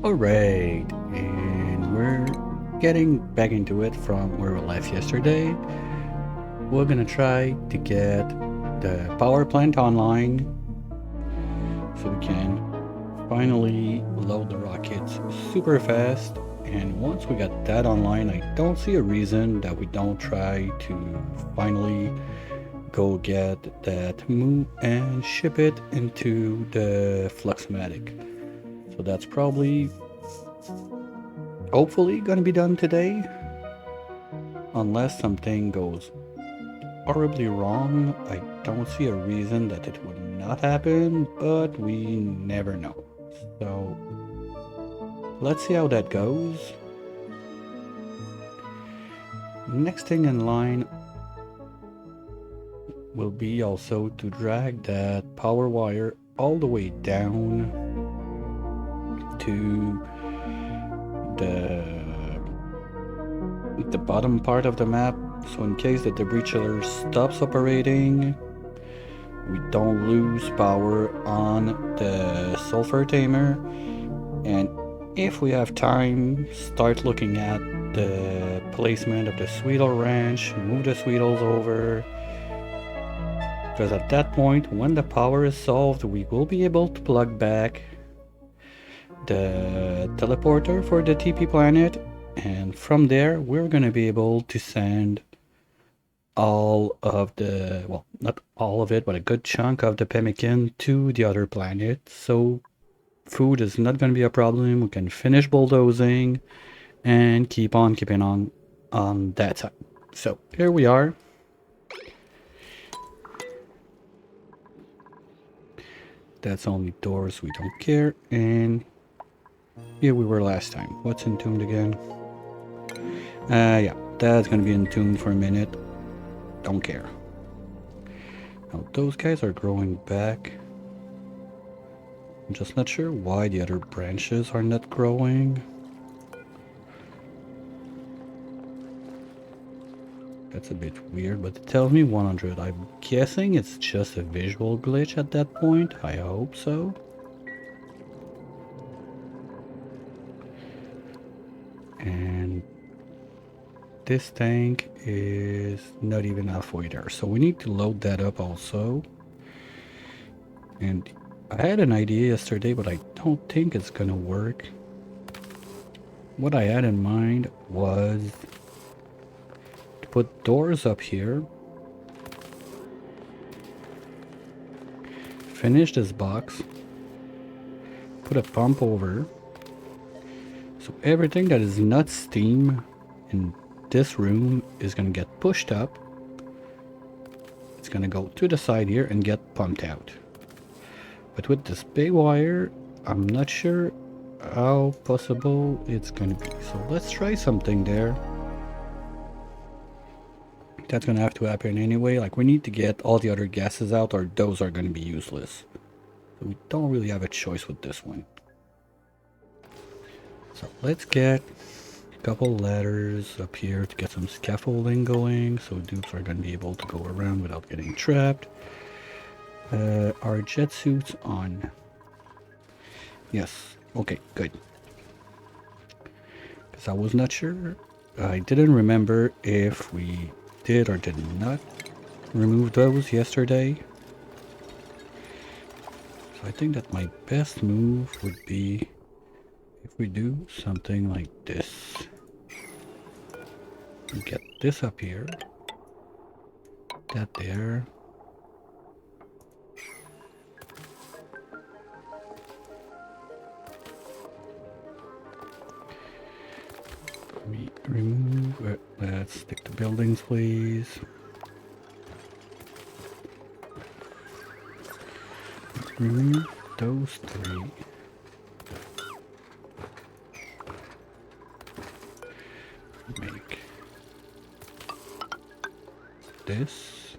Alright, and we're getting back into it from where we left yesterday. We're gonna try to get the power plant online so we can finally load the rockets super fast. And once we got that online, I don't see a reason that we don't try to finally go get that move and ship it into the Fluxmatic. So that's probably hopefully gonna be done today, unless something goes horribly wrong. I don't see a reason that it would not happen, but we never know. So let's see how that goes. Next thing in line will be also to drag that power wire all the way down to the bottom part of the map, so in case the debris chiller stops operating, we don't lose power on the sulfur tamer. And if we have time, start looking at the placement of the Sweetle Ranch, move the Sweetles over, because at that point, when the power is solved, we will be able to plug back the teleporter for the TP planet, and from there we're gonna be able to send all of the, well, not all of it, but a good chunk of the pemmican to the other planet. So food is not gonna be a problem. We can finish bulldozing and keep on keeping on that side. So here we are. That's only doors, we don't care. And here we were last time. What's entombed again? Yeah, that's gonna be entombed for a minute. Don't care. Now those guys are growing back. I'm just not sure why the other branches are not growing. That's a bit weird, but it tells me 100. I'm guessing it's just a visual glitch at that point. I hope so. And this tank is not even halfway there, so we need to load that up also. And I had an idea yesterday, but I don't think it's gonna work. What I had in mind was to put doors up here, finish this box, put a pump over, so everything that is not steam in this room is gonna get pushed up. It's gonna go to the side here and get pumped out. But with this big wire, I'm not sure how possible it's gonna be. So let's try something there. That's gonna have to happen anyway. Like, we need to get all the other gases out, or those are gonna be useless. So we don't really have a choice with this one. So let's get a couple ladders up here to get some scaffolding going, so dupes are gonna be able to go around without getting trapped. Are jet suits on? Yes. Okay, good. Because I was not sure. I didn't remember if we did or did not remove those yesterday. So I think that my best move would be if we do something like this. We get this up here. That there. Remove. Let's stick to buildings, please. Remove those three. Make this.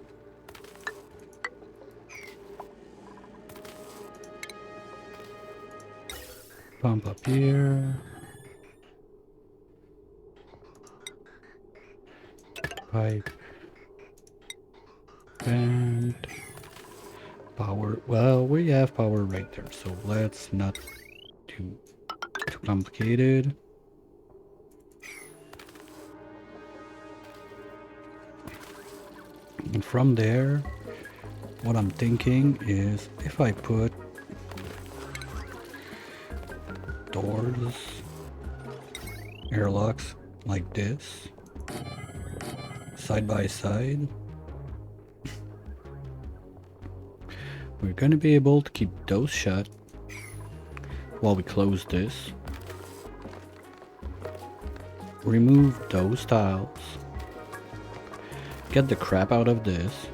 Pump up here. Pipe. And power. Well, we have power right there, so let's not do too too complicated. And from there, what I'm thinking is if I put doors, airlocks like this, side by side, we're gonna be able to keep those shut while we close this. Remove those tiles. Get the crap out of this.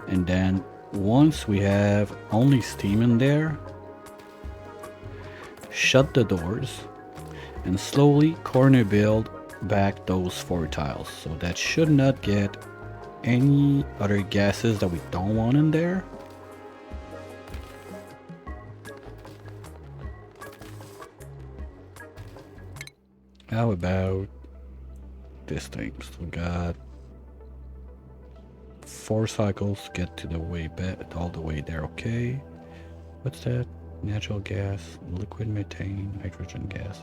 And then once we have only steam in there, shut the doors and slowly corner build back those 4 tiles. So that should not get any other gases that we don't want in there. How about this thing? So we got 4 cycles to get to the way back, all the way there. Okay. What's that? Natural gas, liquid methane, hydrogen gas.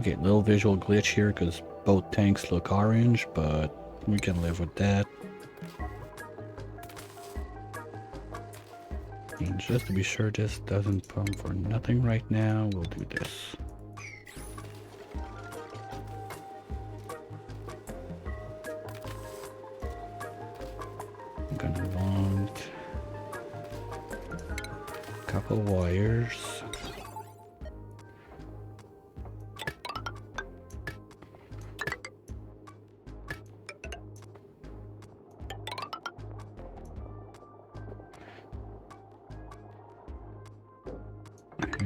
Okay, little visual glitch here because both tanks look orange, but we can live with that. And just to be sure this doesn't pump for nothing right now, we'll do this. I'm gonna want a couple wires.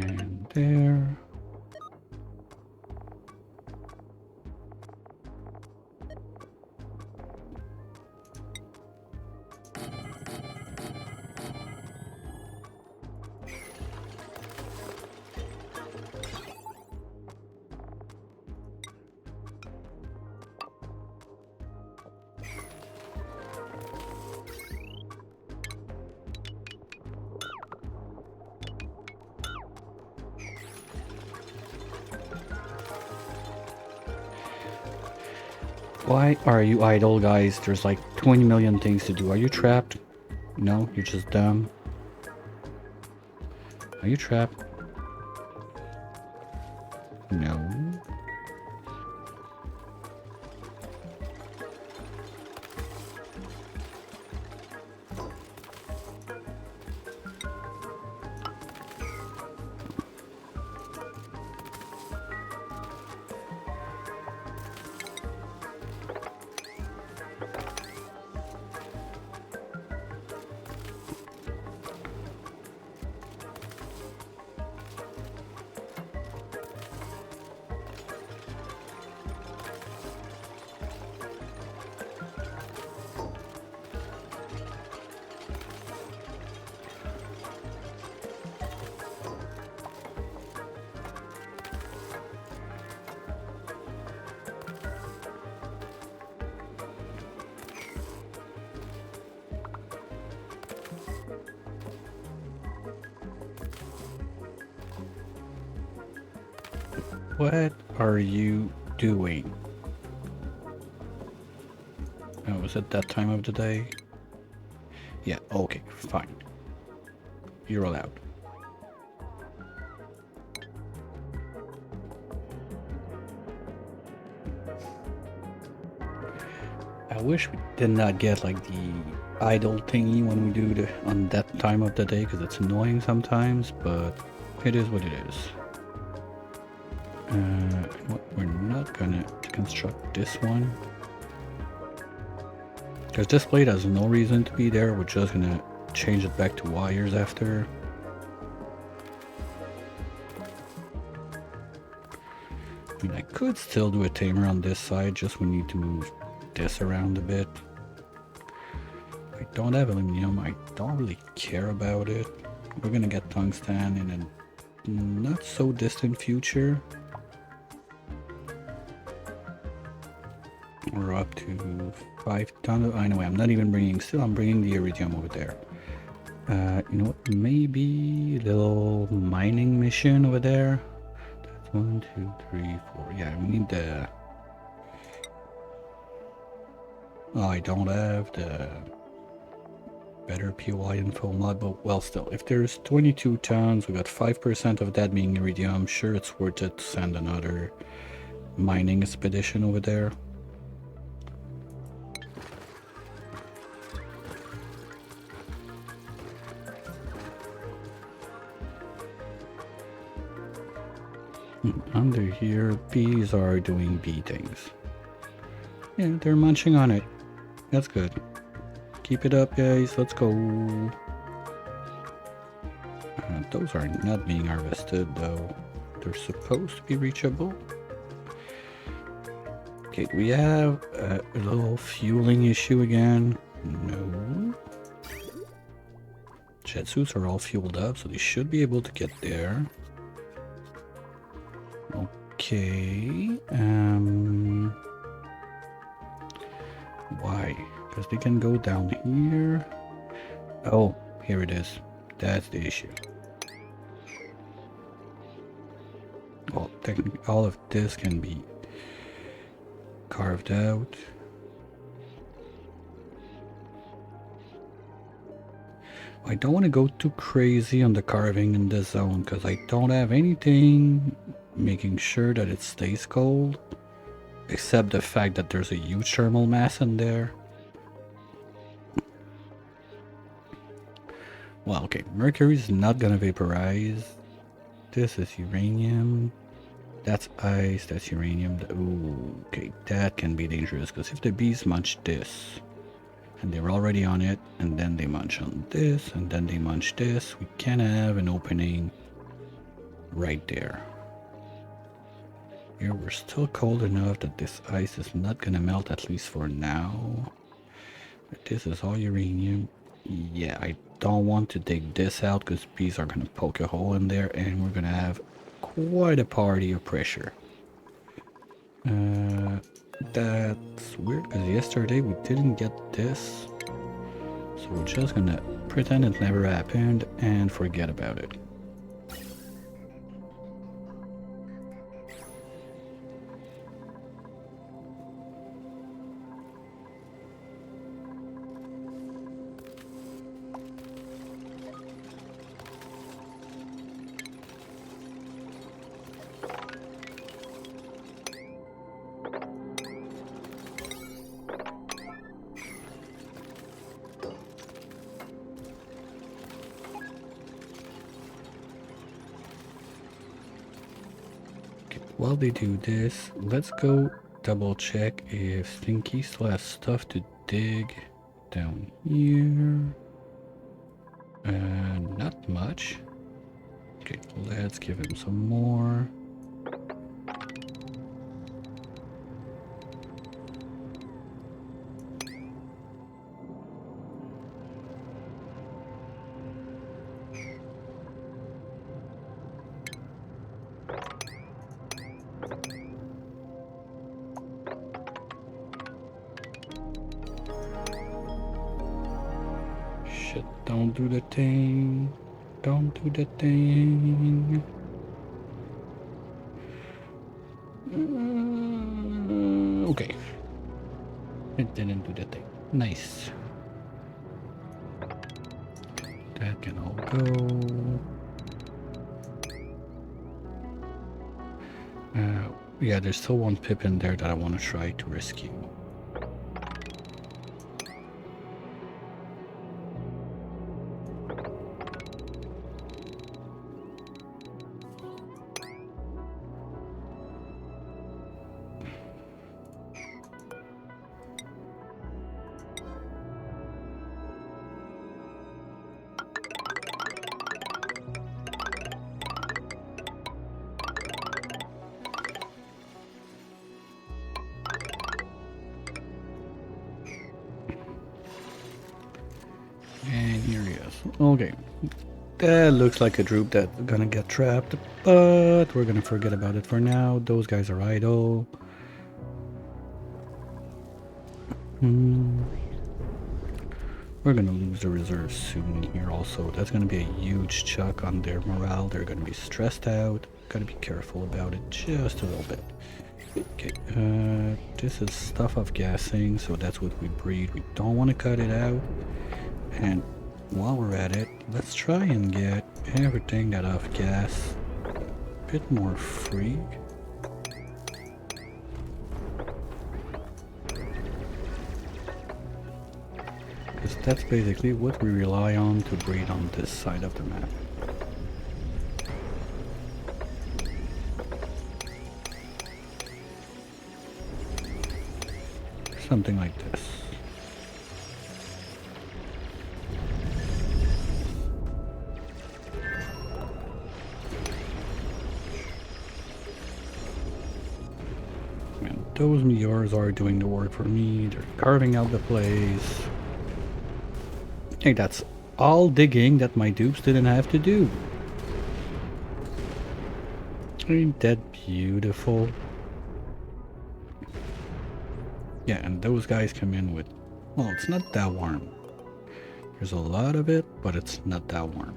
And there. Why are you idle, guys? There's like 20 million things to do. Are you trapped? No, you're just dumb. Are you trapped? No. What are you doing? Oh, is it that time of the day? Yeah, okay, fine. You're allowed. I wish we did not get like the idle thingy when we do the on that time of the day because it's annoying sometimes, but it is what it is. We're not gonna construct this one because this blade has no reason to be there. We're just gonna change it back to wires after. I mean, I could still do a tamer on this side, just we need to move this around a bit. I don't have aluminum, I don't really care about it. We're gonna get tungsten in a not so distant future. We're up to 5 tons. Anyway, I'm not even bringing, still I'm bringing the iridium over there. You know what, maybe a little mining mission over there. 1, 2, 3, 4. Yeah, we need the... Oh, I don't have the better POI info mod, but well, still, if there's 22 tons, we got 5% of that being iridium. I'm sure it's worth it to send another mining expedition over there. Under here, bees are doing bee things. Yeah, they're munching on it. That's good. Keep it up, guys. Let's go. Those are not being harvested, though. They're supposed to be reachable. Okay, we have a little fueling issue again. No. Jet suits are all fueled up, so they should be able to get there. Okay. Why? Because they can go down here. Oh, here it is. That's the issue. Well, technically, all of this can be carved out. I don't want to go too crazy on the carving in this zone because I don't have anything making sure that it stays cold, except the fact that there's a huge thermal mass in there. Well, okay, mercury's not gonna vaporize. This is uranium. That's ice, that's uranium. Ooh, okay, that can be dangerous because if the bees munch this, and they're already on it, and then they munch on this, and then they munch this, we can have an opening right there. Here we're still cold enough that this ice is not gonna melt, at least for now. But this is all uranium. Yeah, I don't want to dig this out because bees are gonna poke a hole in there and we're gonna have quite a party of pressure. That's weird because yesterday we didn't get this. So we're just gonna pretend it never happened and forget about it. While they do this, let's go double check if Stinky still has stuff to dig down here. Not much. Okay, let's give him some more. Shit, don't do the thing. Don't do the thing. Okay. It didn't do the thing. Nice. That can all go. Yeah, there's still one pip in there that I want to try to rescue. And here he is. Okay. That looks like a droop that's gonna get trapped, but we're gonna forget about it for now. Those guys are idle. We're gonna lose the reserves soon here also. That's gonna be a huge chuck on their morale. They're gonna be stressed out. gotta be careful about it just a little bit. Okay, this is stuff of gassing, so that's what we breed. We don't want to cut it out. And while we're at it, let's try and get everything that off gas a bit more free. Because that's basically what we rely on to breed on this side of the map. Something like this. And those meteors are doing the work for me. They're carving out the place. Hey, that's all digging that my dupes didn't have to do. Ain't that beautiful? Yeah, and those guys come in with... Well, it's not that warm. There's a lot of it, but it's not that warm.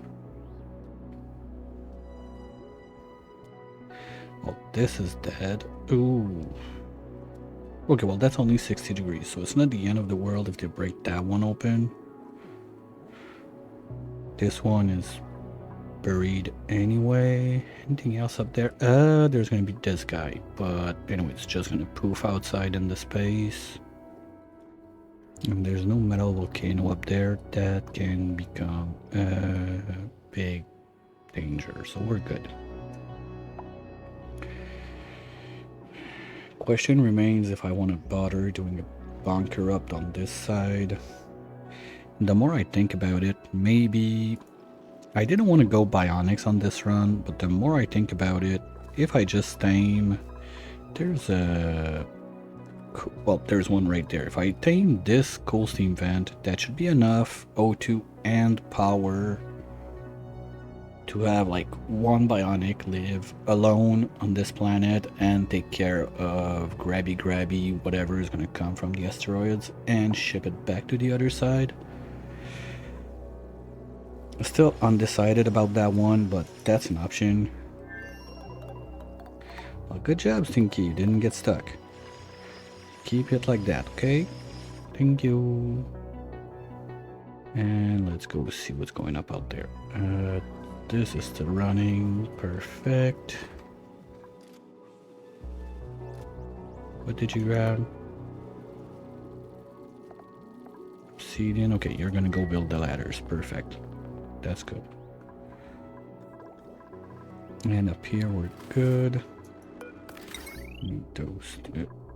Well, this is dead. Ooh. Okay, well, that's only 60 degrees, so it's not the end of the world if they break that one open. This one is buried anyway. Anything else up there? There's gonna be this guy, but anyway, it's just gonna poof outside in the space. And there's no metal volcano up there that can become a big danger, so we're good. Question remains if I want to bother doing a bunker up on this side. And the more I think about it, maybe I didn't want to go bionics on this run, but the more I think about it, if I just tame, there's a... Well, there's one right there. If I tame this cool steam vent, that should be enough O2 and power to have like one bionic live alone on this planet and take care of grabby whatever is going to come from the asteroids and ship it back to the other side. Still undecided about that one, but that's an option. Well, good job, Stinky. You didn't get stuck. Keep it like that, okay? Thank you. And let's go see what's going up out there. This is still running. Perfect. What did you grab? Obsidian. Okay, you're gonna go build the ladders. Perfect. That's good. And up here we're good. Need those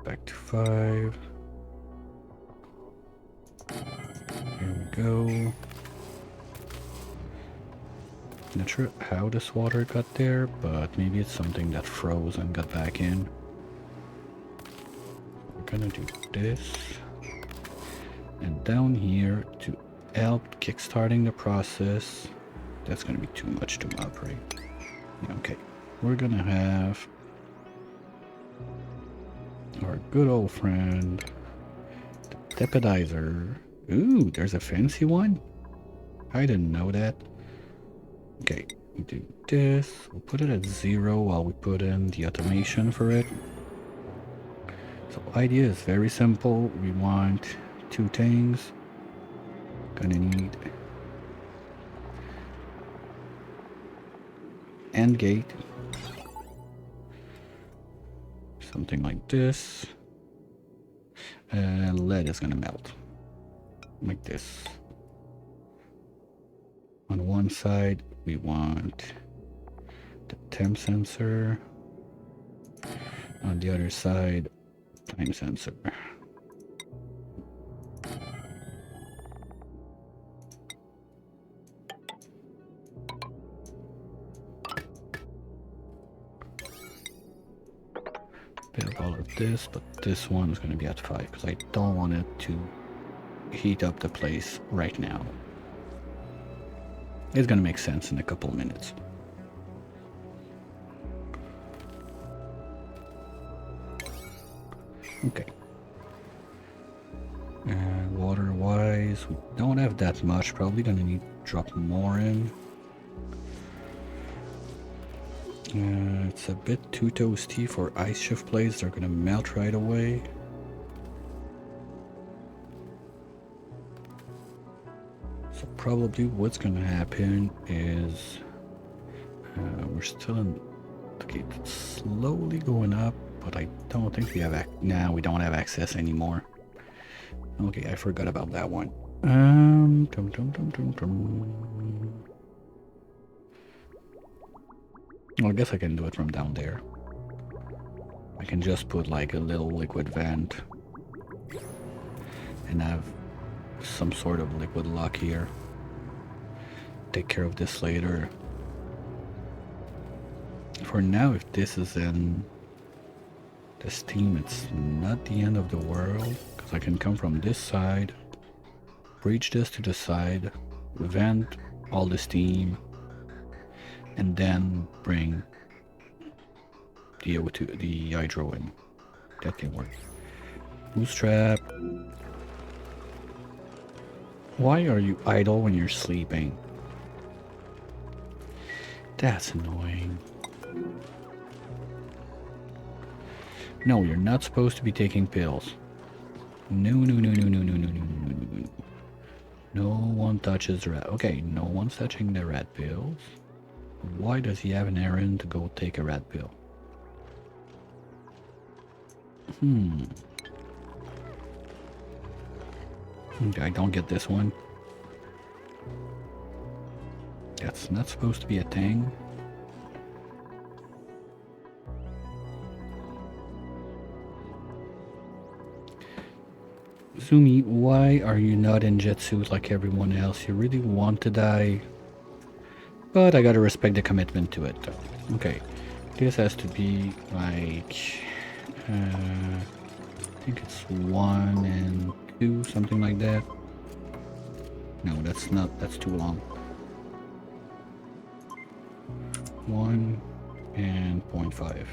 back to 5. Here we go. Not sure how this water got there, but maybe it's something that froze and got back in. We're gonna do this. And down here to help kickstarting the process. That's gonna be too much to operate. Okay, we're gonna have our good old friend, the Tepidizer. Ooh, there's a fancy one? I didn't know that. Okay, we do this. We'll put it at 0 while we put in the automation for it. So idea is very simple. We want 2 things. Gonna need AND gate. Something like this. Lead is gonna melt. Like this. On one side, we want the temp sensor. On the other side, time sensor. Build all of this, but this one is going to be at 5 because I don't want it to heat up the place right now. It's going to make sense in a couple of minutes. Okay. And water wise, we don't have that much. Probably going to need to drop more in. It's a bit too toasty for ice shift plates. They're gonna melt right away. So probably what's gonna happen is we're still in. Okay, it's slowly going up, but I don't think we have. Nah, we don't have access anymore. Okay, I forgot about that one. Well, I guess I can do it from down there. I can just put like a little liquid vent and have some sort of liquid lock here. Take care of this later. For now, if this is in the steam, it's not the end of the world, because I can come from this side, breach this to the side, vent all the steam, and then bring the O2, the hydro in. That can work. Bootstrap. Why are you idle when you're sleeping? That's annoying. No, you're not supposed to be taking pills. No, no, no, no, no, no, no, no, no, no, no. No one touches red. Okay, no one's touching the red pills. Why does he have an errand to go take a red pill? Okay, I don't get this one. That's not supposed to be a thing. Zumi, why are you not in jet suit like everyone else? You really want to die? But I gotta respect the commitment to it though. Okay, this has to be like... I think it's 1 and 2, something like that. No, that's not, that's too long. 1 and 0.5.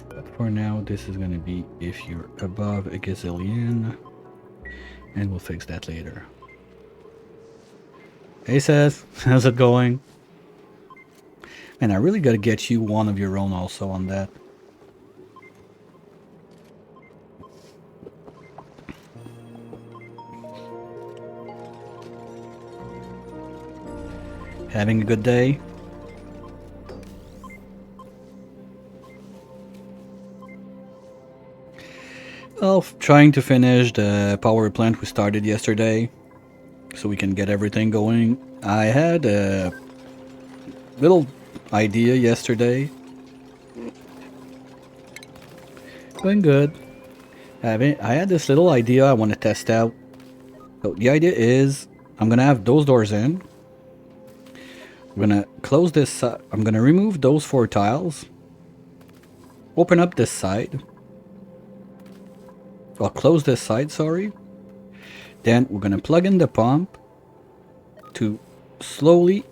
But for now, this is gonna be if you're above a gazillion, and we'll fix that later. Hey Seth, how's it going? And I really gotta get you one of your own also on that. Having a good day? Well, trying to finish the power plant we started yesterday, so we can get everything going. I had a little idea yesterday. Going good. I had this little idea I want to test out. So the idea is I'm gonna have those doors in. I'm gonna close this. I'm gonna remove those 4 tiles. Open up this side. I'll close this side, sorry. Then we're gonna plug in the pump to slowly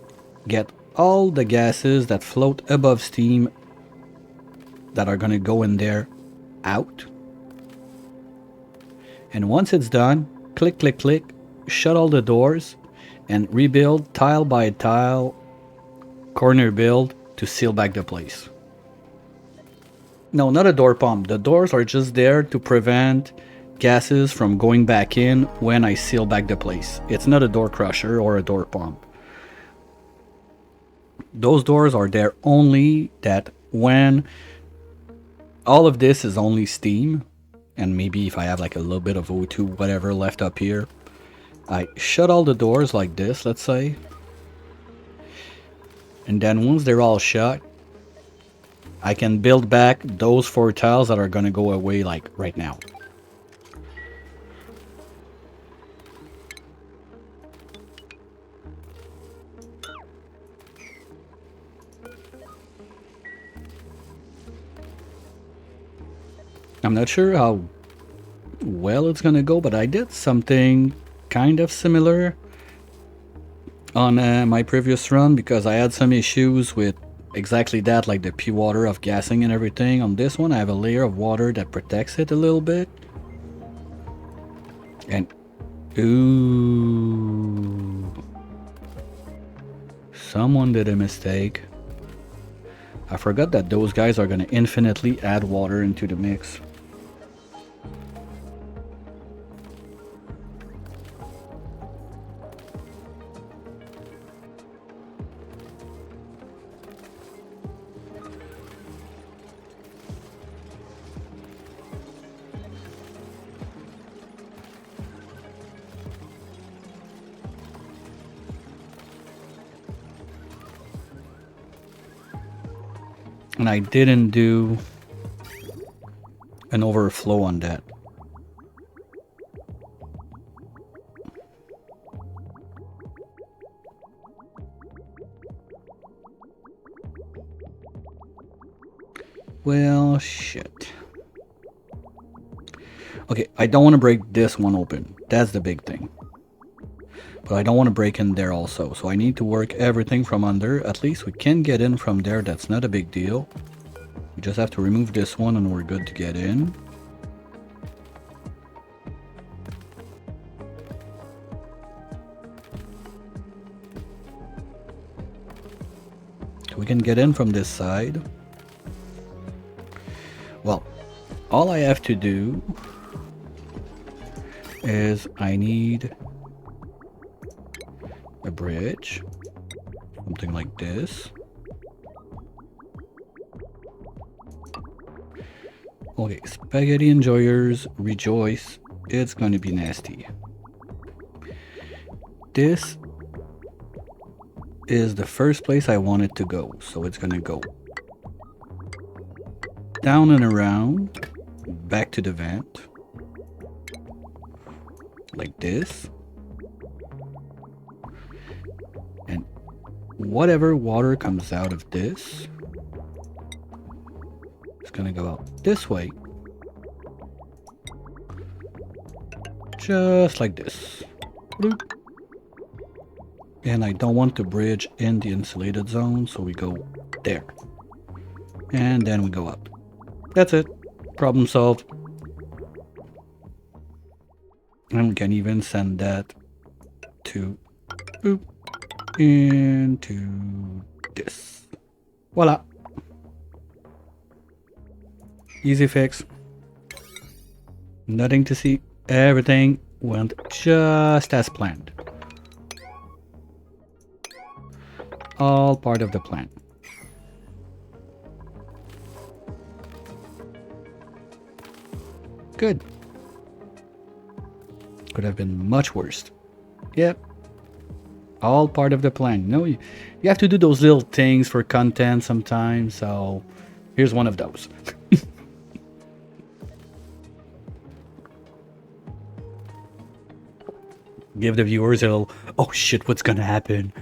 get all the gases that float above steam that are gonna go in there out. And once it's done, click, click, click, shut all the doors and rebuild tile by tile, corner build to seal back the place. No, not a door pump. The doors are just there to prevent gases from going back in when I seal back the place. It's not a door crusher or a door pump. Those doors are there only that when all of this is only steam, and maybe if I have like a little bit of O2, whatever left up here, I shut all the doors like this, let's say. And then once they're all shut, I can build back those 4 tiles that are gonna go away like right now. I'm not sure how well it's gonna go, but I did something kind of similar on my previous run because I had some issues with exactly that, like the pure water of gassing and everything. On this one I have a layer of water that protects it a little bit. And ooh, Someone did a mistake. I forgot that those guys are gonna infinitely add water into the mix. And I didn't do an overflow on that. Well, shit. Okay, I don't want to break this one open. That's the big thing. But I don't want to break in there also. So I need to work everything from under. At least we can get in from there. That's not a big deal. We just have to remove this one and we're good to get in. We can get in from this side. Well, all I have to do is I need a bridge, something like this. Okay, spaghetti enjoyers, rejoice. It's going to be nasty. This is the first place I want it to go, so it's going to go down and around, back to the vent, like this. And whatever water comes out of this, it's gonna go out this way. Just like this. Bloop. And I don't want to bridge in the insulated zone, so we go there. And then we go up. That's it. Problem solved. And we can even send that to boop, into this. Voila. Easy fix. Nothing to see. Everything went just as planned. All part of the plan. Good. Could have been much worse. Yep. All part of the plan. No, you have to do those little things for content sometimes, so here's one of those. Give the viewers a little, oh shit, what's gonna happen?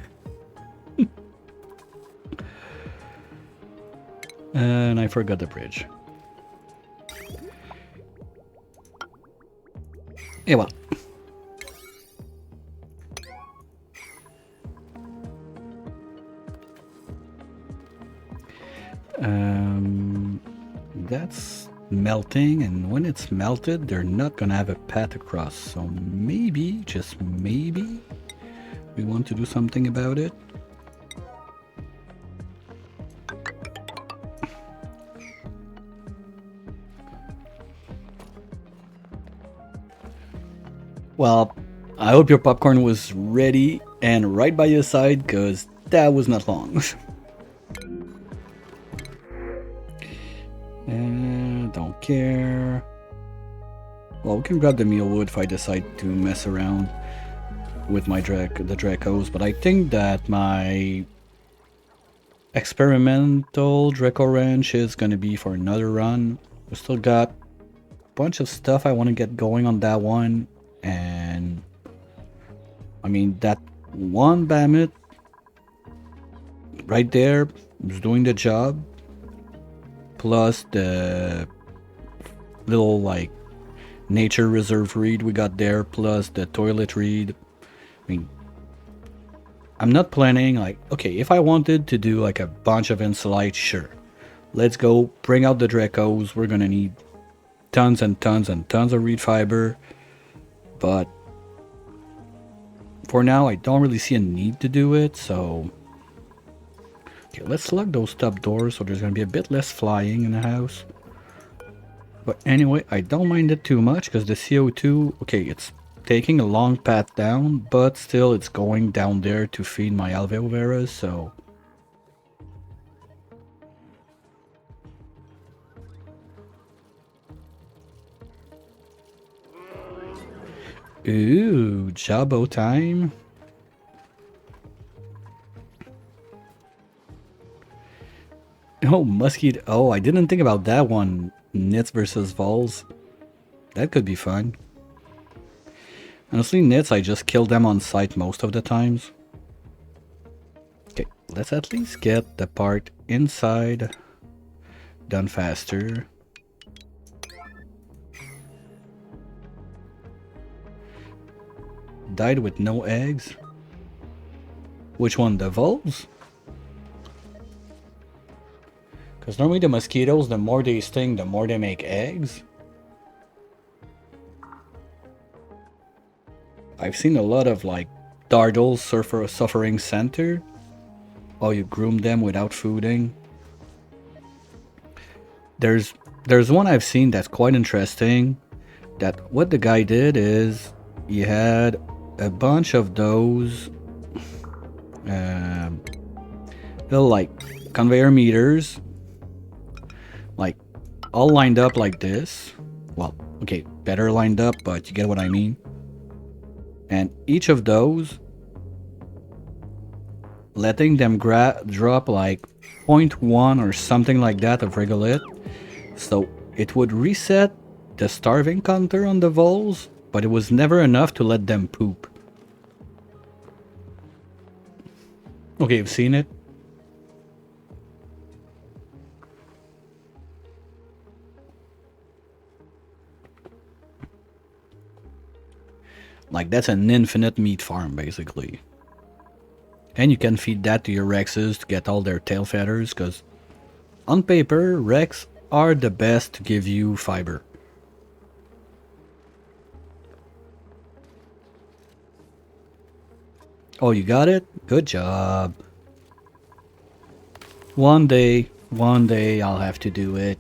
And I forgot the bridge. Yeah, well. That's melting, and when it's melted, they're not gonna have a path across. So maybe, just maybe, we want to do something about it. Well, I hope your popcorn was ready and right by your side, because that was not long. Don't care. Well, we can grab the mealwood if I decide to mess around with my the Dracos, but I think that my experimental Draco Wrench is going to be for another run. We still got a bunch of stuff I want to get going on that one, and I mean, that one Bahamut right there is doing the job, plus the little like nature reserve reed we got there, plus the toilet reed. I mean, I'm not planning like, okay, if I wanted to do like a bunch of Insulite, sure, let's go bring out the Dracos. We're gonna need tons and tons and tons of reed fiber, but for now I don't really see a need to do it, so Okay, let's lock those top doors so there's gonna be a bit less flying in the house. But anyway, I don't mind it too much because the CO2, okay, it's taking a long path down, but still it's going down there to feed my alveo veras, so... Ooh, Jabbo time. Oh, mosquito. Oh, I didn't think about that one. Nits versus voles. That could be fun. Honestly, nits, I just kill them on sight most of the times. Okay, let's at least get the part inside done faster. Died with no eggs. Which one, the voles? Because normally the mosquitoes, the more they sting, the more they make eggs. I've seen a lot of like dartles suffering center. Oh, you groom them without fooding. There's one I've seen that's quite interesting. That what the guy did is he had a bunch of those little like conveyor meters, like all lined up like this. Well, okay, better lined up, but you get what I mean. And each of those, letting them drop like 0.1 or something like that of regolith. So it would reset the starving counter on the voles, but it was never enough to let them poop. Okay, you've seen it? Like, that's an infinite meat farm, basically. And you can feed that to your Rexes to get all their tail feathers, because on paper, Rex are the best to give you fiber. Oh, you got it? Good job. One day I'll have to do it.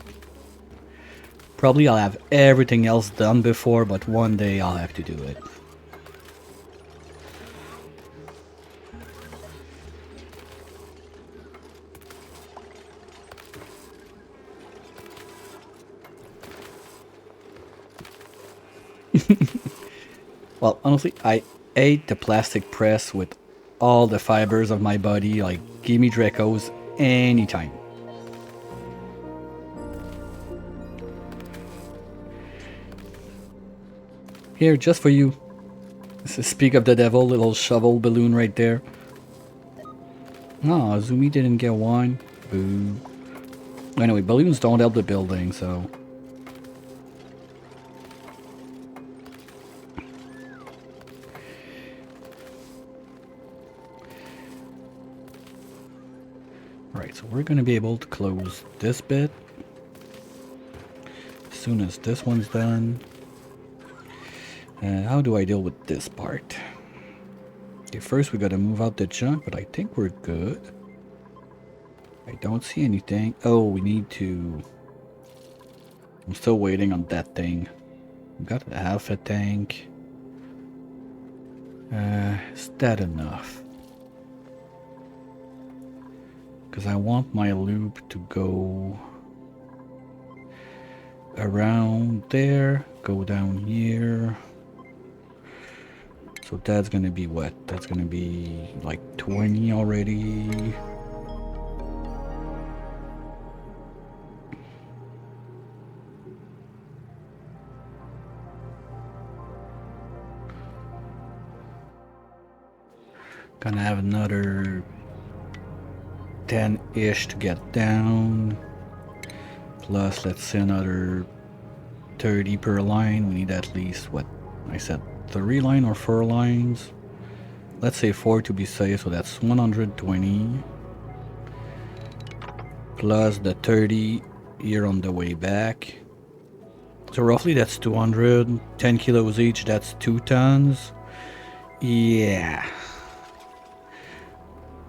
Probably I'll have everything else done before, but one day I'll have to do it. Well, honestly, I ate the plastic press with all the fibers of my body. Like, give me Dracos anytime. Here, just for you. This is Speak of the Devil, little shovel balloon right there. Oh, Zumi didn't get one. Boo. Anyway, balloons don't help the building, so... Right, so we're gonna be able to close this bit as soon as this one's done. And how do I deal with this part? Okay, first we gotta move out the junk, but I think we're good. I don't see anything. Oh, we need to... I'm still waiting on that thing. We got the alpha tank. Is that enough? Because I want my loop to go around there, go down here. So that's gonna be what? That's gonna be like 20 already. Gonna have another 10-ish to get down. Plus, let's say another 30 per line. We need at least, what I said, 3 line or 4 lines. Let's say 4 to be safe, so that's 120. Plus the 30 here on the way back. So roughly that's 200. 10 kilos each, that's 2 tons. Yeah.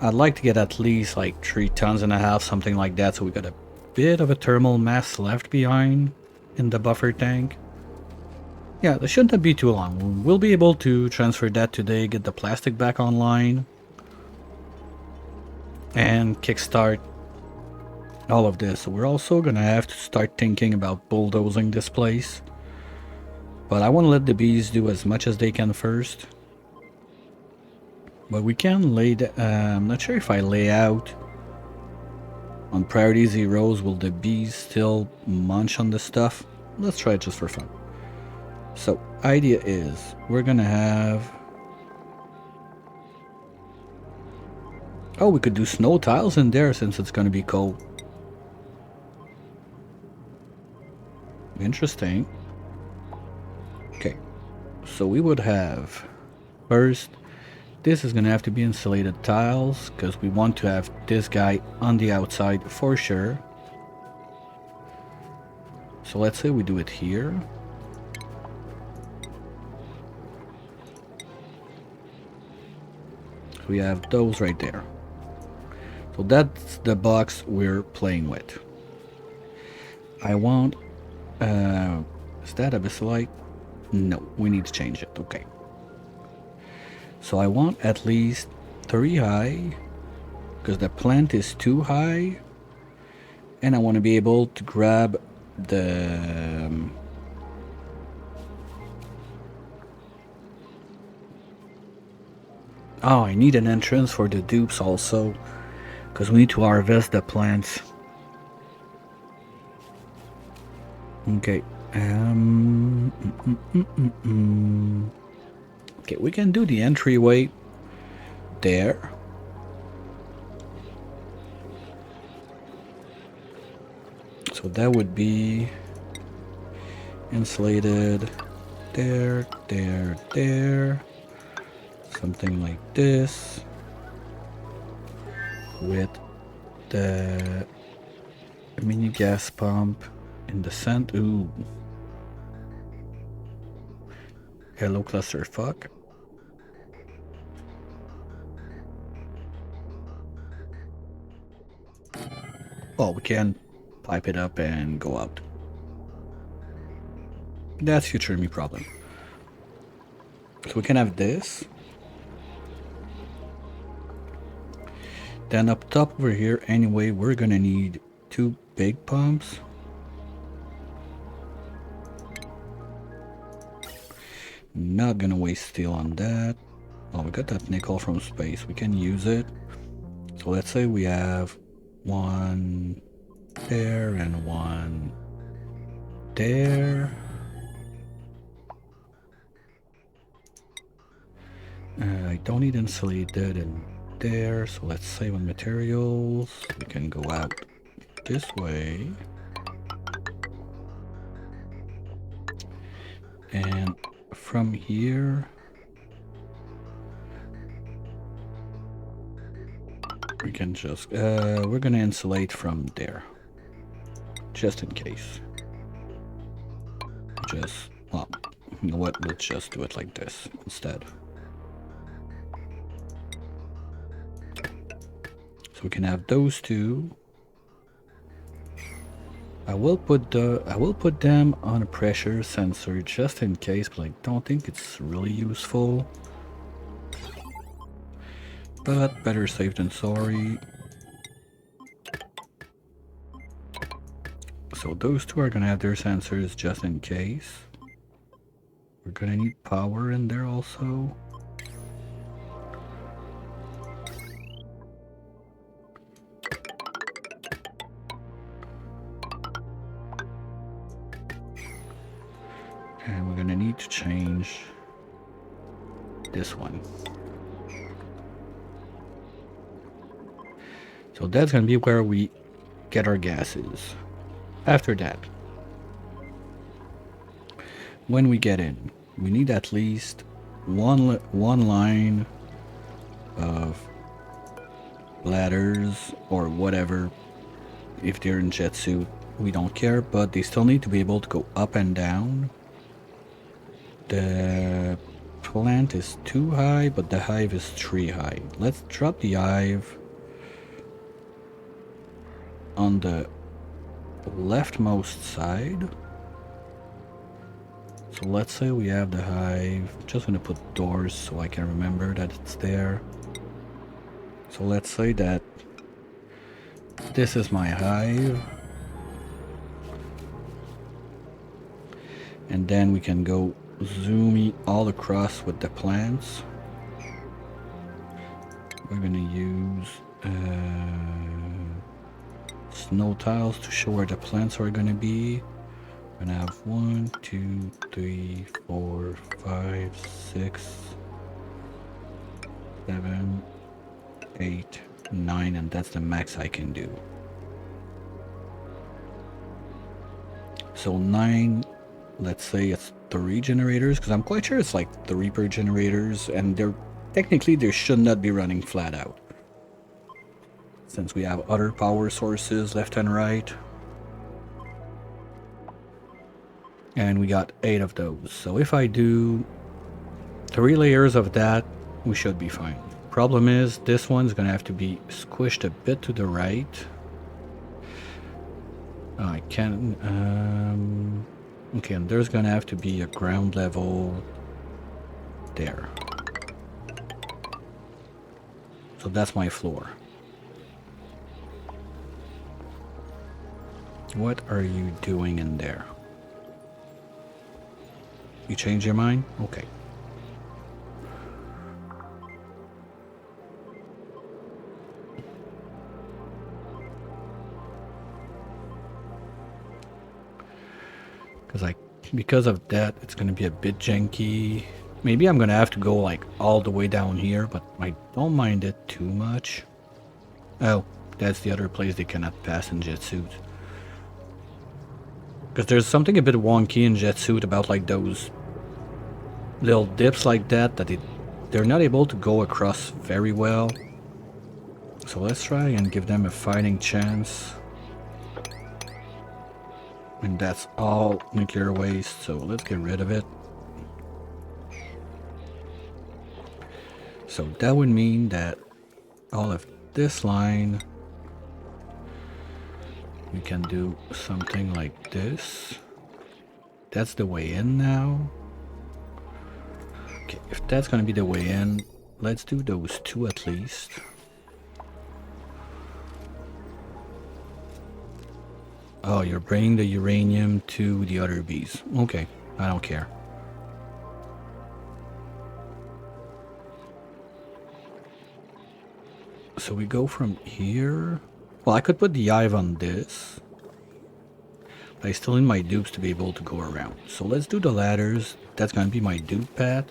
I'd like to get at least like 3.5 tons, something like that, so we got a bit of a thermal mass left behind in the buffer tank. Yeah, that shouldn't be too long. We'll be able to transfer that today, get the plastic back online, and kickstart all of this. We're also gonna have to start thinking about bulldozing this place. But I want to let the bees do as much as they can first. But we can lay I'm not sure if I lay out on priority zeros, will the bees still munch on the stuff? Let's try it just for fun. So, idea is, we're gonna have... Oh, we could do snow tiles in there since it's gonna be cold. Interesting. Okay, so we would have... First, this is gonna have to be insulated tiles, because we want to have this guy on the outside for sure. So let's say we do it here. So we have those right there. So that's the box we're playing with. I want... is that Abyssalite? No, we need to change it. Okay. So I want at least 3 high, because the plant is too high, and I want to be able to grab the... Oh, I need an entrance for the dupes also, because we need to harvest the plants. Okay. Okay, we can do the entryway there. So that would be insulated there, there, there. Something like this. With the mini gas pump in the center. Ooh. Hello, clusterfuck. Oh, we can pipe it up and go out. That's future me problem. So we can have this. Then up top over here, anyway, we're gonna need 2 big pumps. Not gonna waste steel on that. Oh, we got that nickel from space. We can use it. So let's say we have 1 there and 1 there. I don't need insulated and there, so let's save on materials. We can go out this way. And from here, we can just, we're gonna insulate from there. Just in case. Just, well, you know what, let's just do it like this instead. So we can have those 2. I will put them on a pressure sensor just in case, but I don't think it's really useful. But better safe than sorry. So those 2 are gonna have their sensors just in case. We're gonna need power in there also. And we're gonna need to change this one. So that's gonna be where we get our gases. After that, when we get in, we need at least one line of ladders or whatever. If they're in jet suit, we don't care, but they still need to be able to go up and down the plant is 2 high, but the hive is 3 high. Let's drop the hive on the leftmost side. So let's say we have the hive. Just gonna put doors so I can remember that it's there. So let's say that this is my hive. And then we can go zoom all across with the plants. We're gonna use snow tiles to show where the plants are gonna be. We're gonna have 1, 2, 3, 4, 5, 6, 7, 8, 9, and that's the max I can do. So 9, let's say it's 3 generators, because I'm quite sure it's like 3 per generators, and they're technically they should not be running flat out, since we have other power sources left and right. And we got 8 of those. So if I do 3 layers of that, we should be fine. Problem is, this one's gonna have to be squished a bit to the right. I can okay, and there's gonna have to be a ground level there. So that's my floor. What are you doing in there? You change your mind? Okay. Because of that, it's gonna be a bit janky. Maybe I'm gonna have to go like all the way down here, but I don't mind it too much. Oh, that's the other place they cannot pass in jet suit. Because there's something a bit wonky in jet suit about like those little dips like that they're not able to go across very well. So let's try and give them a fighting chance. And that's all nuclear waste, so let's get rid of it. So that would mean that all of this line, we can do something like this. That's the way in now. Okay, if that's gonna be the way in, let's do those 2 at least. Oh, you're bringing the uranium to the other bees. Okay, I don't care. So we go from here. Well, I could put the hive on this. But I still need my dupes to be able to go around. So let's do the ladders. That's going to be my dupe path.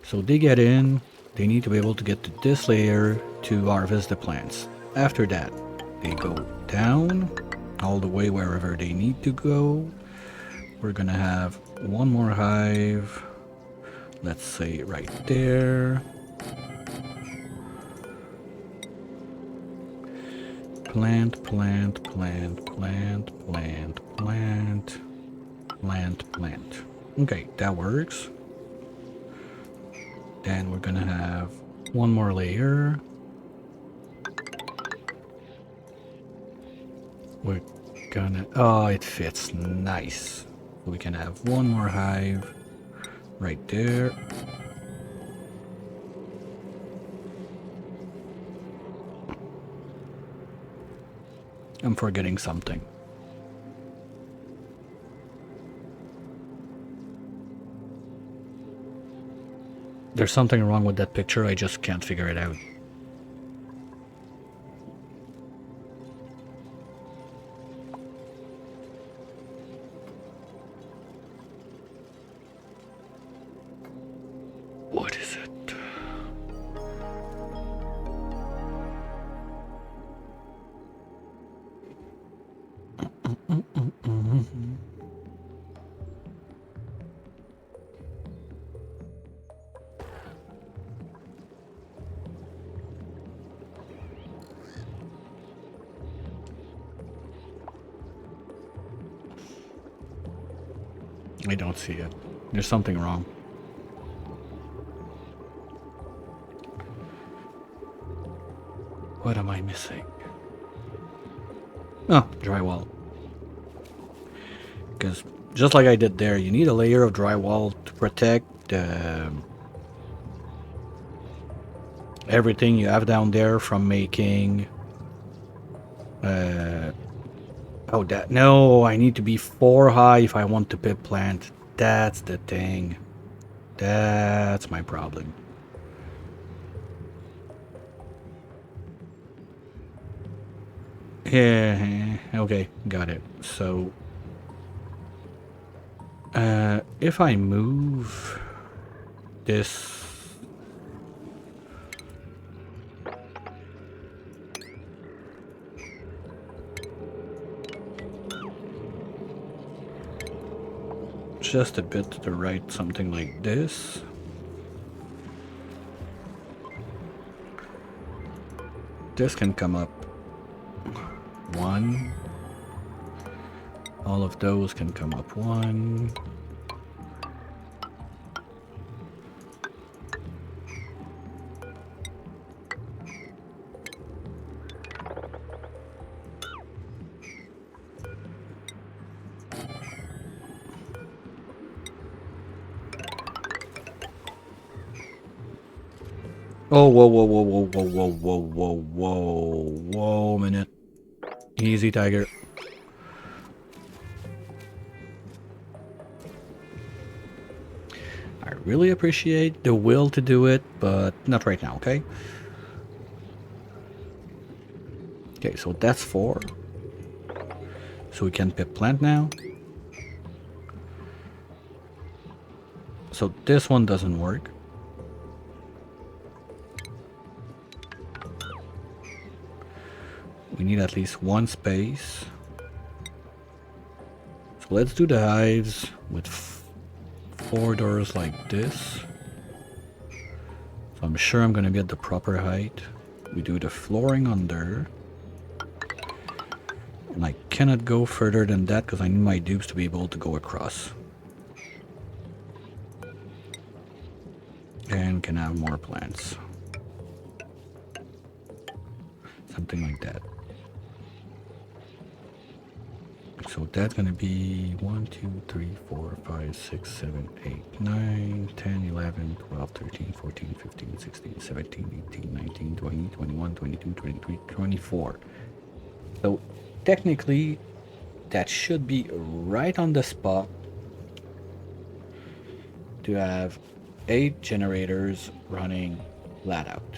So they get in. They need to be able to get to this layer to harvest the plants. After that, they go down all the way wherever they need to go. We're gonna have 1 more hive, let's say right there. Plant, plant, plant, plant, plant, plant, plant, plant. Okay, that works. Then we're gonna have 1 more layer. We're gonna, oh, it fits, nice. We can have 1 more hive right there. I'm forgetting something. There's something wrong with that picture, I just can't figure it out. What is it? I don't see it. There's something wrong. What am I missing? Oh, drywall. Because just like I did there, you need a layer of drywall to protect everything you have down there from making... oh, that... No, I need to be 4 high if I want to pip plant. That's the thing. That's my problem. Yeah, okay, got it. So... if I move this... just a bit to the right, something like this. This can come up 1. All of those can come up 1. Oh, whoa, whoa, whoa, whoa, whoa, whoa, whoa, whoa, whoa, whoa, minute. Easy, tiger. I really appreciate the will to do it, but not right now, okay? Okay, so that's 4. So we can pip plant now. So this one doesn't work. We need at least 1 space. So let's do the hives with 4 doors like this. So I'm sure I'm gonna be at the proper height. We do the flooring under. And I cannot go further than that because I need my dupes to be able to go across. And can have more plants. Something like that. So that's gonna be 1, 2, 3, 4, 5, 6, 7, 8, 9, 10, 11, 12, 13, 14, 15, 16, 17, 18, 19, 20, 21, 22, 23, 24. So technically that should be right on the spot to have 8 generators running flat out.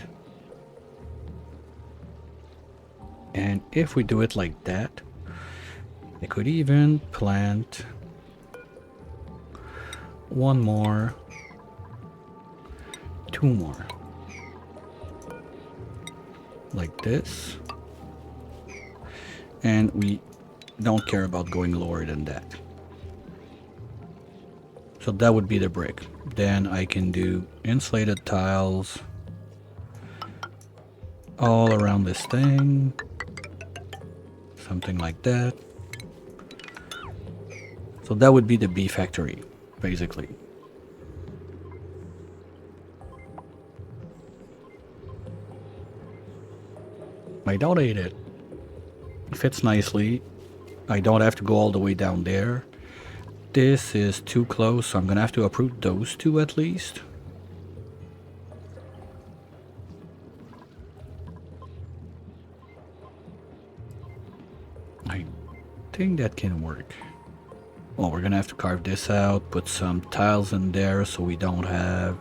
And if we do it like that, I could even plant 1 more, 2 more, like this. And we don't care about going lower than that. So that would be the brick. Then I can do insulated tiles all around this thing. Something like that. So that would be the bee factory, basically. I don't hate it. It fits nicely. I don't have to go all the way down there. This is too close, so I'm gonna have to uproot those 2 at least. I think that can work. Well, we're gonna have to carve this out, put some tiles in there so we don't have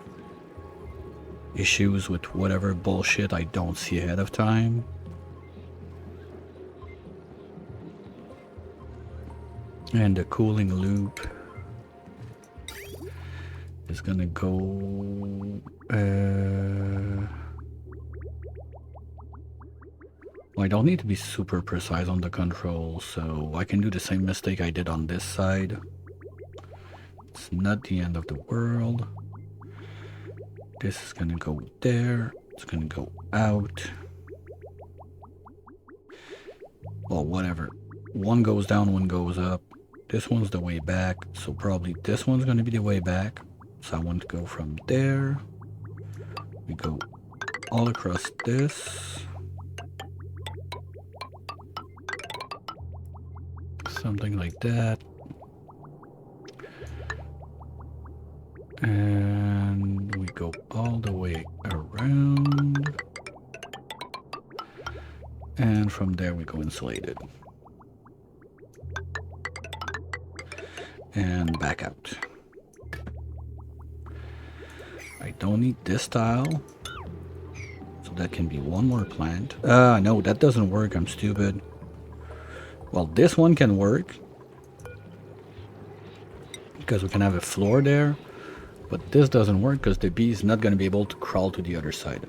issues with whatever bullshit I don't see ahead of time. And the cooling loop is gonna go... Well, I don't need to be super precise on the controls, so I can do the same mistake I did on this side. It's not the end of the world. This is gonna go there. It's gonna go out. Well, whatever. One goes down, one goes up. This one's the way back, so probably this one's gonna be the way back. So I want to go from there. We go all across this. something like that. And we go all the way around. And from there we go insulated. And back out. I don't need this tile. So that can be one more plant. No, that doesn't work. I'm stupid. Well, this one can work. Because we can have a floor there. But this doesn't work because the bee is not going to be able to crawl to the other side.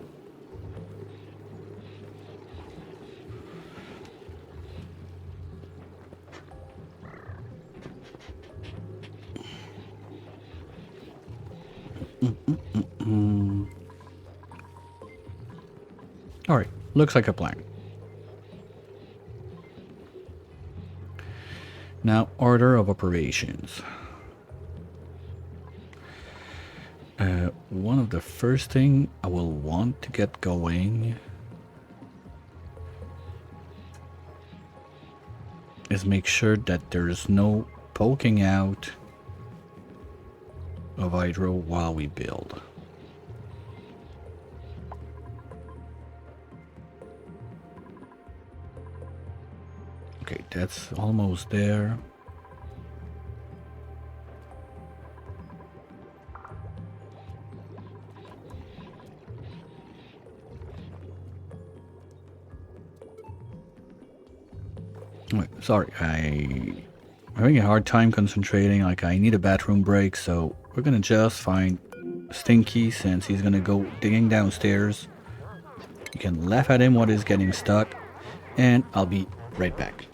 Alright, looks like a plan. Now, order of operations. One of the first thing I will want to get going is make sure that there's no poking out of hydro while we build. Okay, that's almost there. Wait, sorry, I'm having a hard time concentrating. Like, I need a bathroom break, so we're gonna just find Stinky since he's gonna go digging downstairs. You can laugh at him while he's getting stuck, and I'll be right back.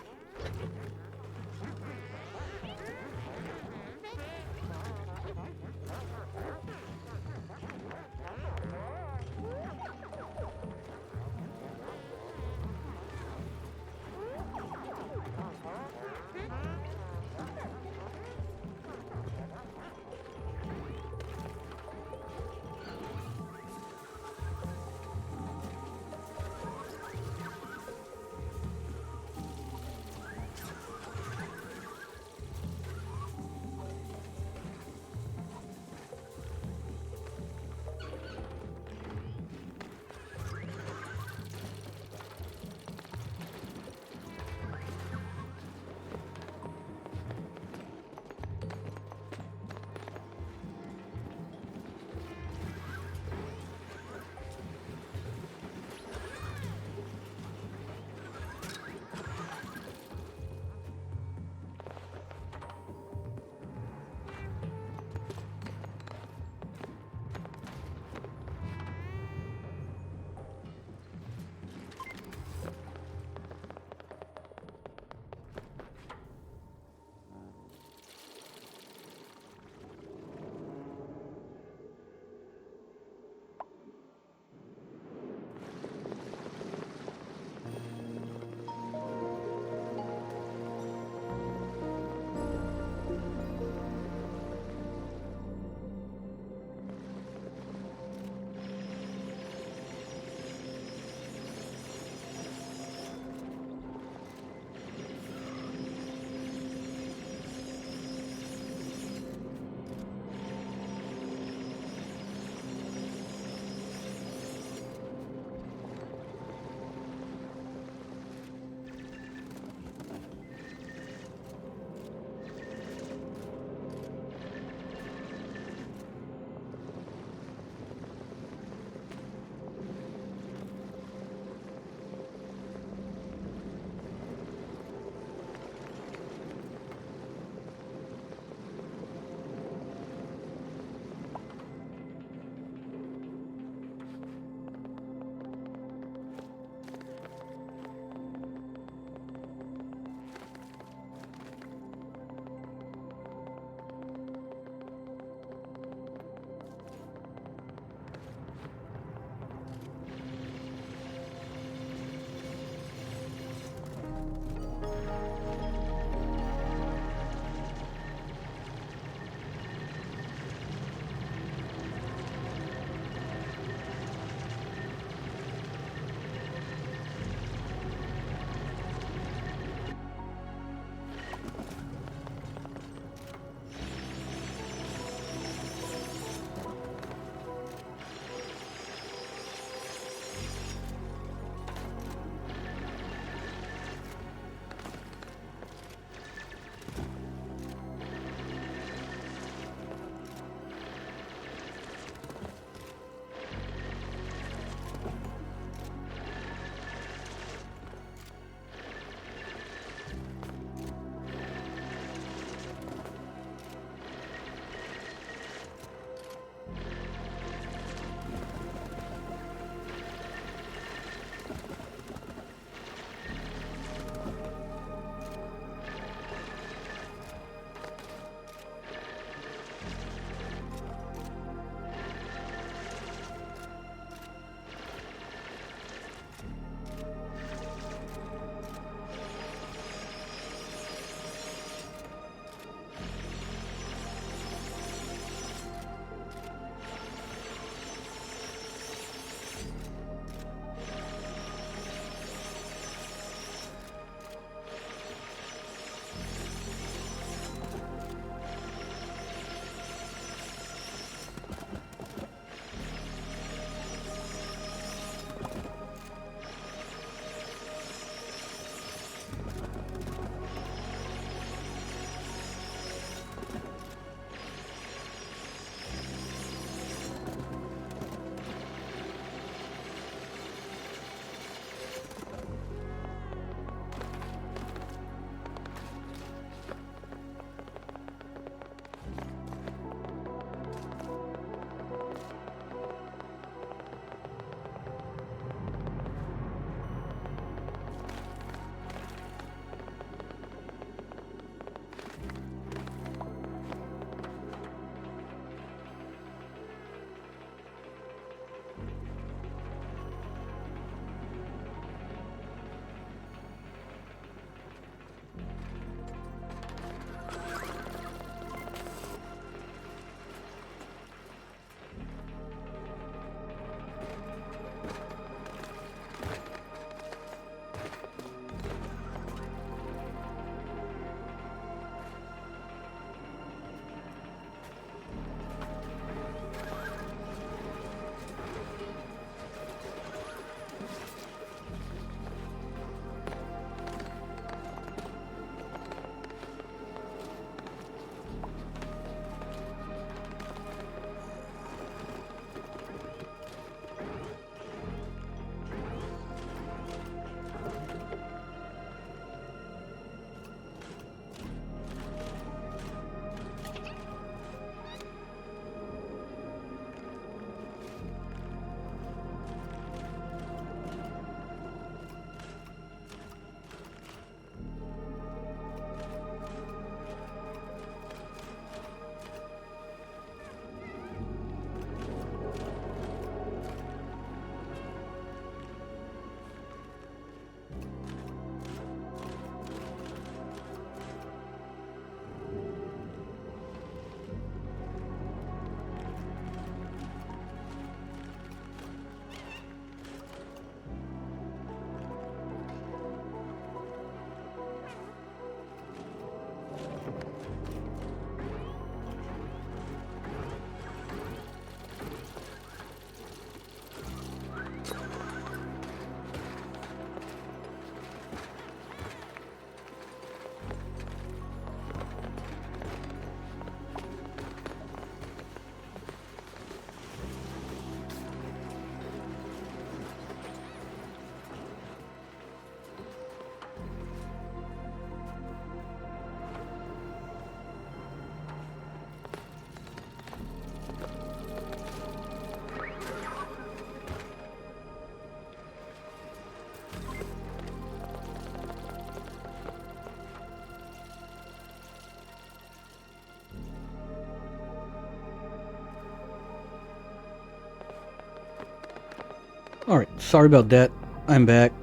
Alright, sorry about that. I'm back.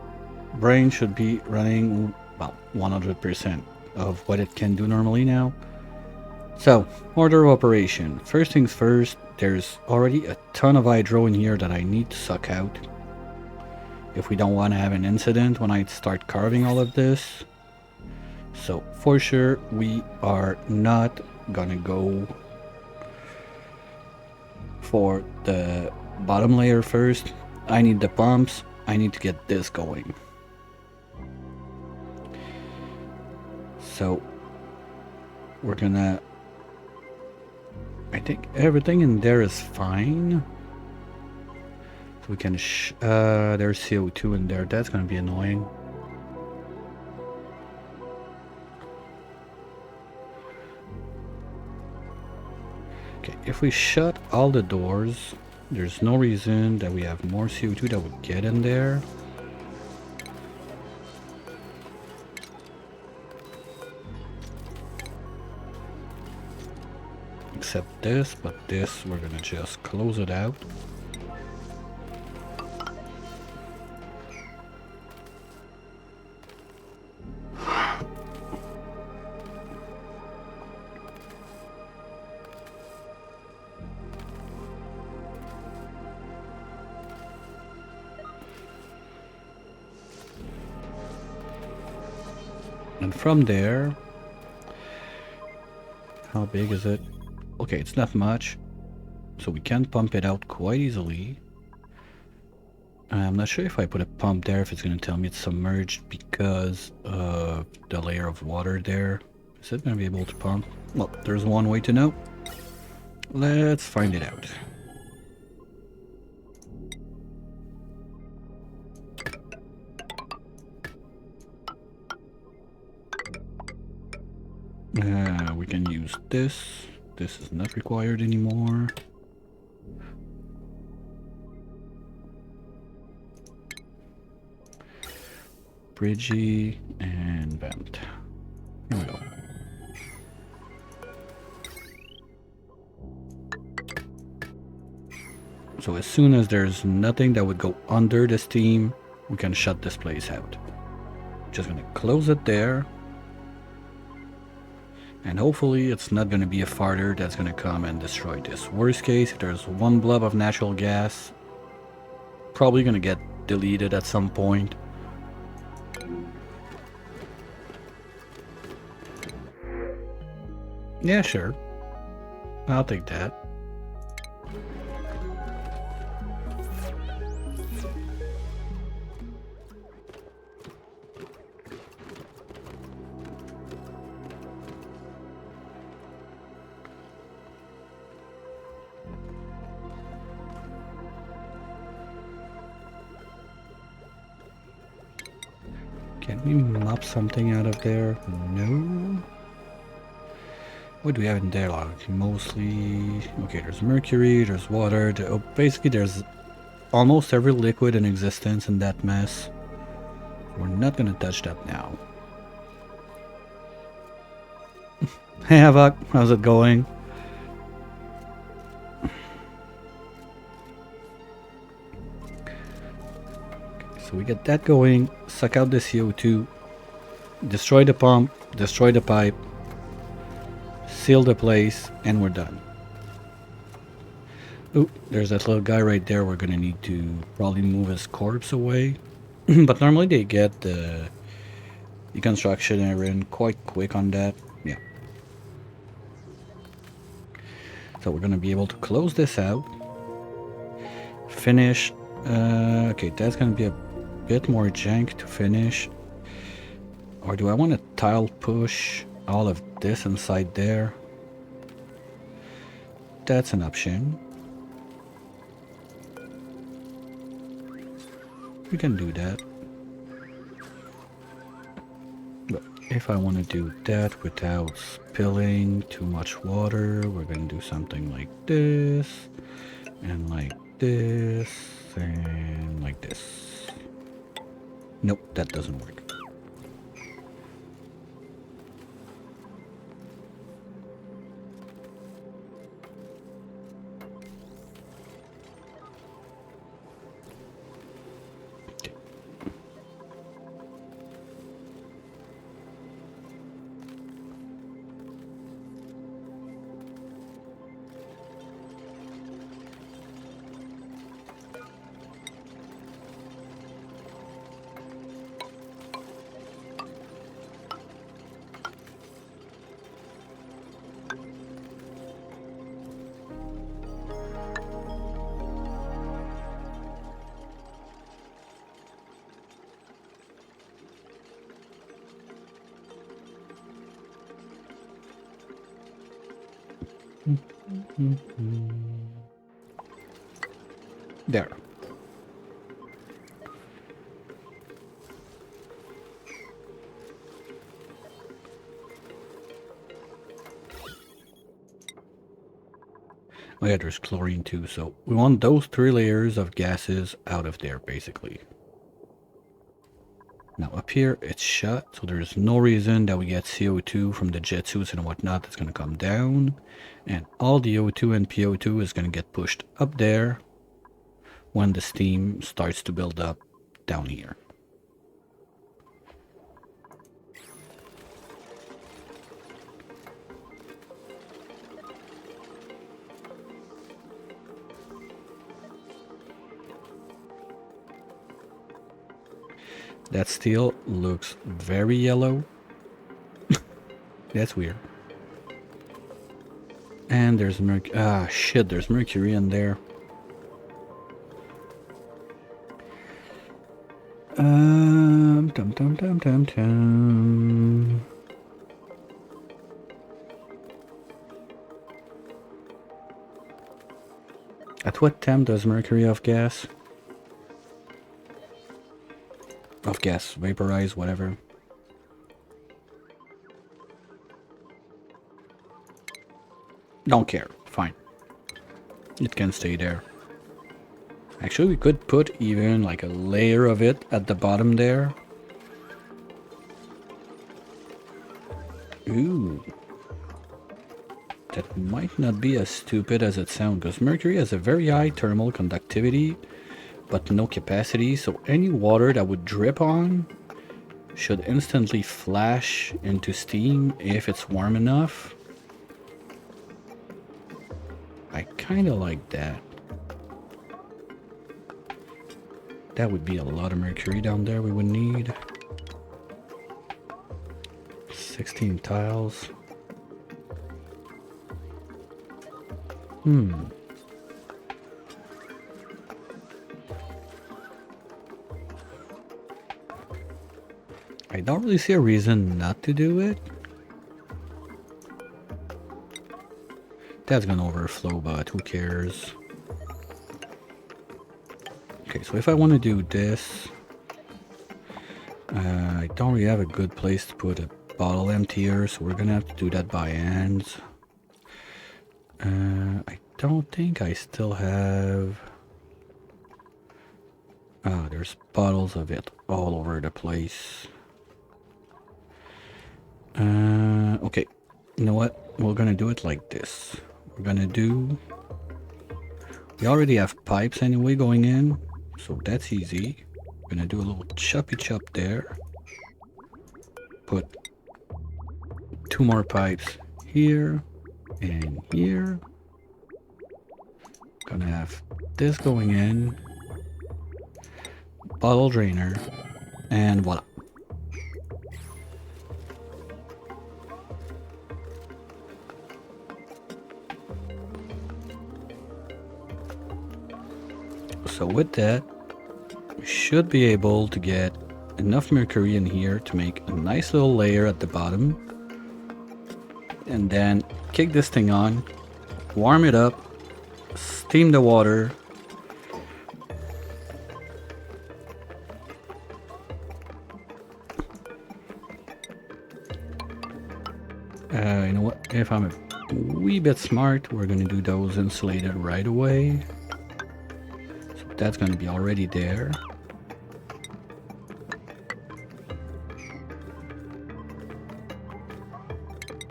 Brain should be running about 100% of what it can do normally now. So, order of operation. First things first, there's already a ton of hydro in here that I need to suck out. If we don't want to have an incident when I start carving all of this. So, for sure, we are not gonna go for the bottom layer first. I need the pumps. I need to get this going. So, we're gonna... I think everything in there is fine. So we can there's CO2 in there. That's gonna be annoying. Okay, if we shut all the doors, there's no reason that we have more CO2 that would get in there. Except this, but this we're gonna just close it out. And from there, how big is it? Okay, it's not much, so we can pump it out quite easily. I'm not sure if I put a pump there, if it's going to tell me it's submerged because of the layer of water there. Is it going to be able to pump? Well, there's one way to know. Let's find it out. We can use this. This is not required anymore. Bridgie and vent. Here we go. So as soon as there's nothing that would go under the steam, we can shut this place out. Just gonna close it there. And hopefully it's not going to be a farther that's going to come and destroy this. Worst case, if there's one blob of natural gas, probably going to get deleted at some point. Yeah, sure. I'll take that. Can we mop something out of there? No. What do we have in there? Like mostly... Okay, there's mercury, there's water. Basically, there's almost every liquid in existence in that mess. We're not gonna touch that now. Hey, Havoc, how's it going? So we get that going, suck out the CO2, destroy the pump, destroy the pipe, seal the place, and we're done. Ooh, there's that little guy right there. We're gonna need to probably move his corpse away. But normally they get the deconstruction errand quite quick on that. Yeah. So we're gonna be able to close this out. Finish. Okay, that's gonna be a bit more jank to finish. Or do I want to tile push all of this inside there? That's an option. We can do that. But if I want to do that without spilling too much water, we're going to do something like this, and like this, and like this. Nope, that doesn't work. There. Oh yeah, there's chlorine too, so we want those 3 layers of gases out of there, basically. Now up here, it's shut, so there's no reason that we get CO2 from the jet suits and whatnot that's going to come down. And all the O2 and PO2 is going to get pushed up there when the steam starts to build up down here. That steel looks very yellow. That's weird. And there's shit, there's mercury in there. Dum dum dum dum dum. At what temp does mercury of gas? Of gas, vaporize, whatever. Don't care, fine. It can stay there. Actually, we could put even like a layer of it at the bottom there. Ooh. That might not be as stupid as it sounds, because mercury has a very high thermal conductivity, but no capacity, so any water that would drip on should instantly flash into steam if it's warm enough. I kinda like that. That would be a lot of mercury down there we would need. 16 tiles. I don't really see a reason not to do it. That's gonna overflow, but who cares? Okay, so if I want to do this, I don't really have a good place to put a bottle emptier, so we're gonna have to do that by hand. I don't think I still have... there's bottles of it all over the place. Okay, you know what? We're gonna do it like this. We're gonna do... We already have pipes anyway going in, so that's easy. We're gonna do a little choppy chop there. Put 2 more pipes here and here. Gonna have this going in. Bottle drainer. And voila. So with that, we should be able to get enough mercury in here to make a nice little layer at the bottom. And then kick this thing on, warm it up, steam the water. You know what? If I'm a wee bit smart, we're gonna do those insulated right away. So that's gonna be already there.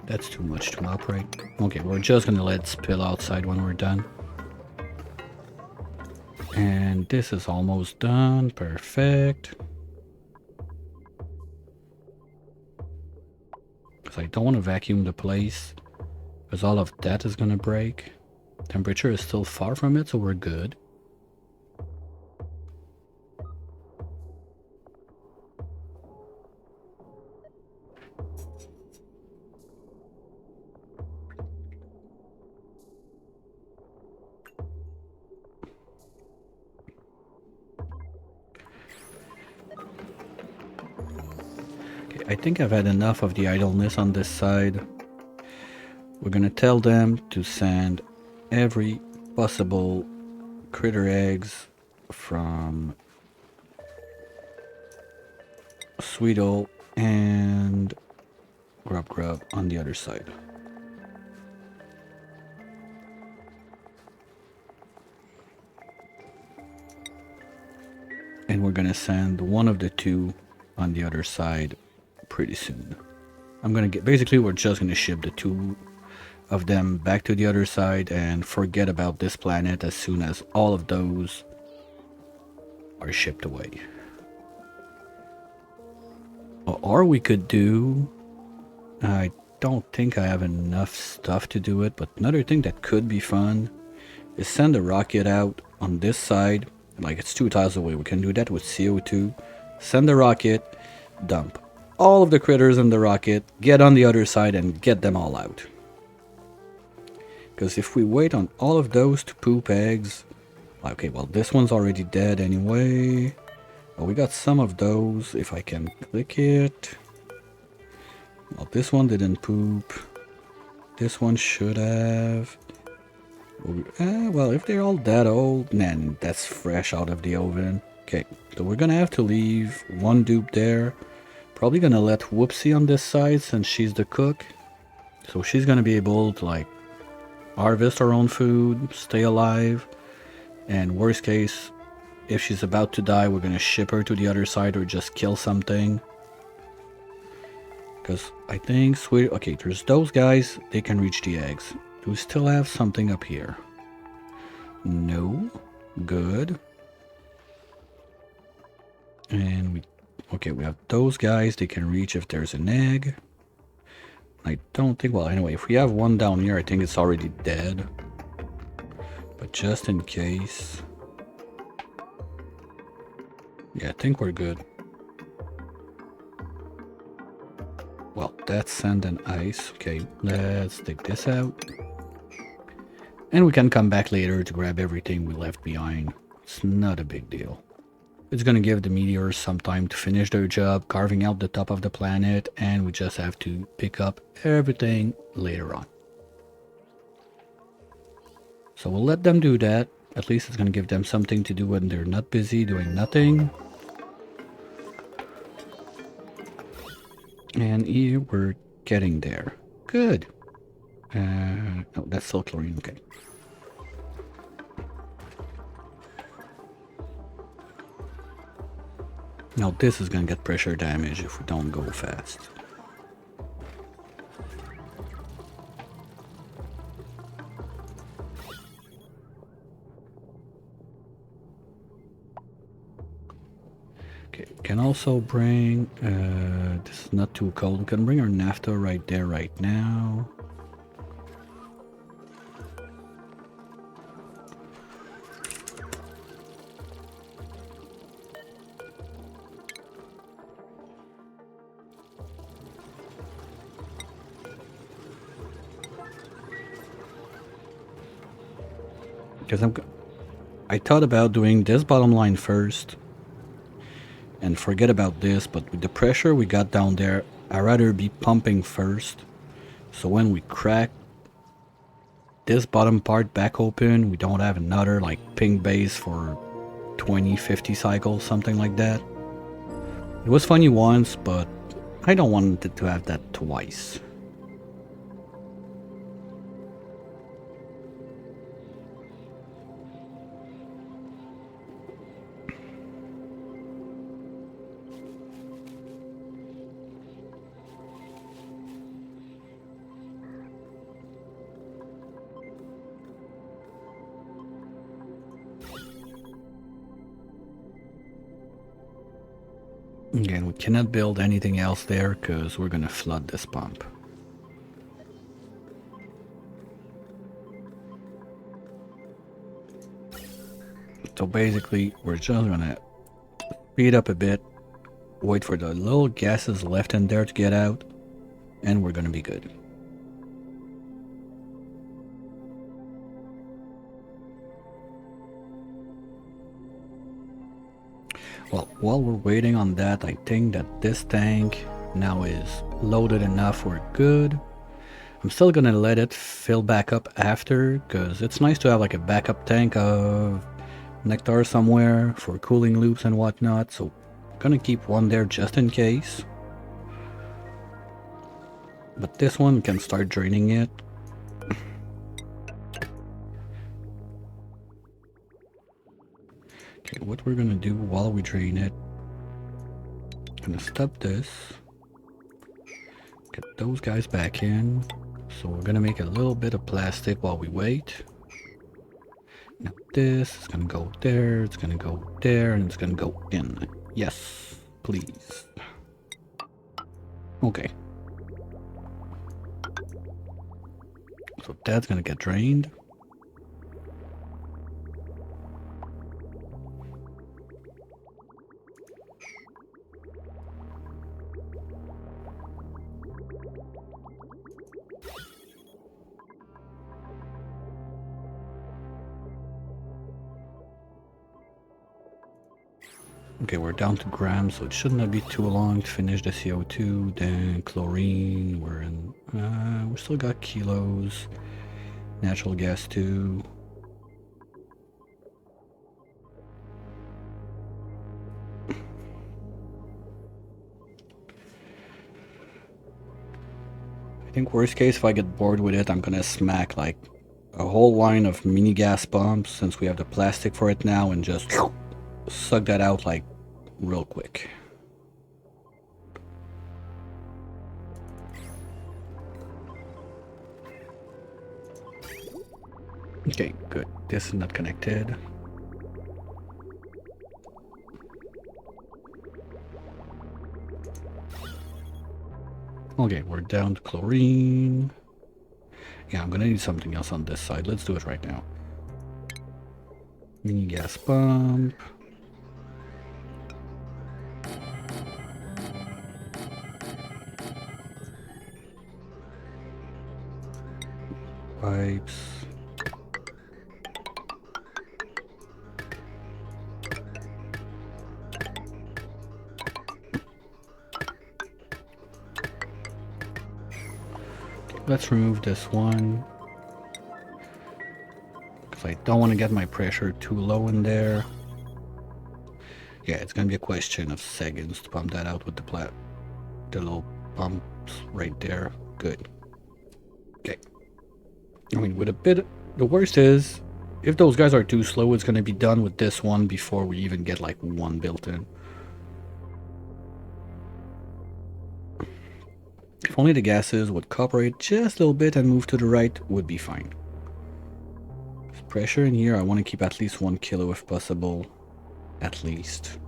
That's too much to mop, right? Okay, we're just gonna let it spill outside when we're done. And this is almost done. Perfect. Because I don't want to vacuum the place, because all of that is gonna break. Temperature is still far from it, so we're good. I think I've had enough of the idleness on this side. We're gonna tell them to send every possible critter eggs from Sweetle and Grub on the other side. And we're gonna send one of the two on the other side pretty soon. Basically we're just gonna ship the two of them back to the other side and forget about this planet as soon as all of those are shipped away. Or we could do, I don't think I have enough stuff to do it, but another thing that could be fun is send a rocket out on this side. Like, it's 2 tiles away. We can do that with CO2. Send the rocket, dump all of the critters in the rocket, get on the other side and get them all out. Because if we wait on all of those to poop eggs... Okay, well, this one's already dead anyway. Oh, we got some of those, if I can click it. Well, this one didn't poop. This one should have... well, if they're all that old, then that's fresh out of the oven. Okay, so we're gonna have to leave one dupe there. Probably gonna let Whoopsie on this side since she's the cook. So she's gonna be able to, like, harvest her own food, stay alive. And worst case, if she's about to die, we're gonna ship her to the other side or just kill something. Because I think okay, there's those guys, they can reach the eggs. Do we still have something up here? No. Good. And okay, we have those guys, they can reach if there's an egg. I don't think, well, anyway, if we have one down here, I think it's already dead. But just in case. Yeah, I think we're good. Well, that's sand and ice. Okay, let's take this out. And we can come back later to grab everything we left behind. It's not a big deal. It's gonna give the meteors some time to finish their job, carving out the top of the planet, and we just have to pick up everything later on. So we'll let them do that. At least it's gonna give them something to do when they're not busy doing nothing. And here we're getting there. Good. No, that's still chlorine, okay. Now this is gonna get pressure damage if we don't go fast. Okay, can also bring, this is not too cold, we can bring our naphtha right there right now. Because I thought about doing this bottom line first and forget about this, but with the pressure we got down there, I'd rather be pumping first. So when we crack this bottom part back open, we don't have another like ping base for 20-50 cycles, something like that. It was funny once, but I don't want it to have that twice. Again, we cannot build anything else there because we're gonna flood this pump. So basically, we're just gonna speed up a bit, wait for the little gases left in there to get out, and we're gonna be good. Well, while we're waiting on that, I think that this tank now is loaded enough, we're good. I'm still gonna let it fill back up after, because it's nice to have like a backup tank of nectar somewhere for cooling loops and whatnot, so I'm gonna keep one there just in case. But this one can start draining it. Okay, what we're gonna do while we drain it, I'm gonna stop this, get those guys back in. So we're gonna make a little bit of plastic while we wait. Now this is gonna go there, it's gonna go there, and it's gonna go in. Yes, please. Okay. So that's gonna get drained. Okay, we're down to grams, so it should not be too long to finish the CO2. Then chlorine, we still got kilos. Natural gas too. I think worst case, if I get bored with it, I'm gonna smack like a whole line of mini gas pumps, since we have the plastic for it now, and just suck that out like real quick. Okay, good. This is not connected. Okay, we're down to chlorine. Yeah, I'm gonna need something else on this side. Let's do it right now. Mini gas pump. Pipes. Let's remove this one, because I don't want to get my pressure too low in there. Yeah, it's gonna be a question of seconds to pump that out with the little pumps right there. Good. Okay. I mean, with a bit, the worst is, if those guys are too slow, it's gonna be done with this one before we even get like one built in. If only the gases would cooperate just a little bit and move to the right, would be fine. Pressure in here, I want to keep at least 1 kilo if possible. At least.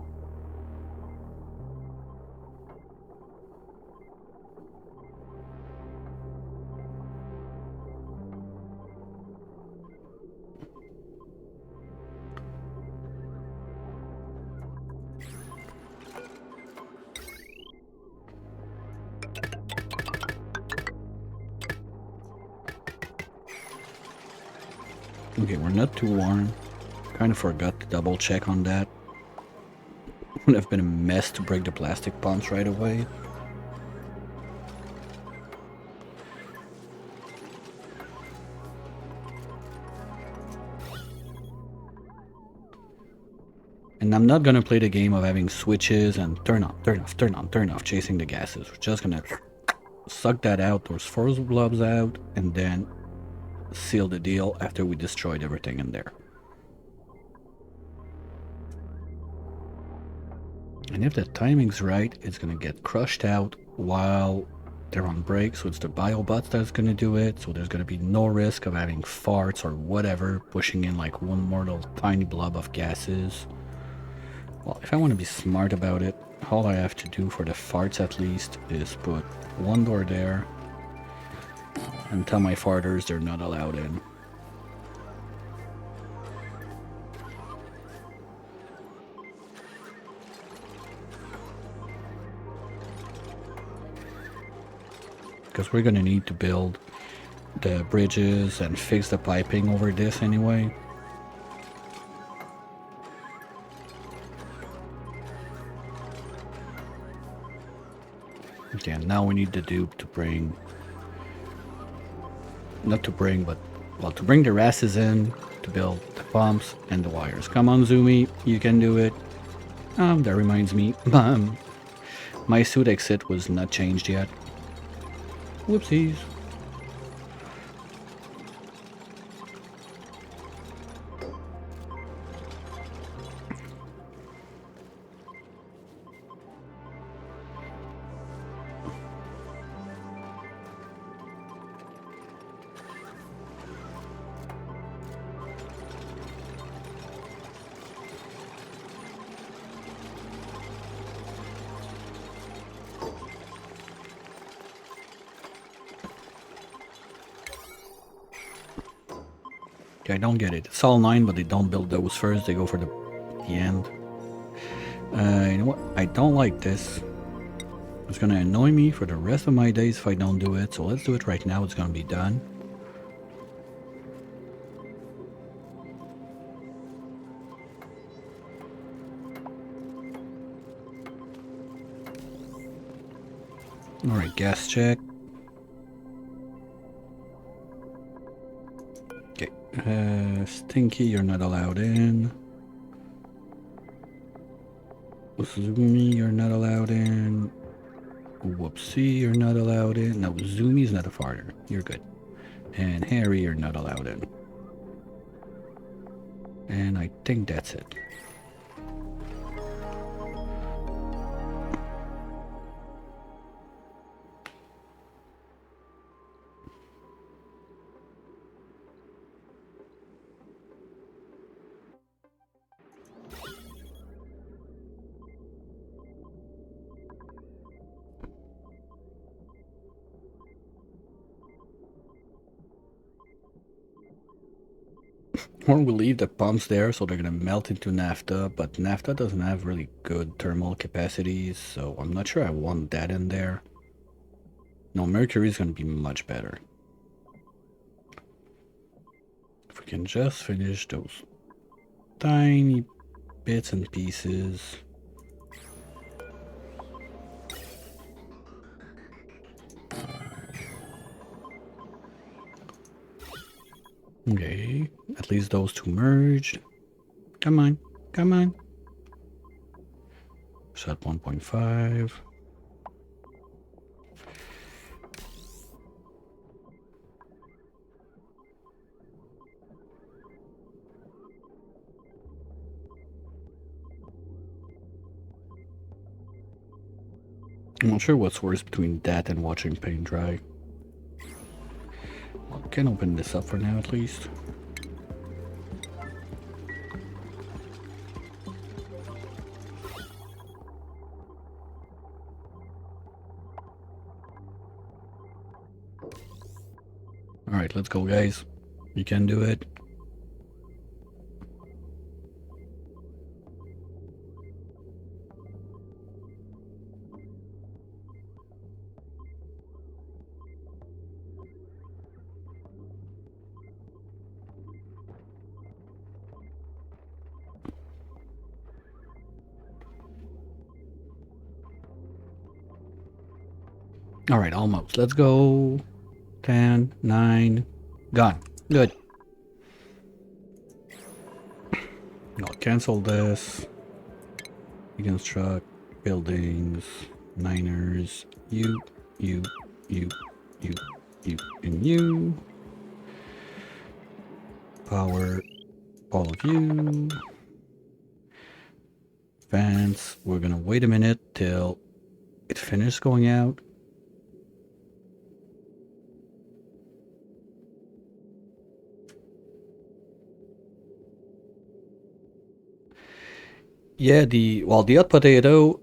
Okay, we're not too warm. Kind of forgot to double check on that. Would have been a mess to break the plastic pumps right away. And I'm not gonna play the game of having switches and turn on, turn off, turn on, turn off, chasing the gases. We're just gonna suck that out, those force blobs out, and then seal the deal after we destroyed everything in there. And if the timing's right, it's gonna get crushed out while they're on break, so it's the biobots that's gonna do it, so there's gonna be no risk of having farts or whatever pushing in like one more little tiny blob of gases. Well, if I want to be smart about it, all I have to do for the farts at least is put one door there and tell my farters they're not allowed in. Because we're gonna need to build the bridges and fix the piping over this anyway. Okay, and now we need the dupe to bring not to bring, but well, to bring the rasses in to build the pumps and the wires. Come on, Zoomy, you can do it. That reminds me, my suit exit was not changed yet. Whoopsies. Okay, I don't get it. It's all 9, but they don't build those first. They go for the end. You know what? I don't like this. It's gonna annoy me for the rest of my days if I don't do it. So let's do it right now. It's gonna be done. Alright, gas check. Stinky, you're not allowed in. Zoomy, you're not allowed in. Whoopsie, you're not allowed in. No, Zoomy's not a farter. You're good. And Harry, you're not allowed in. And I think that's it. Or we leave the pumps there, so they're gonna melt into naphtha, but naphtha doesn't have really good thermal capacities, so I'm not sure I want that in there. No, mercury is gonna be much better. If we can just finish those tiny bits and pieces. Okay, at least those two merged. Come on, come on. Set 1.5. I'm not sure what's worse between that and watching paint dry. Well, can open this up for now at least. Alright, let's go guys. You can do it. Alright, almost. Let's go. 10, 9, gone. Good. I'll cancel this. Reconstruct buildings, miners, you, and you. Power all of you. Fans, we're gonna wait a minute till it finishes going out. Yeah, the hot potato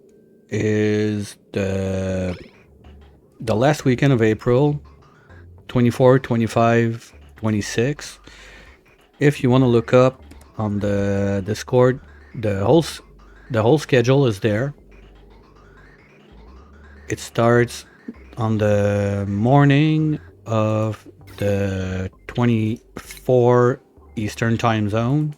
is the last weekend of April, 24, 25, 26. If you want to look up on the Discord, the whole schedule is there. It starts on the morning of the 24 Eastern time zone,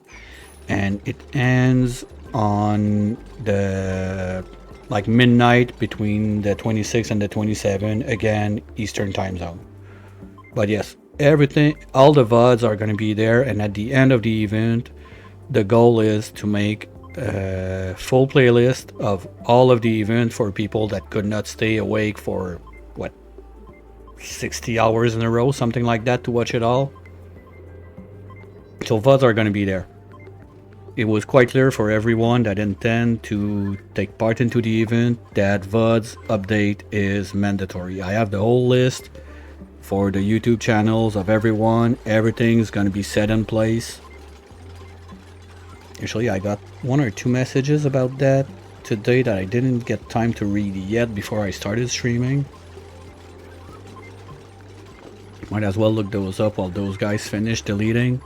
and it ends on the like midnight between the 26 and the 27, again Eastern time zone. But yes, everything, all the VODs are going to be there, and at the end of the event, the goal is to make a full playlist of all of the event for people that could not stay awake for what, 60 hours in a row, something like that, to watch it all. So VODs are going to be there. It was quite clear for everyone that intend to take part into the event that VODs update is mandatory. I have the whole list for the YouTube channels of everyone. Everything's going to be set in place. Actually, I got 1 or 2 messages about that today that I didn't get time to read yet before I started streaming. Might as well look those up while those guys finish deleting.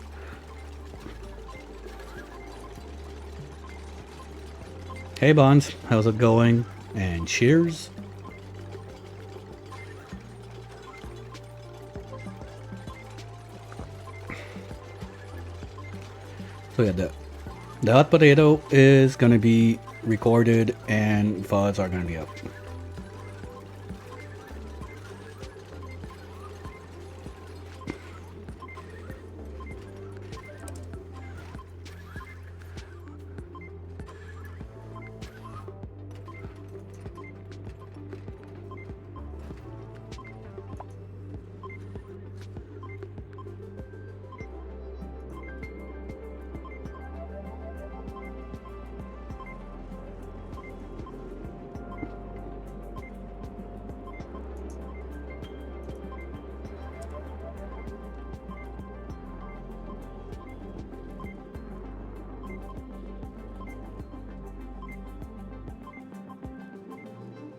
Hey Bonds, how's it going? And cheers. So yeah, the hot potato is gonna be recorded and VODs are gonna be up.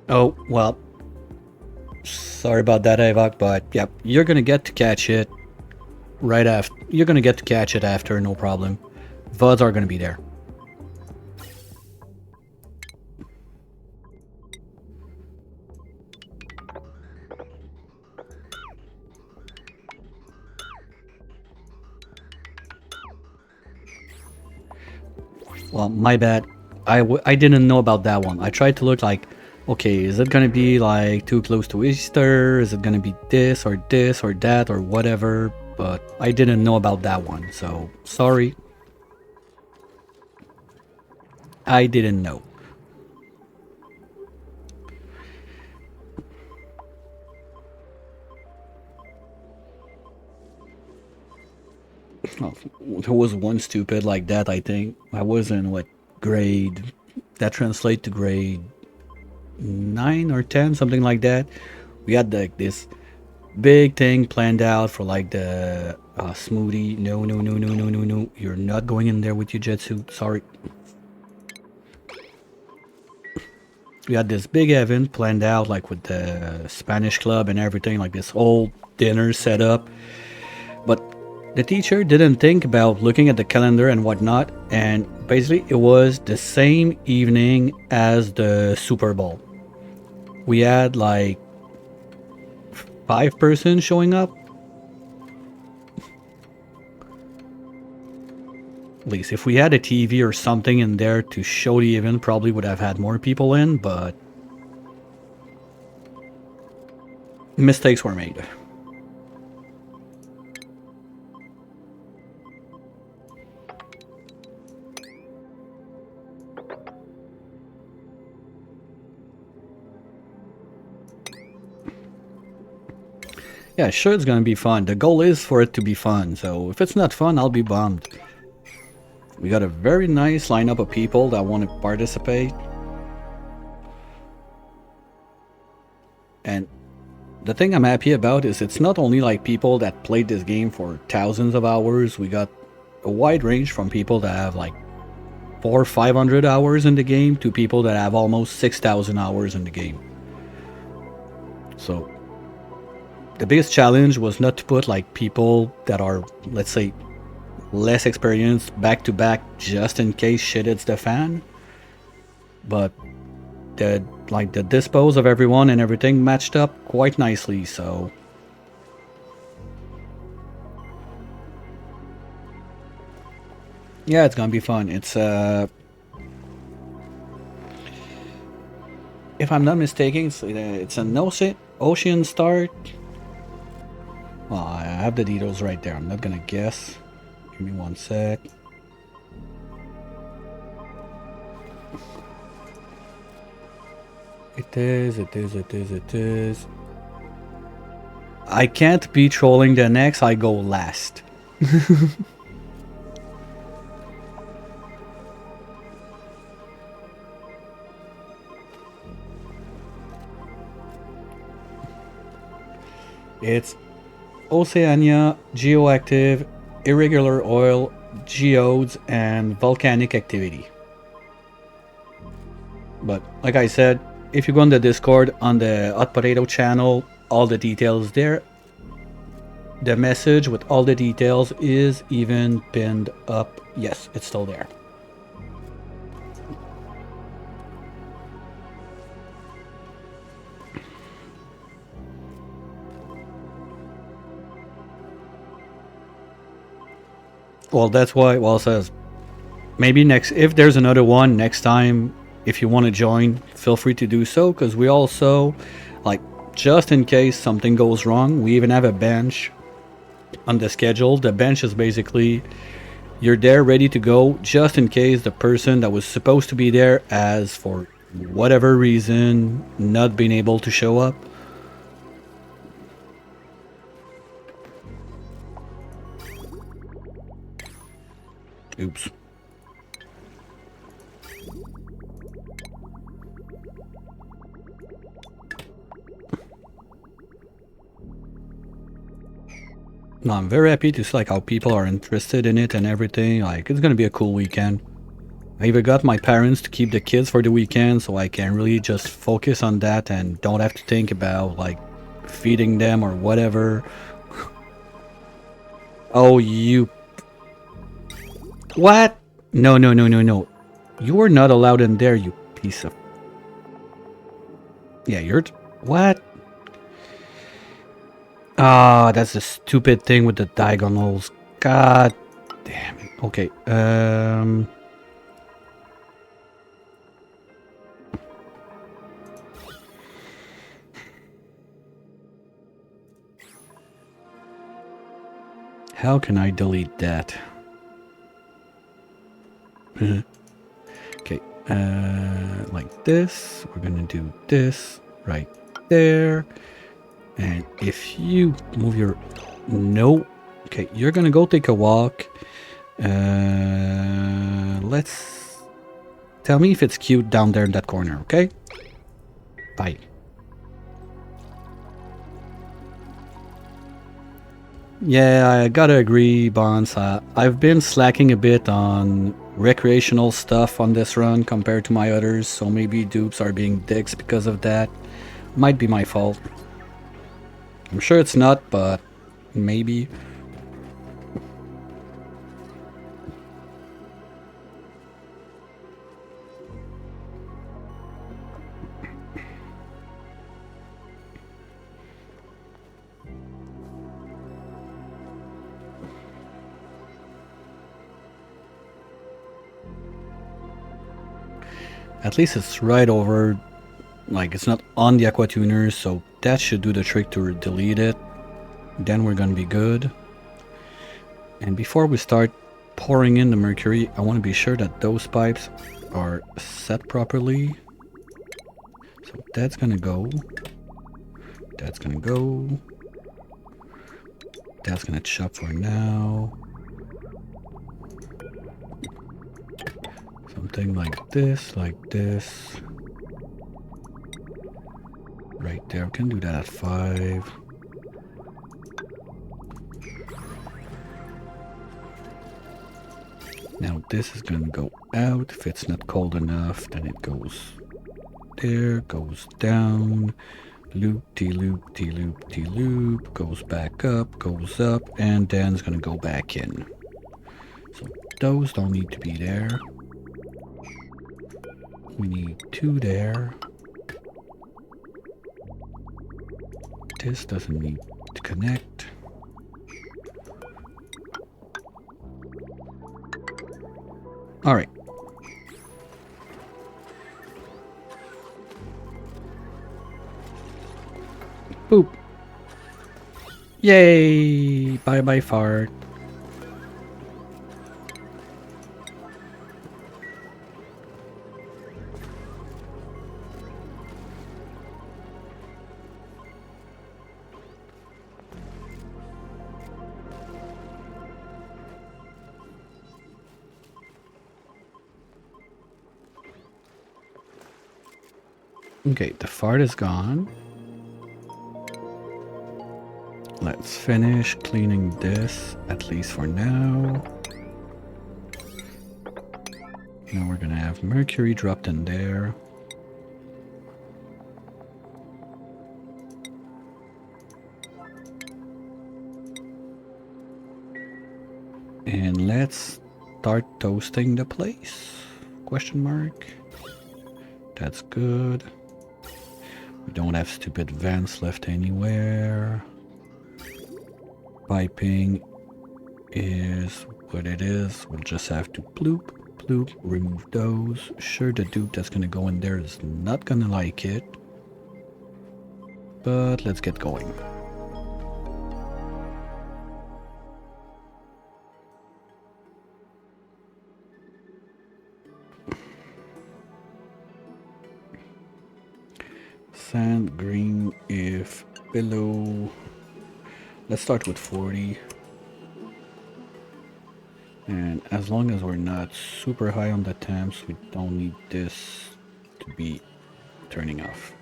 Oh, well, sorry about that, Avok, but yeah, you're gonna get to catch it right after. You're gonna get to catch it after, no problem. VODs are gonna be there. Well, my bad. I didn't know about that one. I tried to look like, okay, is it gonna be like too close to Easter? Is it gonna be this or that or whatever? But I didn't know about that one, so sorry. I didn't know. Oh, there was one stupid like that, I think. I was in what grade? That translate to grade 9 or 10, something like that. We had like this big thing planned out for like the smoothie. No, no, no, no, no, no, no. You're not going in there with your jet suit. Sorry. We had this big event planned out like with the Spanish club and everything, like this whole dinner set up. But the teacher didn't think about looking at the calendar and whatnot, and basically it was the same evening as the Super Bowl. We had like 5 persons showing up. At least if we had a TV or something in there to show the event, probably would have had more people in, but mistakes were made. Yeah, sure, it's gonna be fun. The goal is for it to be fun, so if it's not fun, I'll be bummed. We got a very nice lineup of people that want to participate. And the thing I'm happy about is it's not only like people that played this game for thousands of hours. We got a wide range from people that have like 400 or 500 hours in the game to people that have almost 6,000 hours in the game. So the biggest challenge was not to put like people that are, let's say, less experienced back to back just in case shit hits the fan, but the dispose of everyone and everything matched up quite nicely. So yeah, it's gonna be fun. It's if I'm not mistaken, it's an ocean start. Well, I have the details right there. I'm not gonna guess. Give me one sec. It is. I can't be trolling the next, I go last. It's Oceania, geoactive, irregular oil, geodes, and volcanic activity. But like I said, if you go on the Discord on the Hot Potato channel, all the details there. The message with all the details is even pinned up. Yes, it's still there. Well, that's why Wall says maybe next, if there's another one next time, if you want to join, feel free to do so, because we also, like, just in case something goes wrong, we even have a bench on the schedule. The bench is basically you're there ready to go just in case the person that was supposed to be there has, for whatever reason, not been able to show up. Oops. No, I'm very happy to see like how people are interested in it and everything. Like, it's gonna be a cool weekend. I even got my parents to keep the kids for the weekend, so I can really just focus on that and don't have to think about like feeding them or whatever. Oh, you... What? No, no, no, no, no. You are not allowed in there, you piece of... Yeah, you're... What? Ah, that's the stupid thing with the diagonals. God damn it. Okay, how can I delete that? Okay, like this. We're gonna do this right there. And if you move your... No. Okay, you're gonna go take a walk. Let's... Tell me if it's cute down there in that corner, okay? Bye. Yeah, I gotta agree, Bonds. I've been slacking a bit on recreational stuff on this run compared to my others, so maybe dupes are being dicks because of that. Might be my fault. I'm sure it's not, but maybe. At least it's right over, like it's not on the aqua tuner, so that should do the trick to delete it. Then we're gonna be good. And before we start pouring in the mercury, I want to be sure that those pipes are set properly. So that's gonna go. That's gonna go. That's gonna chop for now. Something like this, like this. Right there, we can do that at 5. Now this is gonna go out. If it's not cold enough, then it goes there, goes down, loop-de-loop, goes back up, goes up, and then it's gonna go back in. So those don't need to be there. We need 2 there. This doesn't need to connect. All right. Boop. Yay! Bye bye fart. Okay, the fart is gone. Let's finish cleaning this, at least for now. Now we're gonna have mercury dropped in there. And let's start toasting the place. Question mark. That's good. We don't have stupid vents left anywhere. Piping is what it is. We'll just have to bloop, bloop, remove those. Sure, the dude that's gonna go in there is not gonna like it. But let's get going. Sand green if below. Let's start with 40. And as long as we're not super high on the temps, we don't need this to be turning off.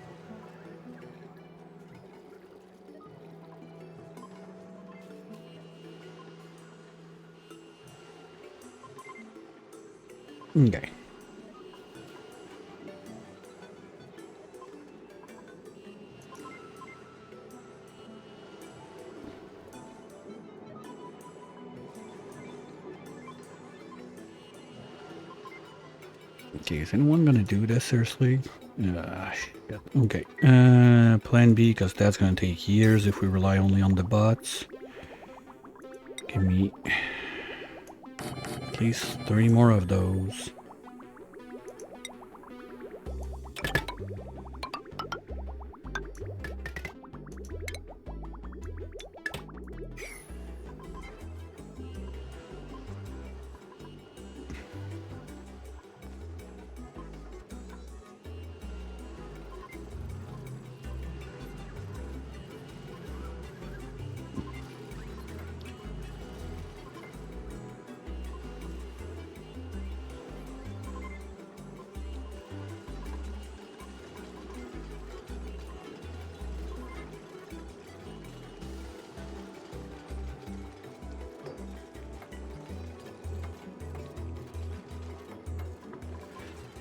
Okay. Okay, is anyone gonna do this seriously? Shit. Okay. Plan B, because that's gonna take years if we rely only on the bots. Give me at least 3 more of those.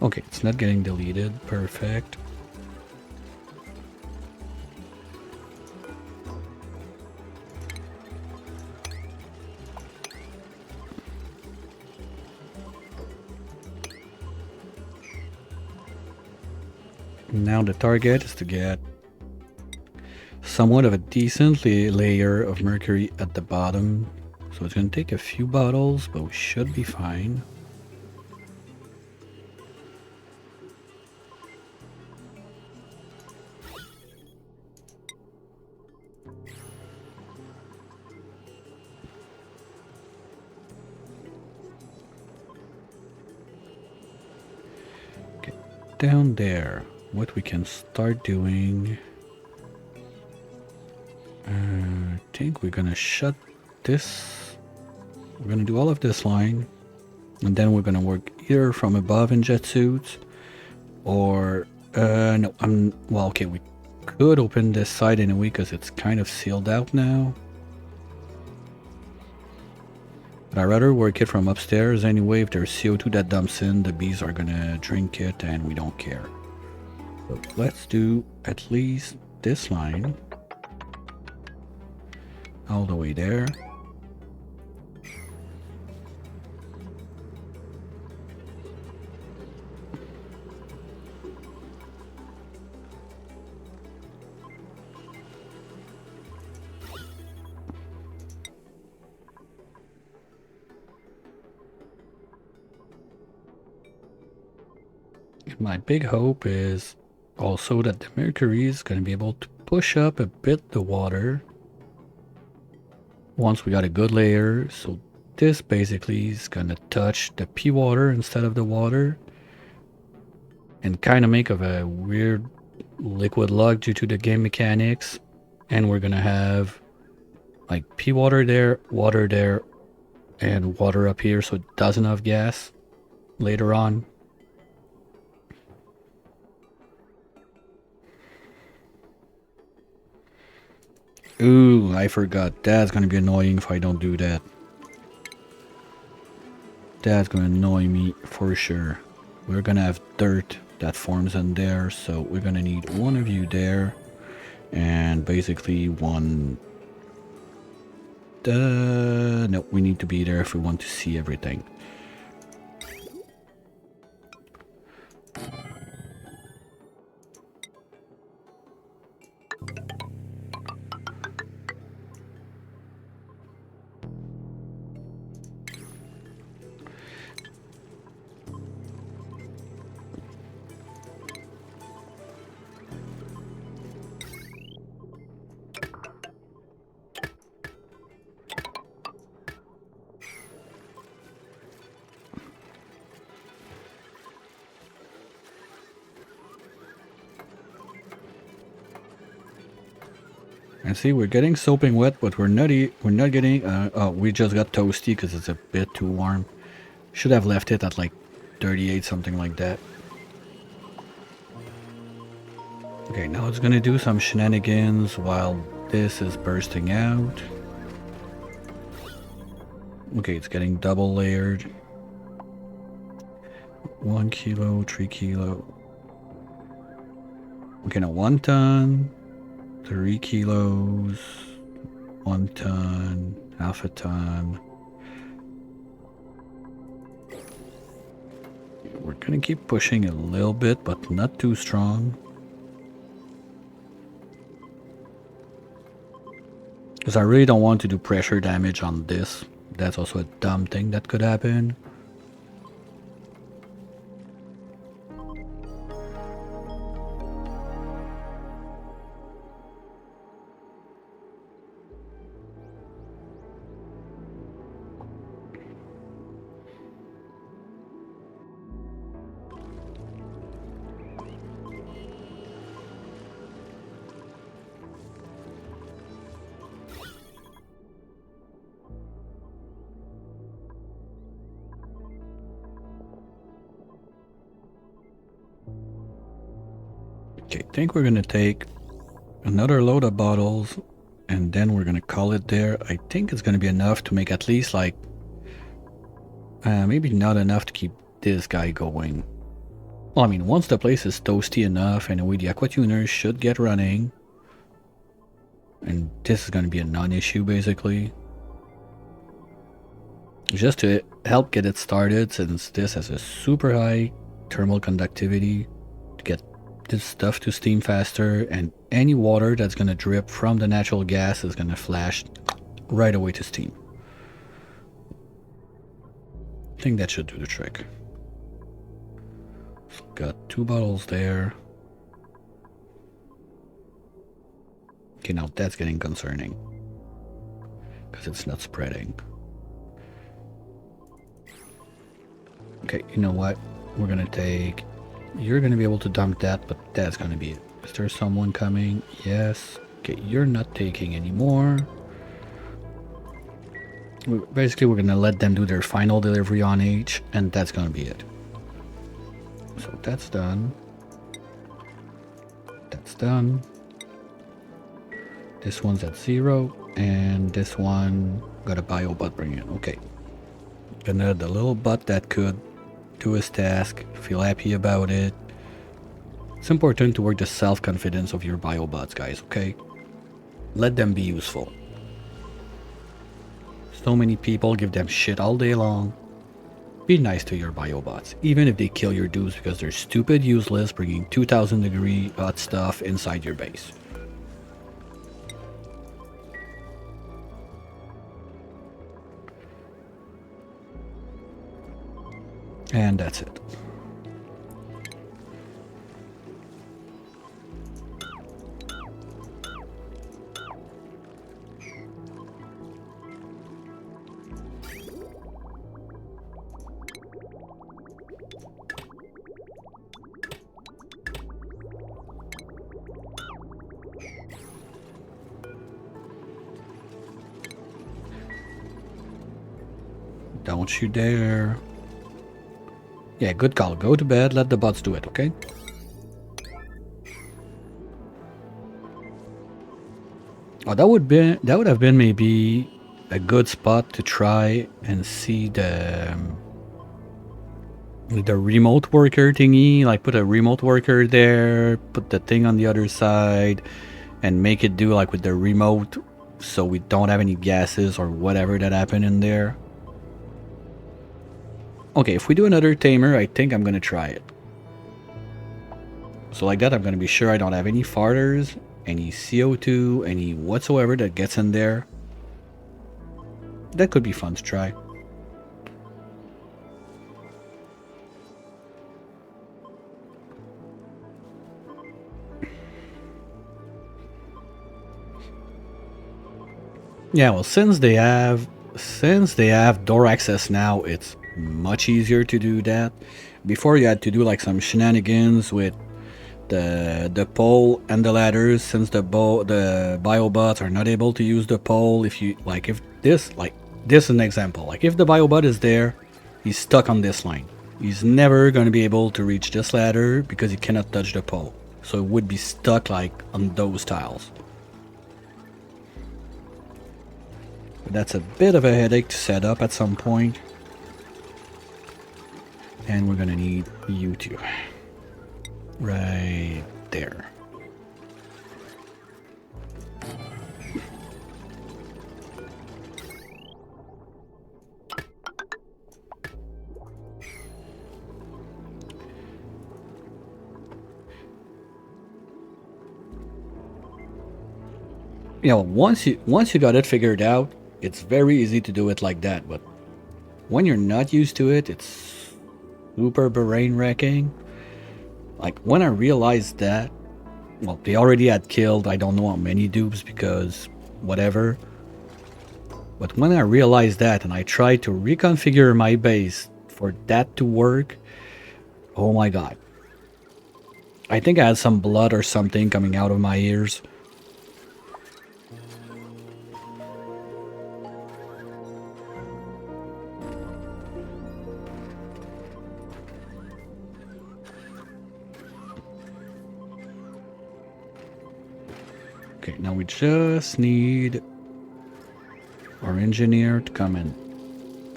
Okay, it's not getting deleted. Perfect. Now the target is to get somewhat of a decent layer of mercury at the bottom. So it's going to take a few bottles, but we should be fine. Okay, down there, what we can start doing... I think we're gonna shut this. We're gonna do all of this line, and then we're gonna work either from above in jet suits, or no. Well, okay. We could open this side anyway because it's kind of sealed out now. But I'd rather work it from upstairs anyway. If there's CO2 that dumps in, the bees are gonna drink it, and we don't care. So let's do at least this line. All the way there. My big hope is also that the mercury is going to be able to push up a bit the water. Once we got a good layer, so this basically is gonna touch the pea water instead of the water and kind of make of a weird liquid log due to the game mechanics. And we're gonna have like pea water there, and water up here so it doesn't have gas later on. Ooh, I forgot. That's gonna be annoying if I don't do that. That's gonna annoy me for sure. We're gonna have dirt that forms in there, so we're gonna need one of you there, and basically one... no, we need to be there if we want to see everything. And see, we're getting soaping wet, but we're not getting. Oh, we just got toasty because it's a bit too warm. Should have left it at like 38, something like that. Okay, now it's gonna do some shenanigans while this is bursting out. Okay, it's getting double layered. 1 kilo, 3 kilo. Okay, now 1 ton. 3 kilos, 1 ton, half a ton. We're gonna keep pushing a little bit, but not too strong. Because I really don't want to do pressure damage on this. That's also a dumb thing that could happen. Okay, I think we're gonna take another load of bottles and then we're gonna call it there. I think it's gonna be enough to make at least like maybe not enough to keep this guy going. Well, I mean, once the place is toasty enough, anyway, the aquatuners should get running. And this is going to be a non-issue, basically. Just to help get it started, since this has a super high thermal conductivity to get this stuff to steam faster, and any water that's going to drip from the natural gas is going to flash right away to steam. I think that should do the trick. So got 2 bottles there. Okay, now that's getting concerning because it's not spreading. Okay, you know what? We're gonna take... You're gonna be able to dump that, but that's gonna be it. Is there someone coming? Yes. Okay, you're not taking anymore. Basically, we're gonna let them do their final delivery on H, and that's gonna be it. So that's done. That's done. This one's at 0, and this one got a bio butt bring in. Okay. Gonna the little butt that could do his task, feel happy about it. It's important to work the self-confidence of your bio bots, guys, okay? Let them be useful. So many people give them shit all day long. Be nice to your bio bots, even if they kill your dudes because they're stupid, useless, bringing 2000-degree hot stuff inside your base. And that's it. Don't you dare. Yeah, good call. Go to bed, let the bots do it, okay? Oh, that would have been maybe a good spot to try and see the remote worker thingy. Like put a remote worker there, put the thing on the other side, and make it do like with the remote, so we don't have any gases or whatever that happened in there. Okay, if we do another tamer, I think I'm gonna try it. So like that, I'm gonna be sure I don't have any farters, any CO2, any whatsoever that gets in there. That could be fun to try. Yeah, well, since they have door access now, it's much easier to do that. Before you had to do like some shenanigans with the pole and the ladders, since the biobots are not able to use the pole. If this is an example. Like if the biobot is there, he's stuck on this line. He's never going to be able to reach this ladder because he cannot touch the pole. So it would be stuck like on those tiles. But that's a bit of a headache to set up at some point. And we're gonna need you two. Right there. You know, once you got it figured out, it's very easy to do it like that, but when you're not used to it, it's super brain wrecking. Like when I realized that, well, they already had killed I don't know how many dupes because whatever. But when I realized that and I tried to reconfigure my base for that to work, oh my god. I think I had some blood or something coming out of my ears. Okay, now we just need our engineer to come and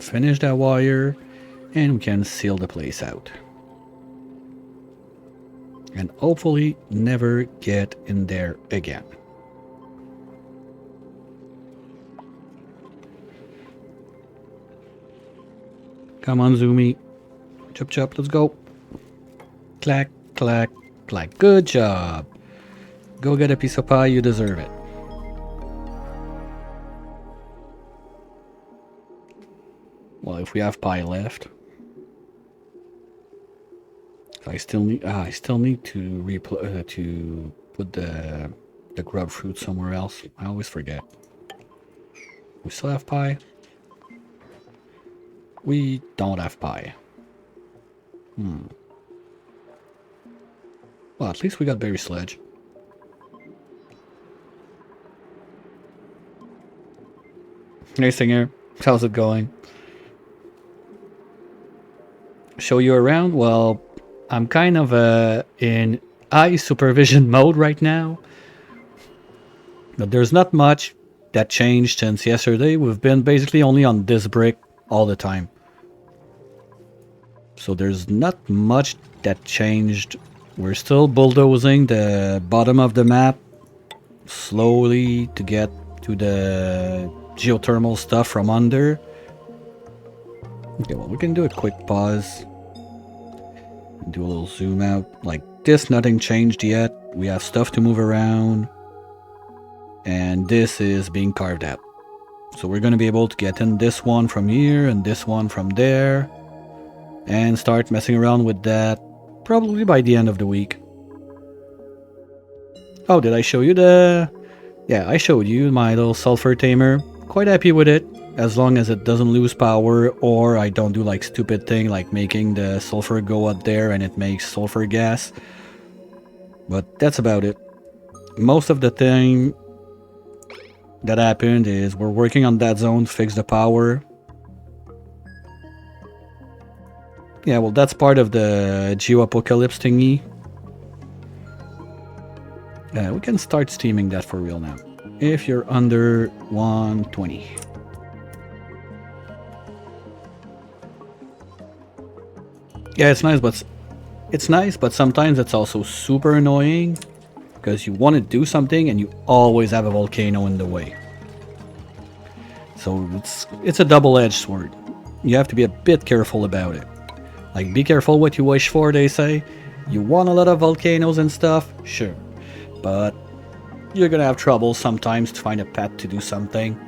finish that wire, and we can seal the place out. And hopefully never get in there again. Come on, Zoomy. Chop chop, let's go. Clack, clack, clack. Good job. Go get a piece of pie, you deserve it. Well, if we have pie left. I still need to put the grub fruit somewhere else. I always forget. We still have pie? We don't have pie. Well, at least we got berry sledge. Hey Singer, how's it going? Show you around? Well, I'm kind of in eye supervision mode right now. But there's not much that changed since yesterday. We've been basically only on this brick all the time. So there's not much that changed. We're still bulldozing the bottom of the map slowly to get to the geothermal stuff from under. Okay, well, we can do a quick pause. Do a little zoom out. Like this, nothing changed yet. We have stuff to move around. And this is being carved out. So we're going to be able to get in this one from here and this one from there. And start messing around with that probably by the end of the week. Oh, did I show you the... Yeah, I showed you my little sulfur tamer. Quite happy with it, as long as it doesn't lose power or I don't do like stupid thing like making the sulfur go up there and it makes sulfur gas. But that's about it. Most of the thing that happened is we're working on that zone to fix the power. Yeah, well, that's part of the Geo-Apocalypse thingy. We can start steaming that for real now. If you're under 120. Yeah, it's nice, but sometimes it's also super annoying because you want to do something and you always have a volcano in the way. So it's a double-edged sword. You have to be a bit careful about it. Like, be careful what you wish for, they say. You want a lot of volcanoes and stuff? Sure. But you're gonna have trouble sometimes to find a path to do something.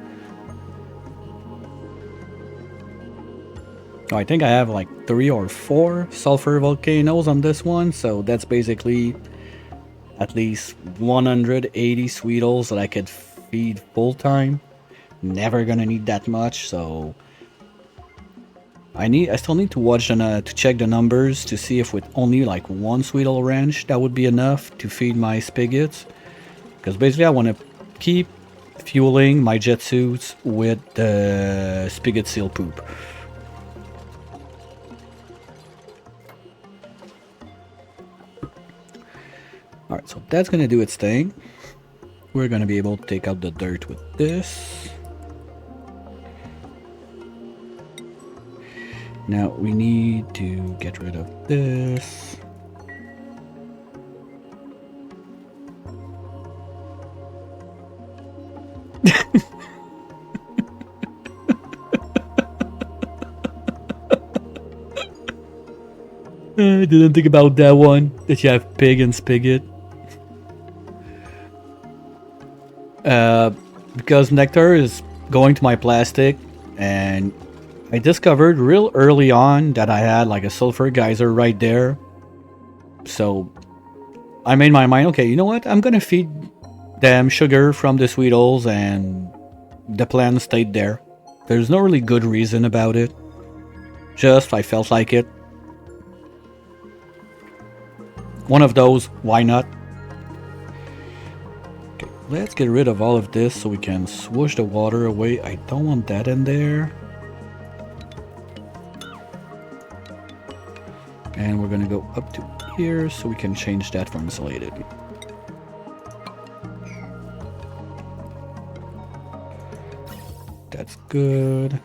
Oh, I think I have like 3 or 4 sulfur volcanoes on this one, so that's basically at least 180 Sweetles that I could feed full time. Never gonna need that much, so I still need to watch to check the numbers to see if with only like 1 Sweetle ranch that would be enough to feed my spigots. Because basically I want to keep fueling my jet suits with the spigot seal poop. Alright, so that's going to do its thing. We're going to be able to take out the dirt with this. Now we need to get rid of this. I didn't think about that one, that you have pig and spigot. Because nectar is going to my plastic, and I discovered real early on that I had like a sulfur geyser right there. So I made my mind, okay, you know what? I'm gonna feed them sugar from the Sweetles, and the plan stayed there. There's no really good reason about it. Just I felt like it. One of those, why not? Okay, let's get rid of all of this so we can swoosh the water away. I don't want that in there. And we're gonna go up to here so we can change that from insulated. That's good.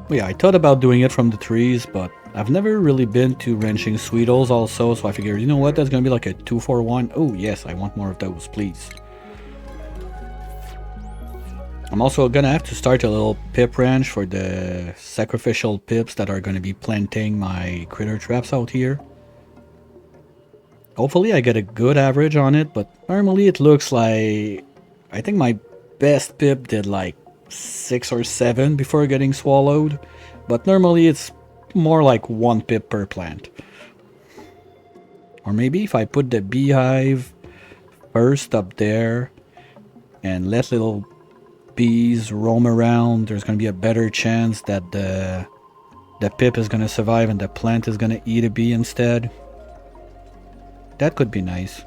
Yeah, I thought about doing it from the trees, but I've never really been to wrenching Sweetles also, so I figured, you know what, that's gonna be like a 2-for-1. Oh yes, I want more of those, please. I'm also gonna have to start a little pip ranch for the sacrificial pips that are gonna be planting my critter traps out here. Hopefully I get a good average on it, but normally it looks like... I think my best pip did like 6 or 7 before getting swallowed, but normally it's more like 1 pip per plant. Or maybe if I put the beehive first up there and let little bees roam around, there's going to be a better chance that the pip is going to survive and the plant is going to eat a bee instead. That could be nice.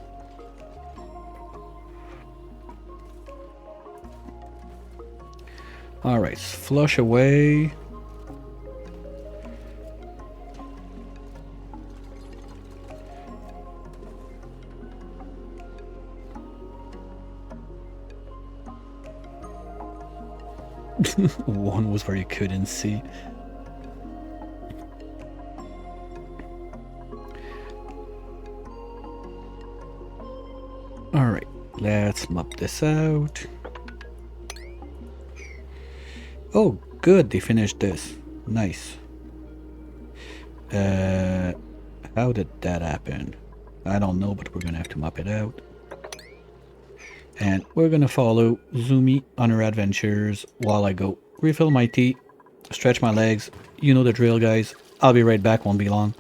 Alright, flush away. One was where you couldn't see. Alright, let's mop this out. Oh, good, they finished this. Nice. How did that happen? I don't know, but we're gonna have to mop it out. And we're gonna follow Zoomy on her adventures while I go refill my tea, stretch my legs. You know the drill, guys. I'll be right back, won't be long.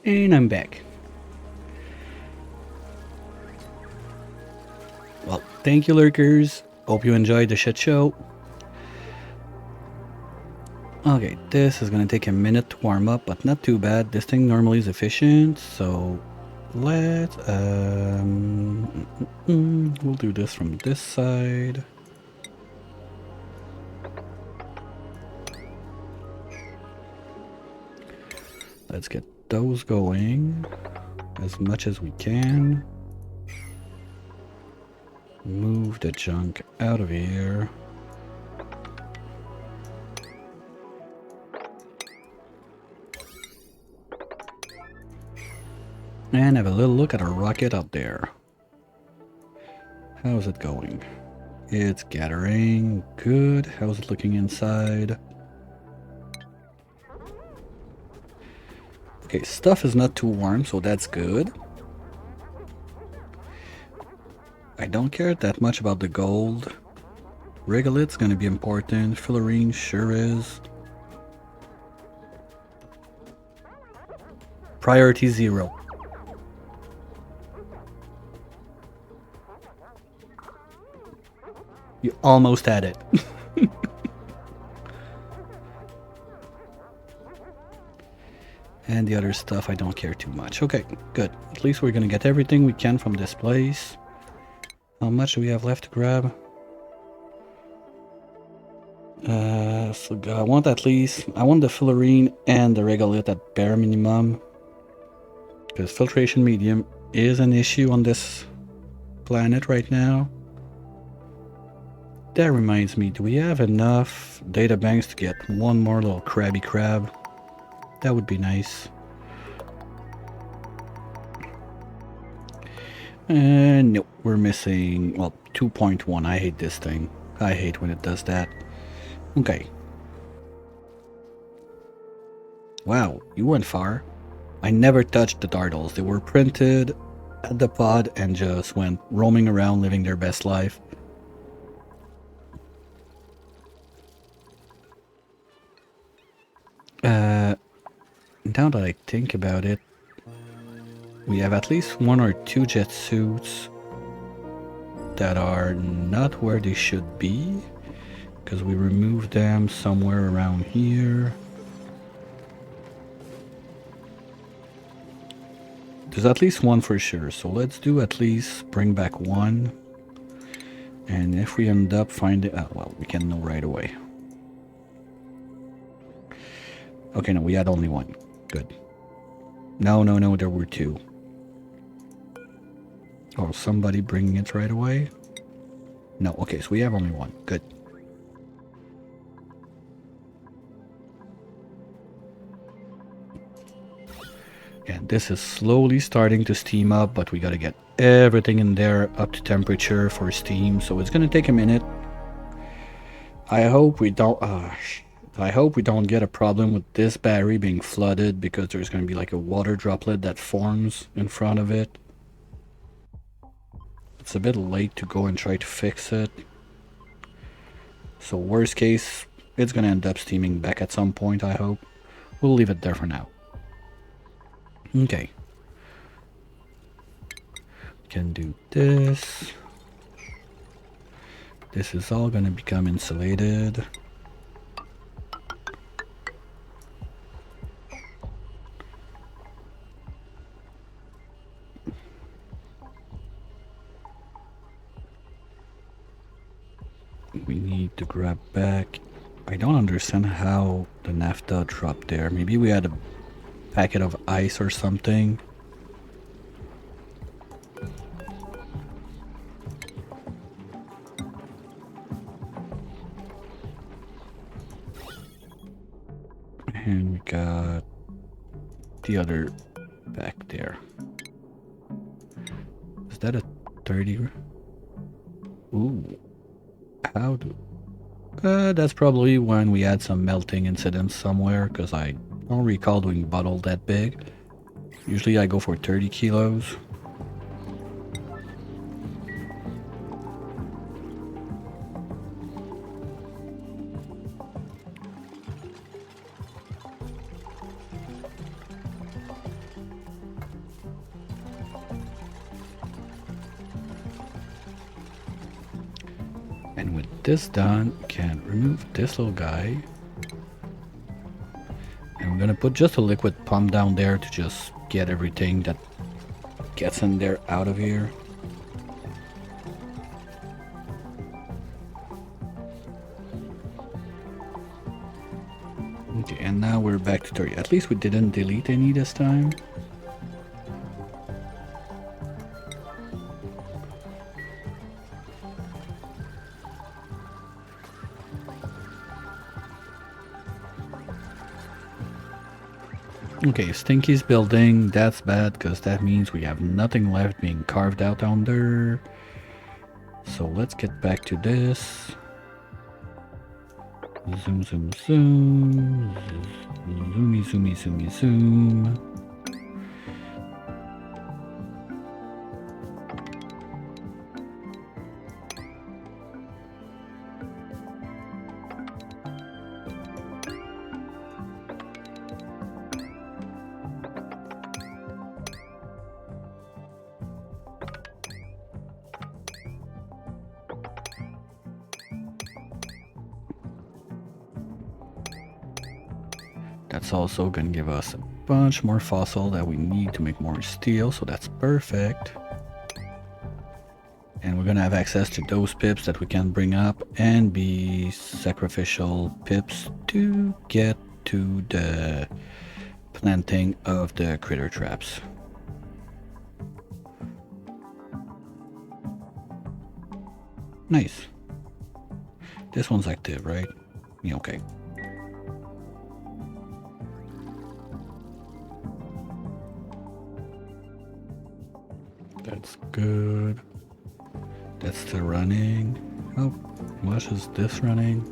And I'm back. Well, thank you, lurkers. Hope you enjoyed the shit show. Okay, this is gonna take a minute to warm up, but not too bad. This thing normally is efficient, so let's we'll do this from this side. Let's get those going as much as we can. Move the junk out of here. And have a little look at our rocket up there. How's it going? It's gathering. Good. How's it looking inside? Okay, stuff is not too warm, so that's good. I don't care that much about the gold. Regolith's gonna be important. Fullerene sure is. Priority 0. You almost had it. And the other stuff I don't care too much. Okay, good. At least we're gonna get everything we can from this place. How much do we have left to grab? So I want at least... I want the Fullerene and the Regolith at bare minimum. Because filtration medium is an issue on this planet right now. That reminds me, do we have enough data banks to get one more little crabby crab? That would be nice. And no, we're missing, well, 2.1. I hate this thing. I hate when it does that. Okay. Wow, you went far. I never touched the turtles. They were printed at the pod and just went roaming around living their best life. Now that I think about it, we have at least 1 or 2 jet suits that are not where they should be, because we removed them somewhere around here. There's at least 1 for sure, so let's do at least bring back 1. And if we end up finding... oh, well, we can know right away. Okay, no, we had only 1. Good. No, there were 2. Oh, somebody bringing it right away? No, okay, so we have only 1. Good. And this is slowly starting to steam up, but we gotta get everything in there up to temperature for steam, so it's gonna take a minute. I hope we don't... I hope we don't get a problem with this battery being flooded, because there's going to be like a water droplet that forms in front of it. It's a bit late to go and try to fix it. So worst case, it's going to end up steaming back at some point, I hope. We'll leave it there for now. Okay. Can do this. This is all going to become insulated. We need to grab back. I don't understand how the naphtha dropped there. Maybe we had a packet of ice or something. And we got the other back there. Is that a 30? Ooh. How do... that's probably when we had some melting incidents somewhere, because I don't recall doing bottle that big. Usually I go for 30 kilos. And with this done, we can remove this little guy. And we're gonna put just a liquid pump down there to just get everything that gets in there out of here. Okay, and now we're back to 30. At least we didn't delete any this time. Okay, Stinky's building, that's bad because that means we have nothing left being carved out down there. So let's get back to this. Zoom, zoom, zoom. Zoomy, zoomy, zoomy, zoom. That's also gonna give us a bunch more fossil that we need to make more steel, so that's perfect. And we're gonna have access to those pips that we can bring up and be sacrificial pips to get to the planting of the critter traps. Nice. This one's active, right? Yeah, okay. That's good. That's still running. Oh, what is this running?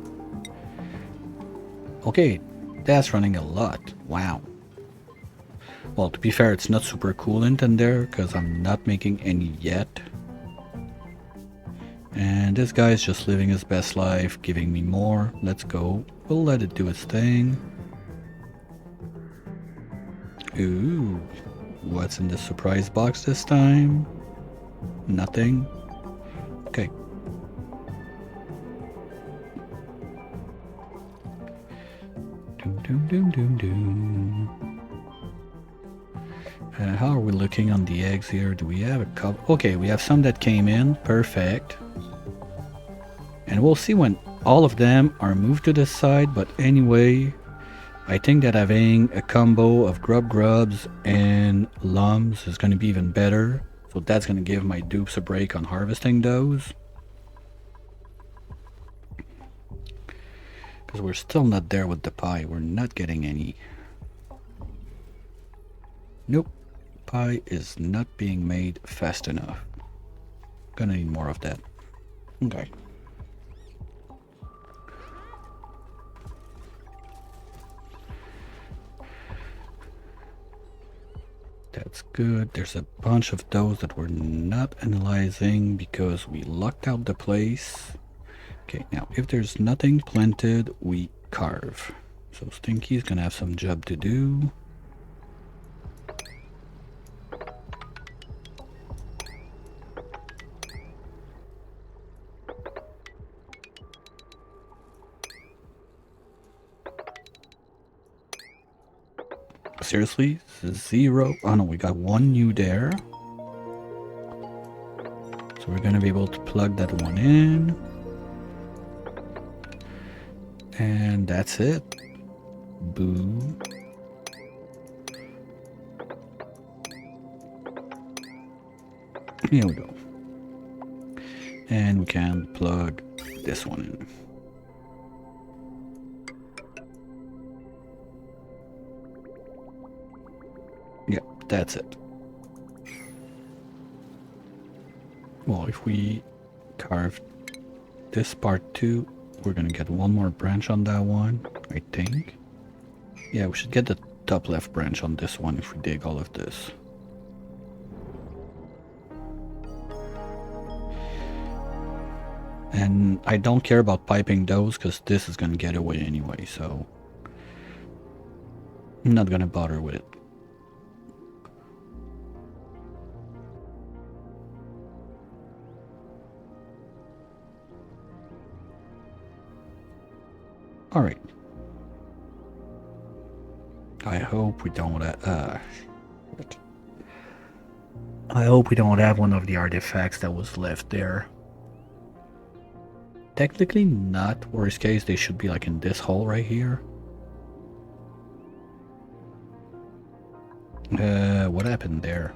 Okay, that's running a lot. Wow. Well, to be fair, it's not super coolant in there because I'm not making any yet. And this guy's just living his best life, giving me more. Let's go. We'll let it do its thing. Ooh. What's in the surprise box this time? Nothing. Okay. Doom, doom, doom, doom, doom. How are we looking on the eggs here? Do we have a couple? Okay, we have some that came in. Perfect. And we'll see when all of them are moved to the side. But anyway, I think that having a combo of grubs and lums is going to be even better. So that's going to give my dupes a break on harvesting those. Because we're still not there with the pie. We're not getting any. Nope. Pie is not being made fast enough. Gonna need more of that. Okay. That's good. There's a bunch of those that we're not analyzing because we locked out the place. Okay, now if there's nothing planted, we carve. So Stinky's gonna have some job to do. Seriously? 0? Oh no, we got one new there. So we're gonna be able to plug that one in. And that's it. Boo. Here we go. And we can plug this one in. Yep, that's it. Well, if we carve this part too, we're gonna get one more branch on that one, I think. Yeah, we should get the top left branch on this one if we dig all of this. And I don't care about piping those because this is gonna get away anyway, so I'm not gonna bother with it. Alright. I hope we don't shit. I hope we don't have one of the artifacts that was left there. Technically not. Worst case, they should be like in this hole right here. What happened there?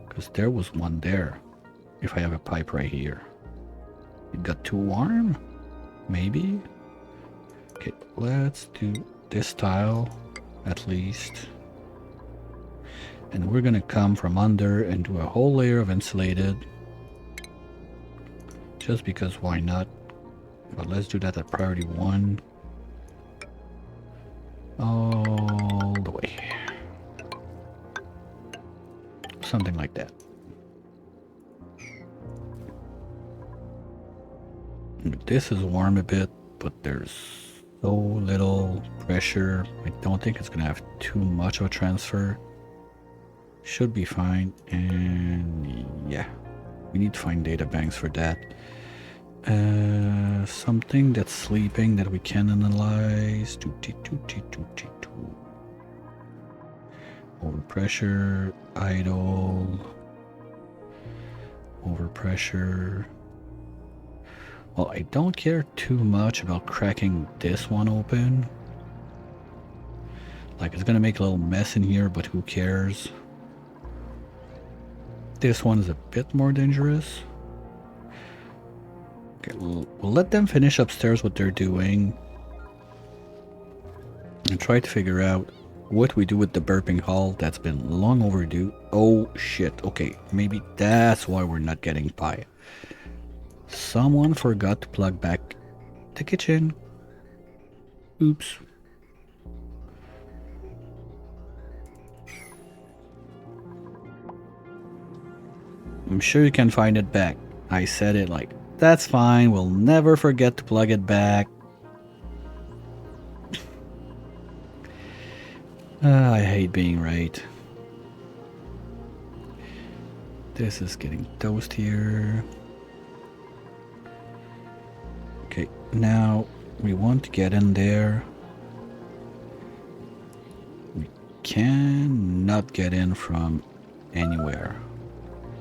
Because there was one there. If I have a pipe right here. It got too warm? Maybe? Okay, let's do this tile at least. And we're gonna come from under and do a whole layer of insulated. Just because why not? But let's do that at priority 1. All the way. Something like that. This is warm a bit, but there's so little pressure. I don't think it's gonna have too much of a transfer. Should be fine. And yeah, we need to find data banks for that. Something that's sleeping that we can analyze. Overpressure, idle, overpressure. Well, I don't care too much about cracking this one open. Like, it's gonna make a little mess in here, but who cares? This one is a bit more dangerous. Okay, we'll let them finish upstairs what they're doing. And try to figure out what we do with the burping hall that's been long overdue. Oh shit, okay, maybe that's why we're not getting pie. Someone forgot to plug back the kitchen. Oops. I'm sure you can find it back. I said it like, that's fine, we'll never forget to plug it back. I hate being right. This is getting toast here. Okay, now we want to get in there. We cannot get in from anywhere.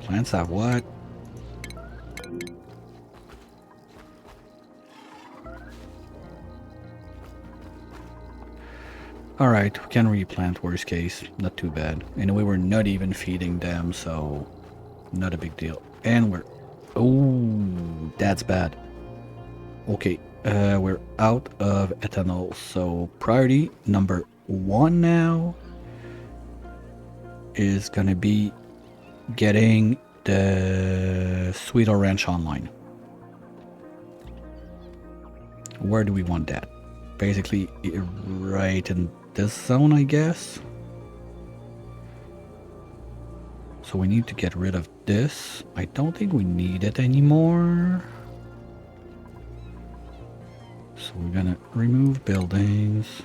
Plants have what? Alright, we can replant, worst case. Not too bad. Anyway, we're not even feeding them, so not a big deal. And we're... Oh, that's bad. Okay, we're out of ethanol, so priority number 1 now is gonna be getting the Sweeto Ranch online. Where do we want that? Basically, right in this zone, I guess. So we need to get rid of this. I don't think we need it anymore. So we're gonna remove buildings.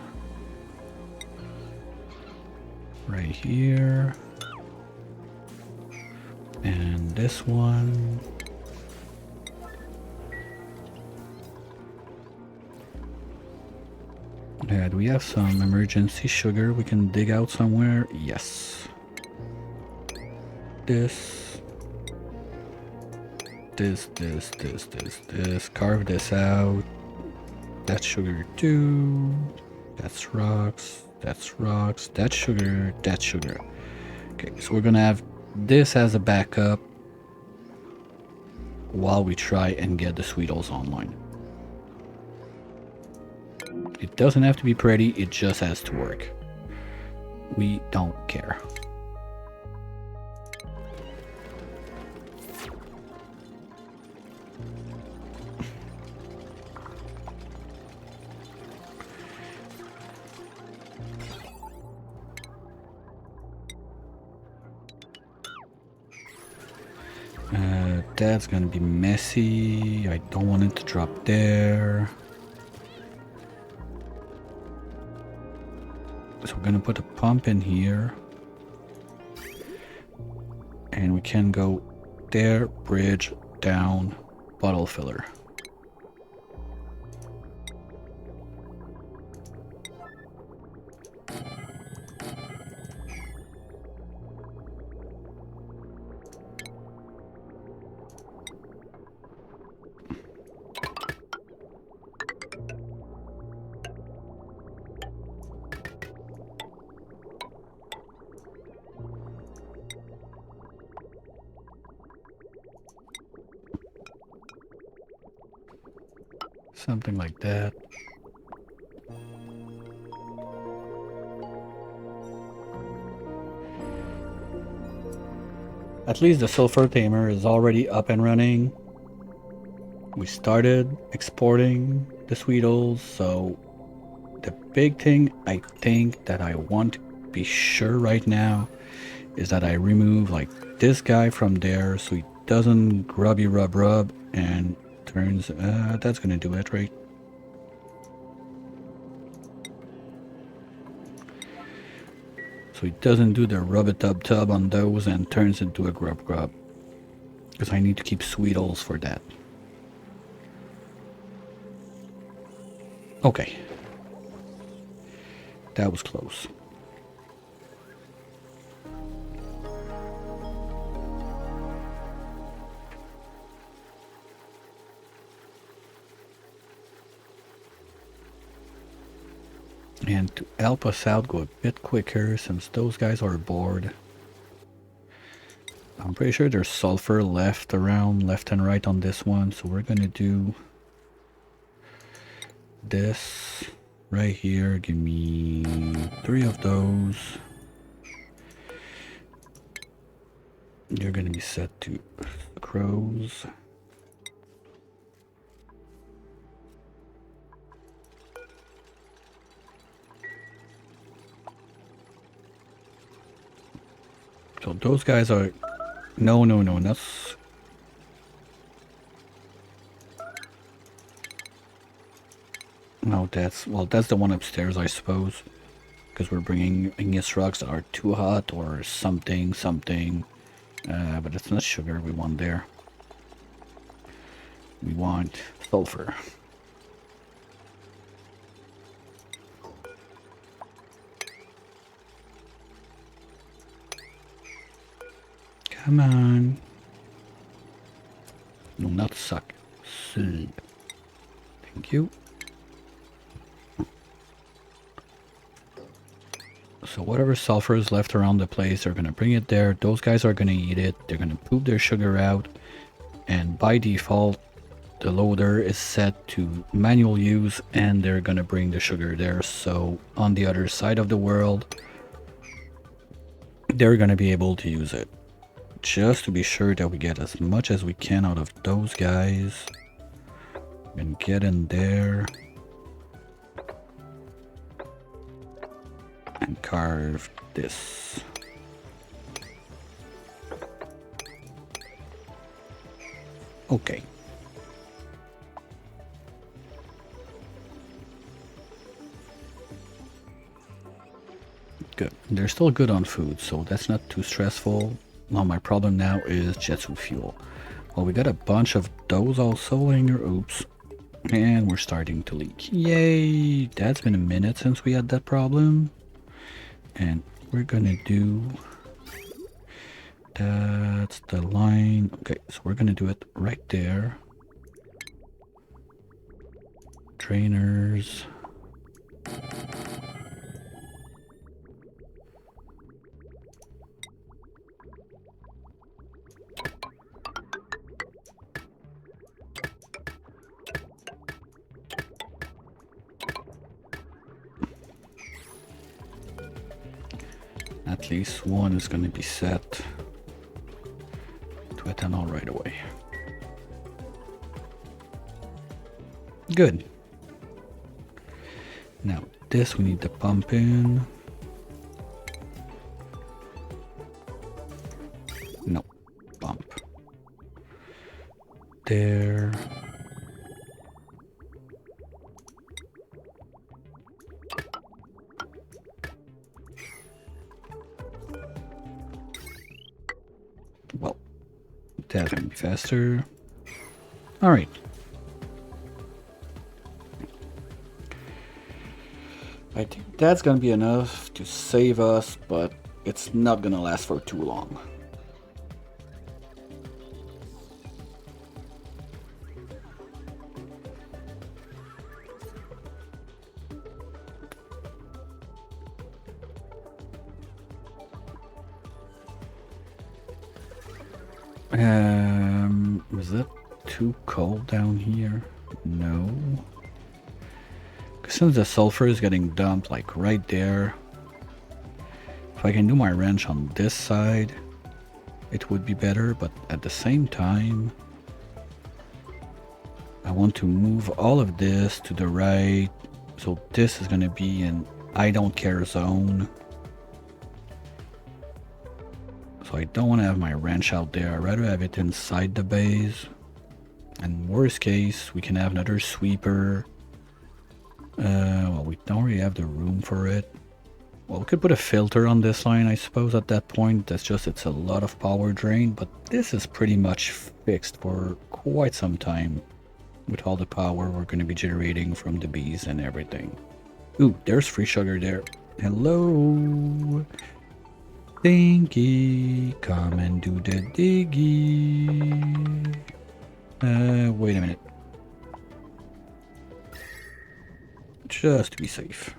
Right here. And this one. Do we have some emergency sugar we can dig out somewhere? Yes. This. Carve this out. That's sugar too. That's rocks. That's rocks. That's sugar. That's sugar. Okay, so we're gonna have this as a backup while we try and get the Sweetos online. It doesn't have to be pretty, it just has to work. We don't care. That's gonna be messy. I don't want it to drop there. So we're gonna put a pump in here. And we can go there, bridge, down, bottle filler. Something like that. At least the sulfur tamer is already up and running. We started exporting the Sweetles, so the big thing I think that I want to be sure right now is that I remove like this guy from there so he doesn't grubby rub and turns, that's gonna do it, right? So he doesn't do the rub-a-tub-tub on those and turns into a grub. Because I need to keep Sweetles for that. Okay. That was close. And to help us out, go a bit quicker since those guys are bored. I'm pretty sure there's sulfur left around left and right on this one, so we're gonna do this right here. Give me 3 of those. You're gonna be set to crows. So those guys are... No, that's... No, that's... Well, that's the one upstairs, I suppose. Because we're bringing igneous rocks that are too hot or something. But it's not sugar we want there. We want sulfur. Come on. No, not suck. Sleep. Thank you. So whatever sulfur is left around the place, they're gonna bring it there. Those guys are gonna eat it. They're gonna poop their sugar out. And by default, the loader is set to manual use and they're gonna bring the sugar there. So on the other side of the world, they're gonna be able to use it. Just to be sure that we get as much as we can out of those guys. And get in there. And carve this. Okay. Good. They're still good on food, so that's not too stressful. Now my problem now is Jetsu fuel. Well, we got a bunch of those also laying there. Oops. And we're starting to leak. Yay! That's been a minute since we had that problem. And we're gonna do... That's the line. Okay, so we're gonna do it right there. Drainers. At least one is going to be set to ethanol right away. Good. Now this we need to pump in. No, pump. There. Well, that's gonna be faster. All right. I think that's gonna be enough to save us, but it's not gonna last for too long. Is it too cold down here? No. Since the sulfur is getting dumped like right there, if I can do my wrench on this side, it would be better, but at the same time, I want to move all of this to the right, so this is going to be an I don't care zone. So I don't want to have my wrench out there. I'd rather have it inside the base. And worst case, we can have another sweeper. Well, we don't really have the room for it. Well, we could put a filter on this line, I suppose, at that point. That's just, it's a lot of power drain, but this is pretty much fixed for quite some time with all the power we're going to be generating from the bees and everything. Ooh, there's free sugar there. Hello. Dinky, come and do the diggy. Wait a minute. Just to be safe.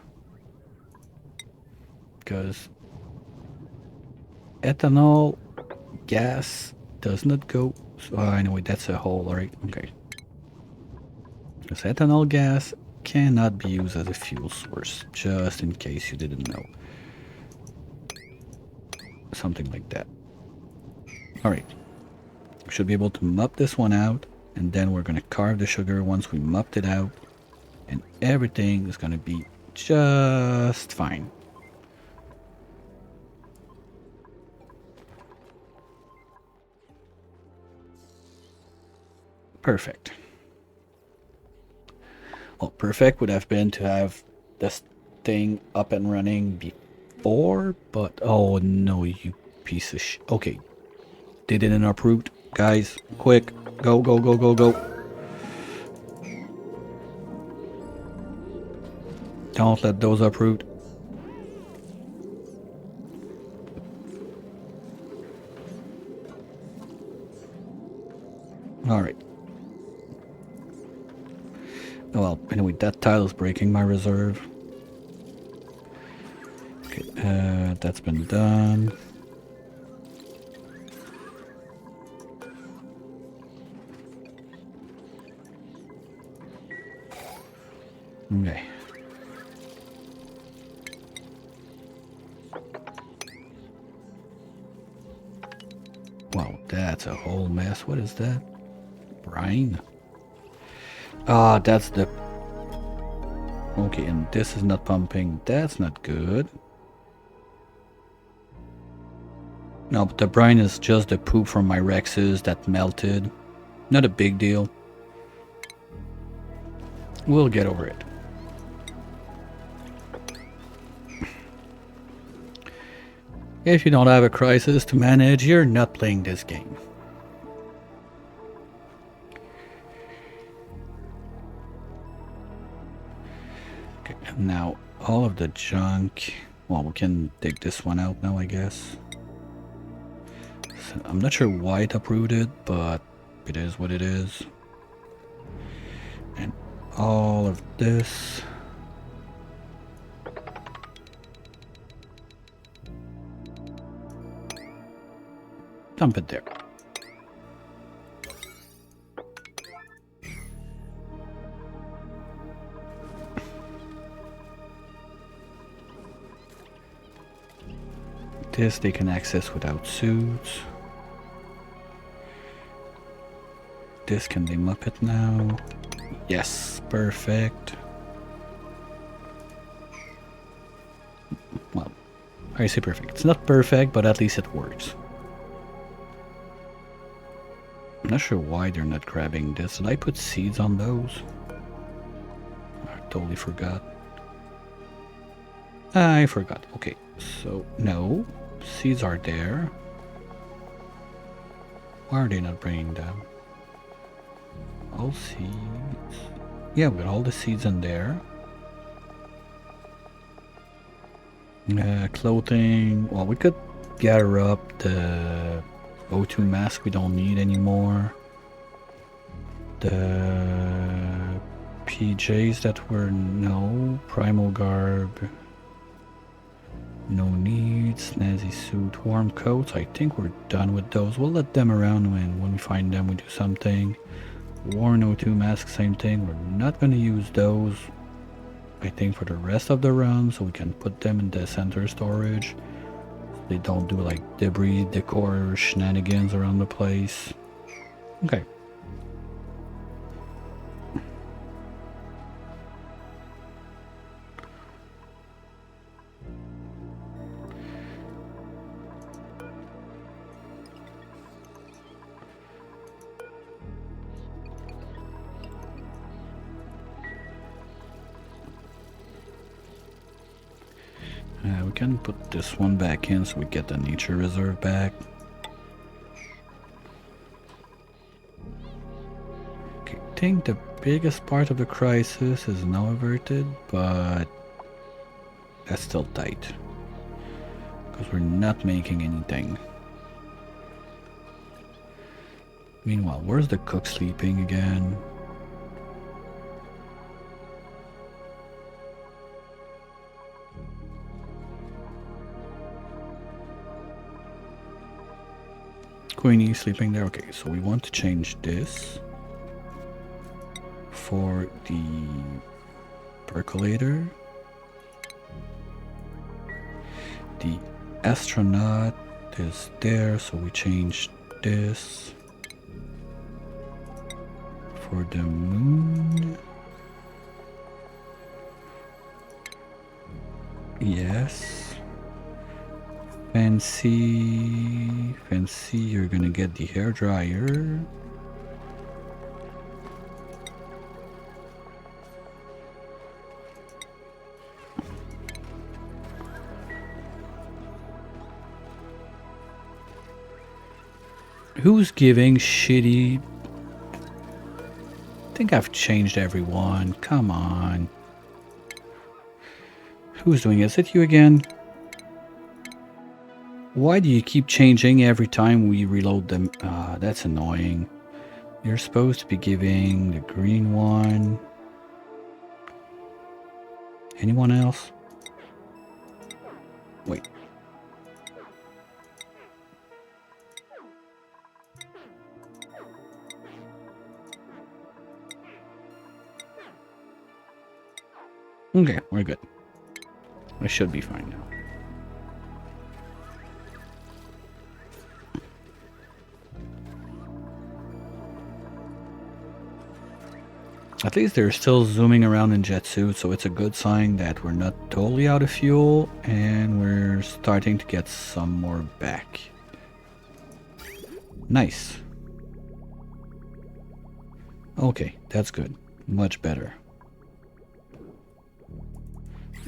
Because ethanol gas does not go. So, anyway, that's a hole, alright? Okay. Because ethanol gas cannot be used as a fuel source, just in case you didn't know. Something like that. Alright. We should be able to mop this one out, and then we're going to carve the sugar once we mopped it out, and everything is going to be just fine. Perfect. Well, perfect would have been to have this thing up and running before, but oh no, you piece of shit. Okay, they didn't uproot. Guys, quick, go, go, go, go, go. Don't let those uproot. Alright. Well, anyway, that tile is breaking my reserve. Okay, that's been done. Okay. Wow, that's a whole mess. What is that? Brine? Ah, that's the... Okay, and this is not pumping. That's not good. No, but the brine is just the poop from my Rexes that melted. Not a big deal. We'll get over it. If you don't have a crisis to manage, you're not playing this game. Okay, now all of the junk... Well, we can dig this one out now, I guess. So, I'm not sure why it uprooted, but it is what it is. And all of this... Dump it there. This they can access without suits. This, can they mop it now? Yes, perfect. Well, I say perfect. It's not perfect, but at least it works. I'm not sure why they're not grabbing this. Did I put seeds on those? I totally forgot. I forgot. Okay, so no. Seeds are there. Why are they not bringing them? All seeds. Yeah, we got all the seeds in there. Clothing. Well, we could gather up the O2 mask we don't need anymore. The PJs that were no. Primal garb. No need. Snazzy suit. Warm coats. I think we're done with those. We'll let them around when we find them we do something. Worn O2 mask, same thing. We're not going to use those, I think, for the rest of the run, so we can put them in the center storage. They don't do like debris, decor, shenanigans around the place. Okay. We can put this one back in so we get the nature reserve back. Okay, I think the biggest part of the crisis is now averted, but that's still tight. Because we're not making anything. Meanwhile, where's the cook sleeping again? Queenie sleeping there. Okay, so we want to change this for the percolator. The astronaut is there, so we change this for the moon. Yes. Fancy, you're gonna get the hair dryer. Who's giving shitty? I think I've changed everyone. Come on. Who's doing it? Is it you again? Why do you keep changing every time we reload them? That's annoying. You're supposed to be giving the green one. Anyone else? Wait. Okay, we're good. I should be fine now. At least they're still zooming around in jet suits, so it's a good sign that we're not totally out of fuel and we're starting to get some more back. Nice. Okay, that's good. Much better.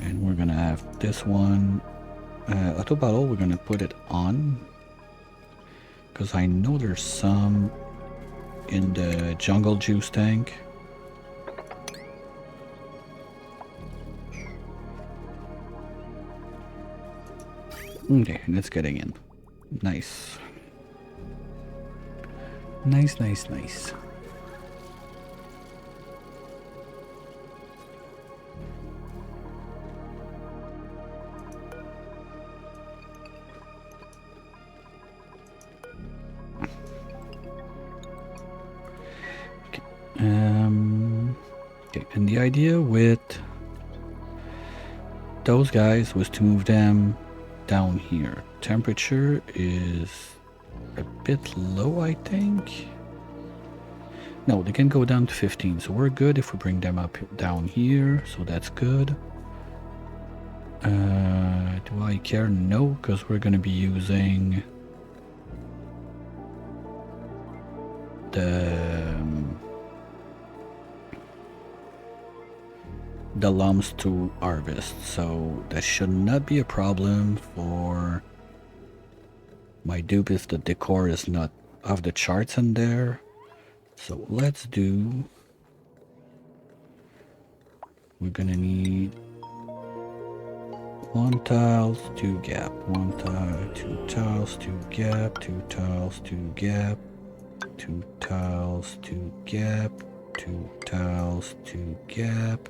And we're gonna have this one. Auto battle, we're gonna put it on. Because I know there's some in the jungle juice tank. Okay, that's getting in. Nice. Nice. Okay, and the idea with those guys was to move them down here. Temperature is a bit low, I think. No, they can go down to 15, so we're good if we bring them up down here, so that's good. Do I care? No, because we're going to be using the lumps to harvest, so that should not be a problem for my dupe if the decor is not off the charts in there. So let's do, we're gonna need 1 tile, 2 gap, 1 tile, 2 tiles, 2 gap, 2 tiles, 2 gap, 2 tiles, 2 gap, 2 tiles, 2 gap,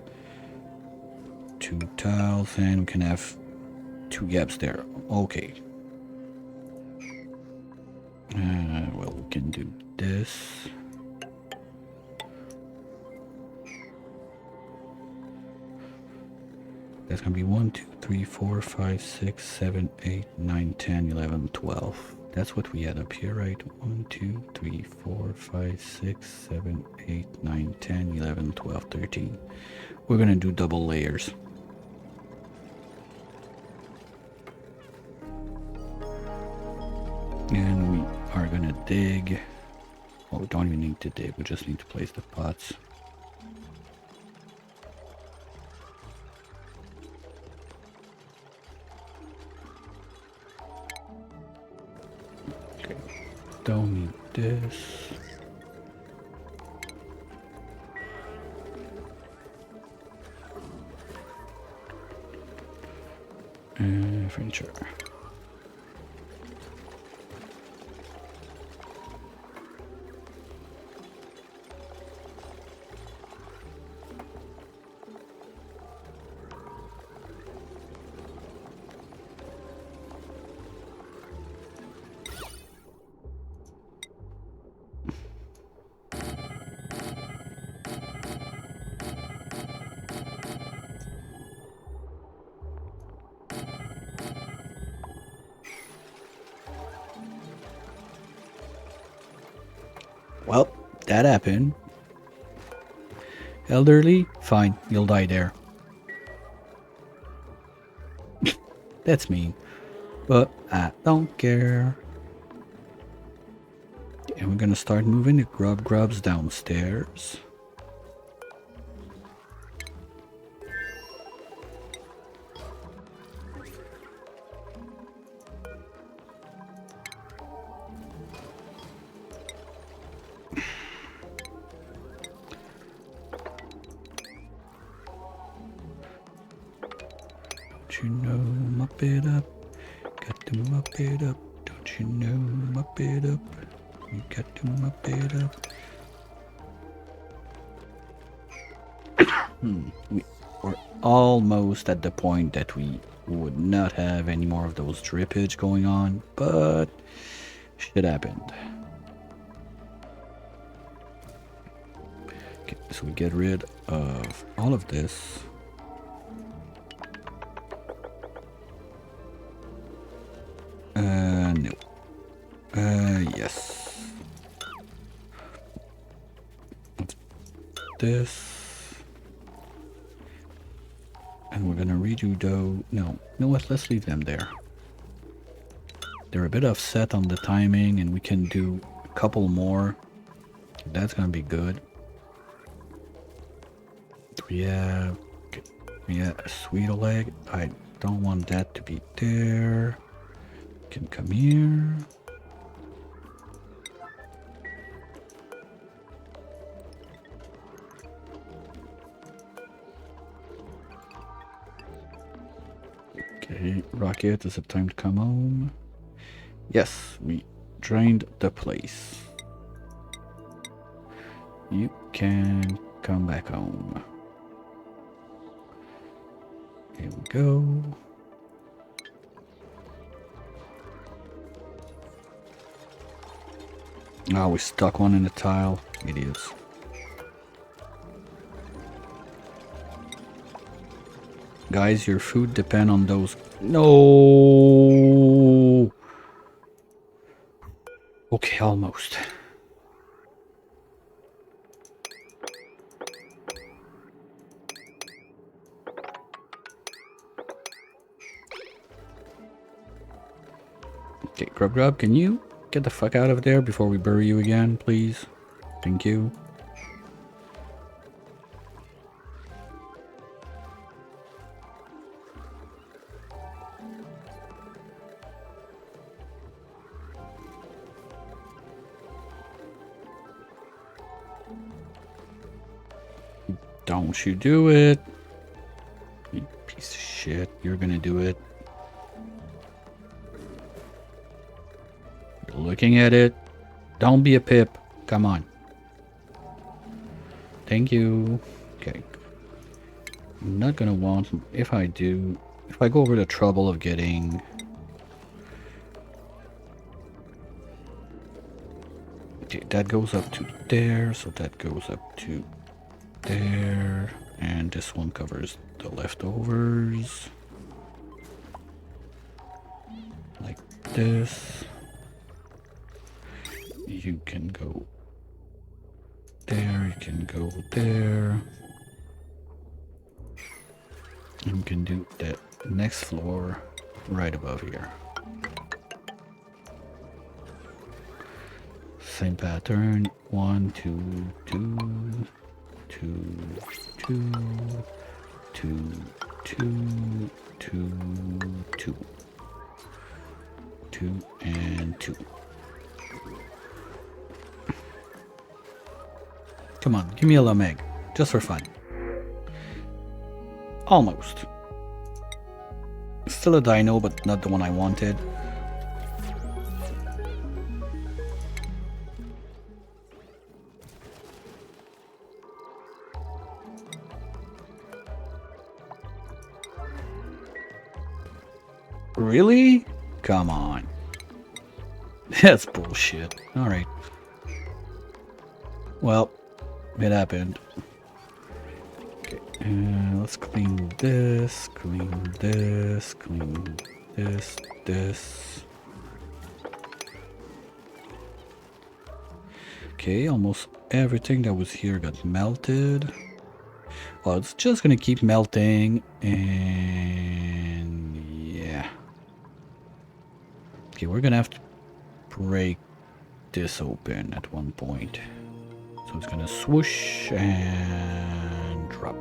2 tiles, and we can have 2 gaps there. Okay. Well, we can do this. That's gonna be 1, 2, 3, 4, 5, 6, 7, 8, 9, 10, 11, 12. That's what we had up here, right? 1, 2, 3, 4, 5, 6, 7, 8, 9, 10, 11, 12, 13. We're gonna do double layers. And we are gonna dig. Well, we don't even need to dig, we just need to place the pots. Okay, don't need this. Furniture. Well, that happened. Elderly? Fine, you'll die there. That's mean. But I don't care. And we're gonna start moving the grubs downstairs. Don't you know, mop it up. Got to mop it up. Don't you know, mop it up. You got to mop it up. We're almost at the point that we would not have any more of those drippage going on, but shit happened. Okay, so we get rid of all of this. No. Yes. This. And we're gonna redo though. No, you know what? Let's leave them there. They're a bit offset on the timing, and we can do a couple more. That's gonna be good. We have a sweet leg. I don't want that to be there. Can come here. Okay, Rocket, is it time to come home? Yes, we drained the place. You can come back home. Here we go. Oh, we stuck one in the tile. Idiots. Guys, your food depend on those. No. Okay, almost. Okay, Grub, can you get the fuck out of there before we bury you again, please? Thank you. Don't you do it. You piece of shit. You're gonna do it. You're looking at it. Don't be a pip. Come on. Thank you. Okay. I'm not gonna want... If I do... If I go over the trouble of getting... Okay, that goes up to there, so that goes up to there, and this one covers the leftovers. Like this. You can go there, you can go there. And we can do that next floor right above here. Same pattern. 1, 2, 2, 2, 2, 2, 2, 2, 2, 2, and 2. Come on, give me a Lameg, just for fun. Almost. Still a dino, but not the one I wanted. Really? Come on. That's bullshit. Alright. Well, it happened. Okay, let's clean this, clean this, clean this, this. Okay, almost everything that was here got melted. Well, it's just gonna keep melting, and yeah. Okay, we're gonna have to break this open at one point. So it's gonna swoosh and drop.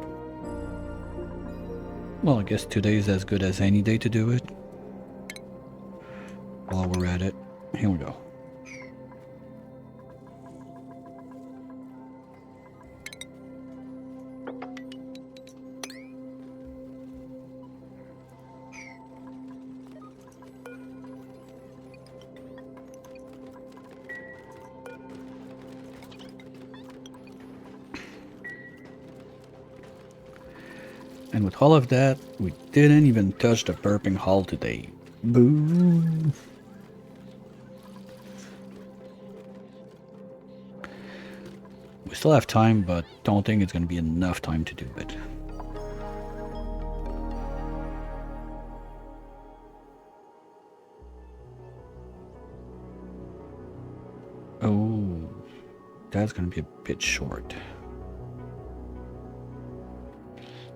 Well, I guess today is as good as any day to do it. While we're at it, here we go. And with all of that, we didn't even touch the burping hall today. Boo! We still have time, but don't think it's going to be enough time to do it. Oh, that's going to be a bit short.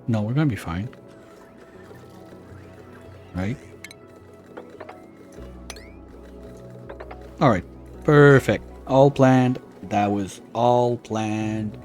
No, we're gonna be fine. Right? Alright. Perfect. All planned. That was all planned.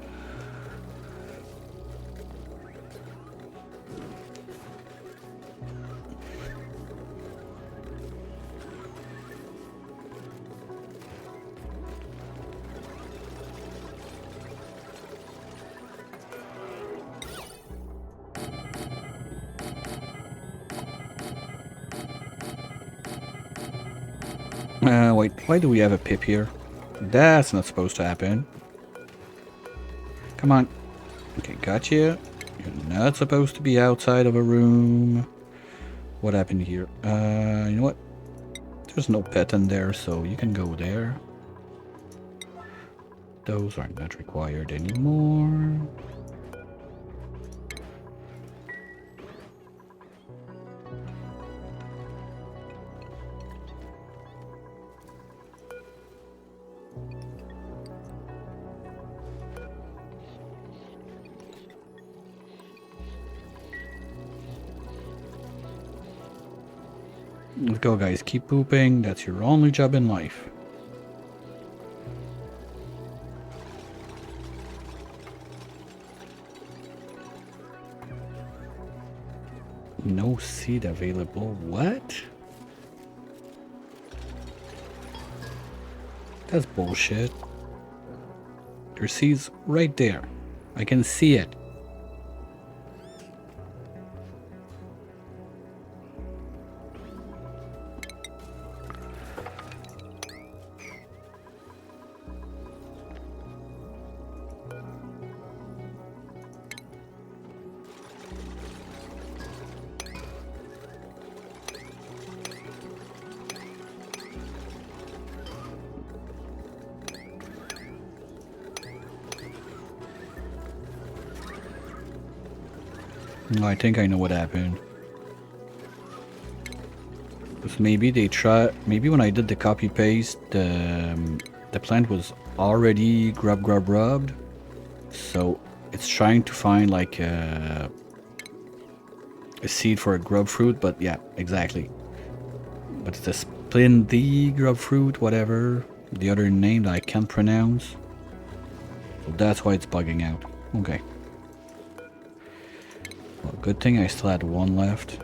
Wait, why do we have a pip here? That's not supposed to happen. Come on. Okay, gotcha. You're not supposed to be outside of a room. What happened here? You know what? There's no pet in there, so you can go there. Those are not required anymore. Let's go, guys. Keep pooping. That's your only job in life. No seed available. What? That's bullshit. There's seeds right there. I can see it. No, I think I know what happened. Because maybe they try. Maybe when I did the copy paste, the plant was already rubbed. So it's trying to find like a seed for a grub fruit, but yeah, exactly. But it's a Splendid grub fruit, whatever. The other name that I can't pronounce. So that's why it's bugging out. Okay. Well, good thing I still had one left.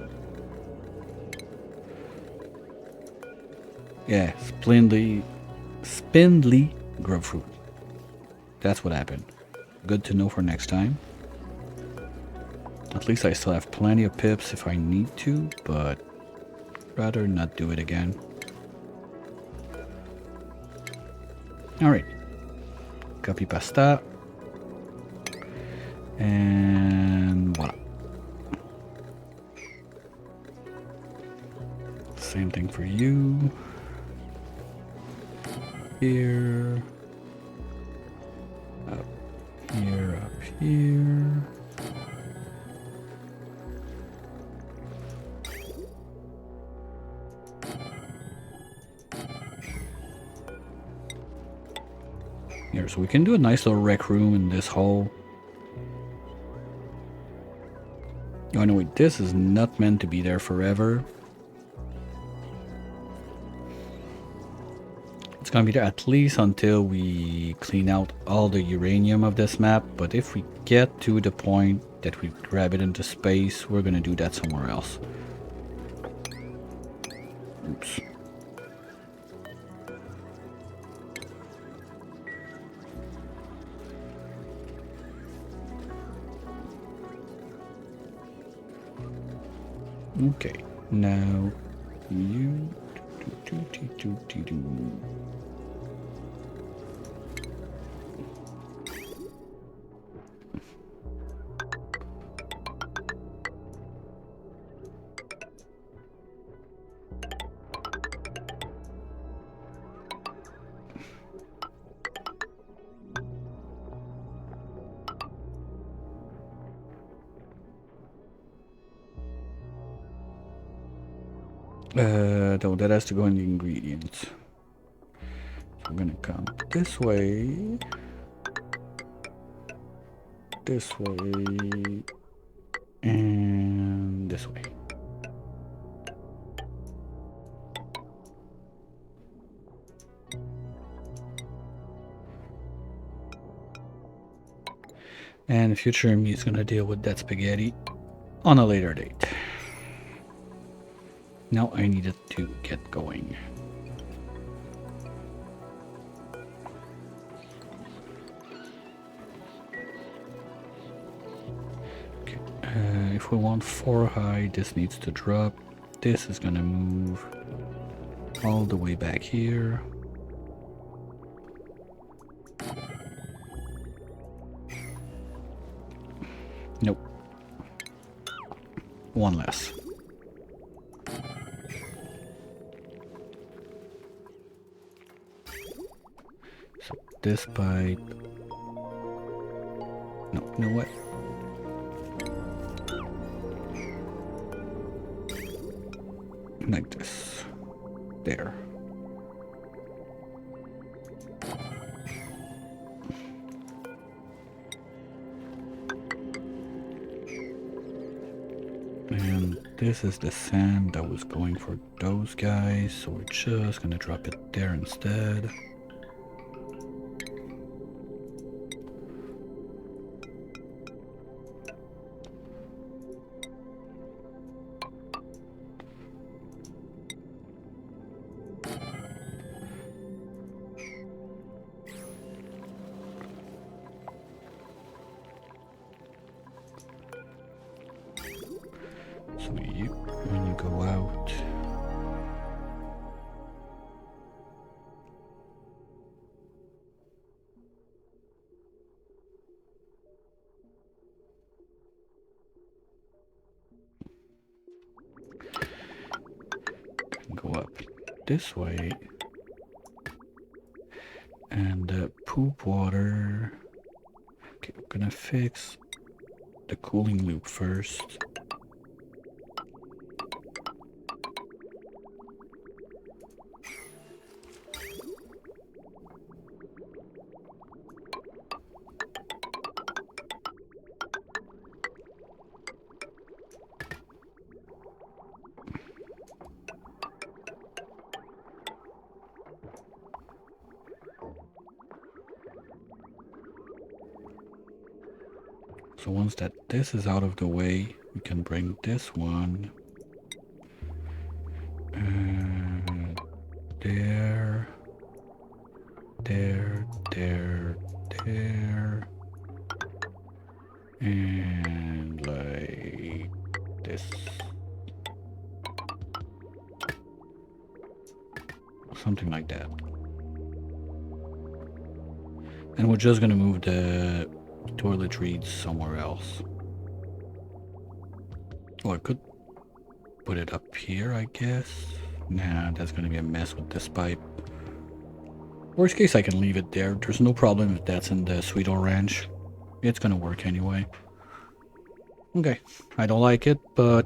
Yeah, spindly grub fruit. That's what happened. Good to know for next time. At least I still have plenty of pips if I need to, but rather not do it again. Alright. Copy pasta. And voila. Same thing for you. Here. Up here, up here. Here, so we can do a nice little rec room in this hole. Oh no, wait, this is not meant to be there forever. It's gonna be there at least until we clean out all the uranium of this map, but if we get to the point that we grab it into space, we're gonna do that somewhere else. Oops. Okay, now you no, that has to go in the ingredients. So I'm gonna come this way, and this way. And future me is gonna deal with that spaghetti on a later date. Now I needed to get going. Okay, if we want 4 high, this needs to drop. This is gonna move all the way back here. Nope. One less. So this pipe. No, you know what? Like this. There. And this is the sand that was going for those guys, so we're just gonna drop it there instead. So you, when you go out, go up this way, and poop water. Okay, I'm gonna fix the cooling loop first. So once this is out of the way, we can bring this one there, there, there, there, and like this. Something like that. And we're just gonna move the toiletries somewhere else. Oh, I could put it up here, I guess. Nah, that's gonna be a mess with this pipe. Worst case, I can leave it there. There's no problem if that's in the Sweeto Ranch. It's gonna work anyway. Okay, I don't like it, but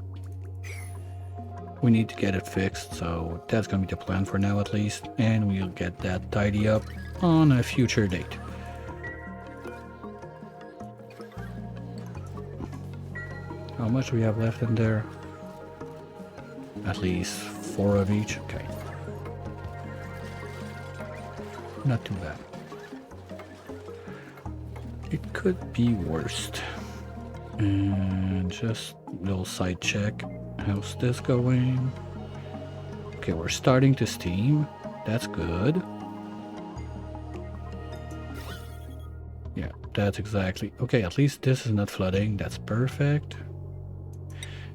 we need to get it fixed, so that's gonna be the plan for now at least, and we'll get that tidy up on a future date. How much do we have left in there? At least 4 of each. Okay. Not too bad. It could be worse. And just a little side check. How's this going? Okay, we're starting to steam. That's good. Yeah, that's exactly... Okay, at least this is not flooding. That's perfect.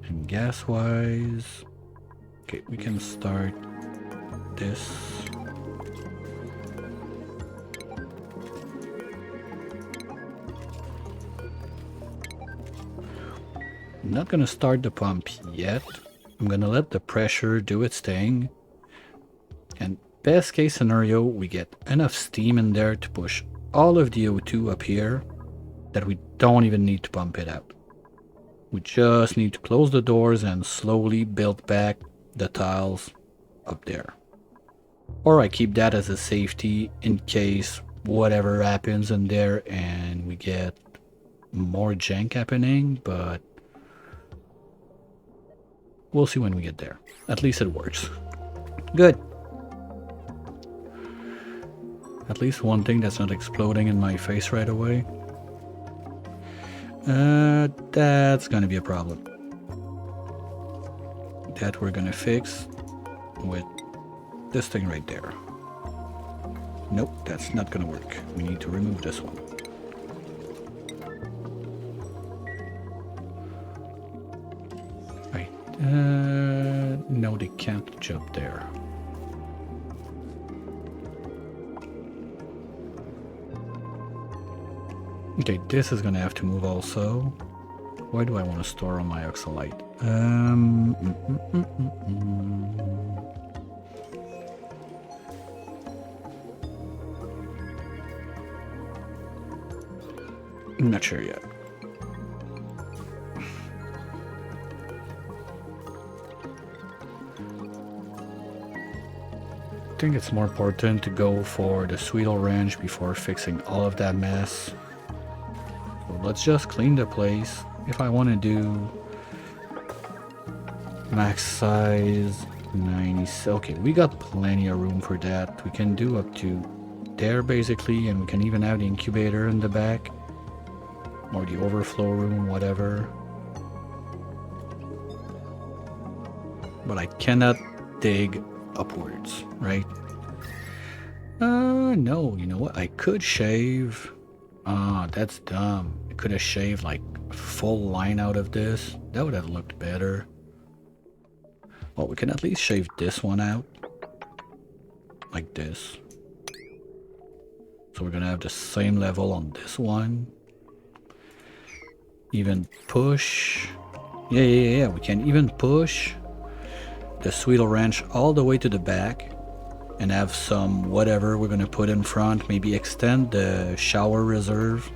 And gas-wise... Okay, we can start this. I'm not gonna start the pump yet. I'm gonna let the pressure do its thing. And best case scenario, we get enough steam in there to push all of the O2 up here that we don't even need to pump it out. We just need to close the doors and slowly build back the tiles up there. Or I keep that as a safety in case whatever happens in there and we get more jank happening, but we'll see when we get there. At least it works. Good. At least one thing that's not exploding in my face right away. That's gonna be a problem. That we're gonna fix with this thing right there. Nope, that's not gonna work. We need to remove this one. Right. No, they can't jump there. Okay, this is gonna have to move also. Why do I want to store on my oxalite? I'm not sure yet. I think it's more important to go for the Sweeto Ranch before fixing all of that mess. So let's just clean the place. If I want to do max size 90, okay, we got plenty of room for that. We can do up to there basically, and we can even have the incubator in the back or the overflow room, whatever. But I cannot dig upwards, right? No, you know what? I could shave. That's dumb. I could have shaved like a full line out of this. That would have looked better. Well, we can at least shave this one out. Like this. So we're gonna have the same level on this one. Even push. Yeah. We can even push the Sweeto Ranch all the way to the back and have some whatever we're gonna put in front. Maybe extend the shower reserve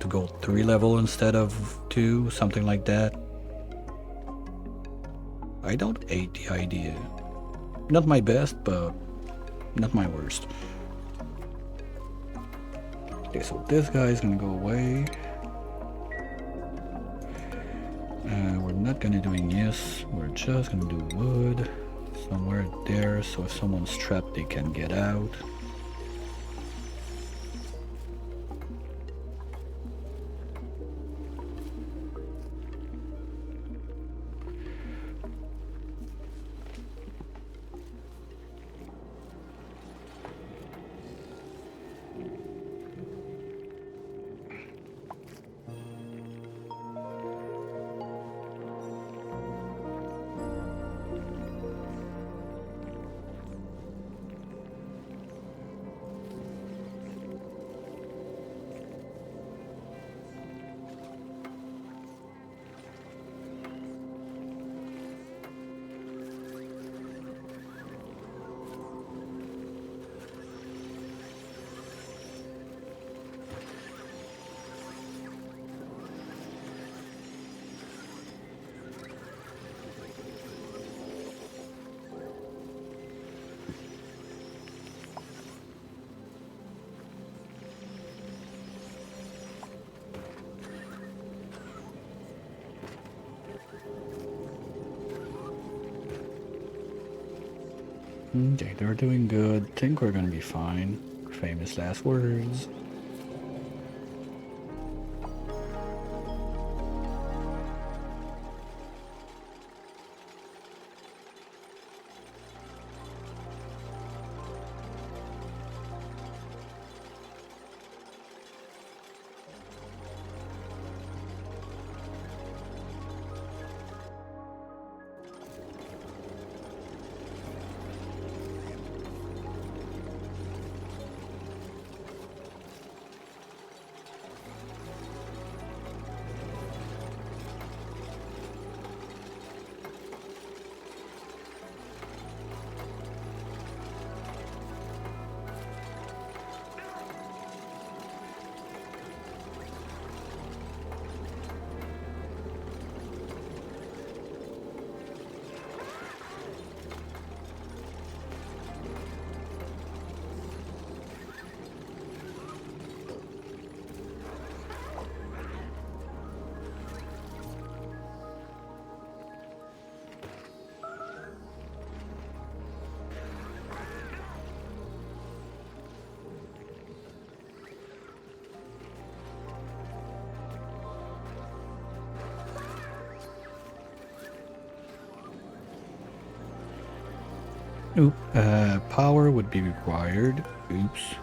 to go 3 level instead of 2, something like that. I don't hate the idea. Not my best, but not my worst. Okay, so this guy is gonna go away. We're not gonna do igneous, we're just gonna do wood somewhere there, so if someone's trapped they can get out. Okay, they're doing good. Think we're gonna be fine. Famous last words. Oop, power would be required. Oops.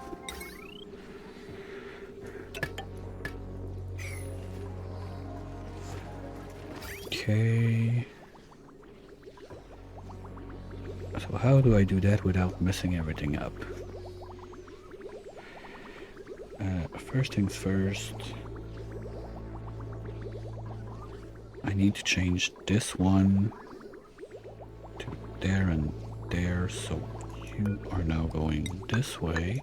Okay. So how do I do that without messing everything up? First things first. I need to change this one to there and there, so you are now going this way,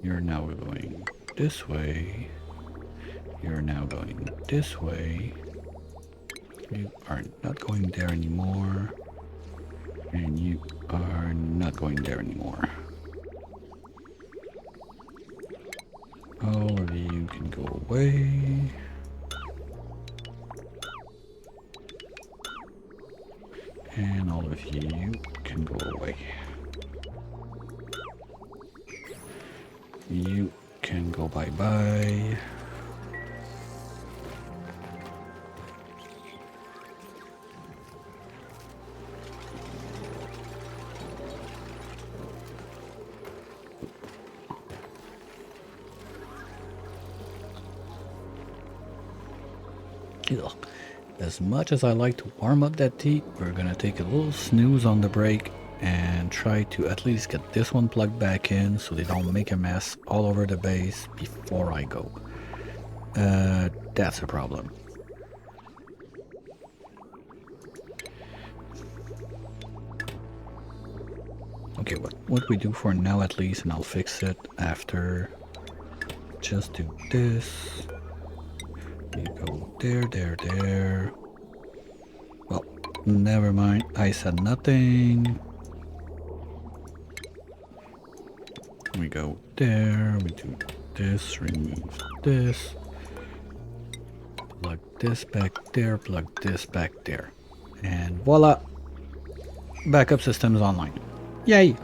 you're now going this way, you're now going this way, you are not going there anymore, and you are not going there anymore. All of you can go away. And all of you can go away. You can go bye-bye. Ugh. As much as I like to warm up that tea, we're gonna take a little snooze on the break and try to at least get this one plugged back in so they don't make a mess all over the base before I go. That's a problem. Okay, what we do for now at least, and I'll fix it after. Just do this. You go there. Well, never mind. I said nothing. We go there. We do this. Remove this. Plug this back there. Plug this back there. And voila. Backup system is online. Yay!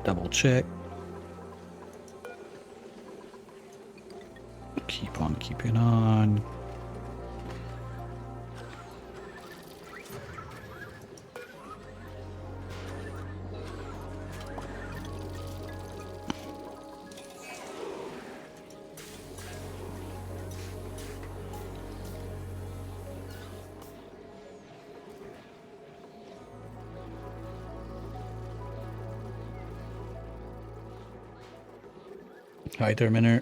Double check. Keep on keeping on. Hi, Terminator.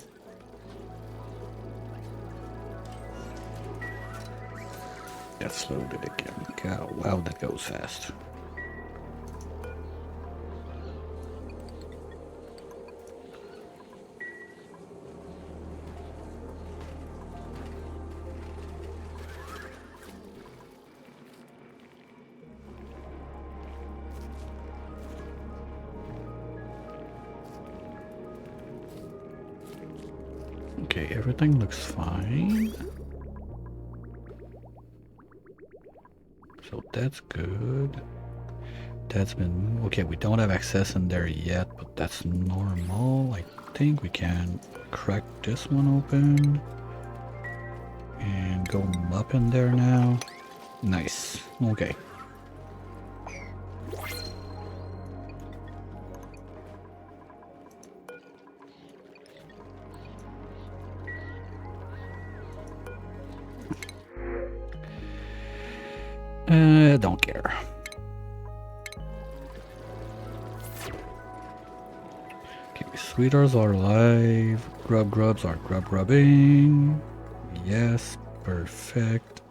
That's loaded again. God, wow, that goes fast. Okay, everything looks fine. So that's good. That's been... Okay, we don't have access in there yet, but that's normal. I think we can crack this one open. And go up in there now. Nice. Okay. Don't care. Okay, sweethearts are alive. Grubs are grubbing. Yes, perfect.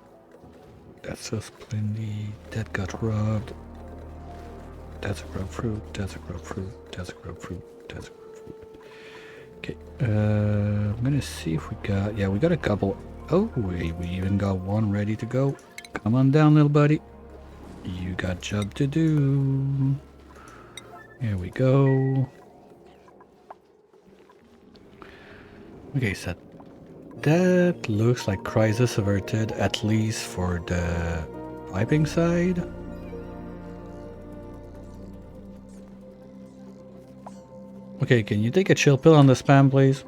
That's just plenty. That got rubbed. That's a grubfruit. That's a grubfruit. That's a grubfruit. That's a grubfruit. Okay, I'm gonna see if we got... Yeah, we got a couple. Oh, we even got one ready to go. Come on down, little buddy. You got job to do. Here we go. Okay, so that looks like crisis averted, at least for the piping side. Okay, can you take a chill pill on the spam, please?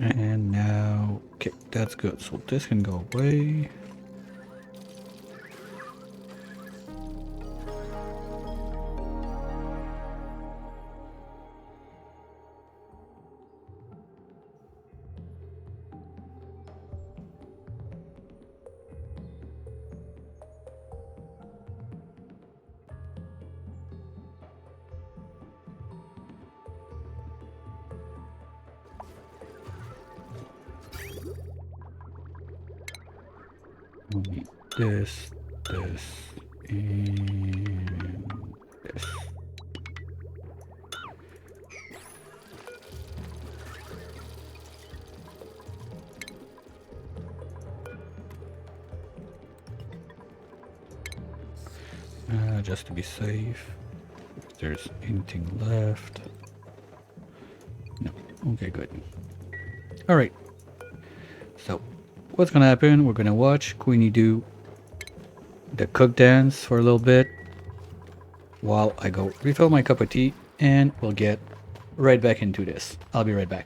And now, okay, that's good. So this can go away. We need this, and this. Just to be safe. If there's anything left. No. Okay, good. Alright. So, what's gonna happen? We're gonna watch Queenie do the cook dance for a little bit while I go refill my cup of tea, and we'll get right back into this. I'll be right back.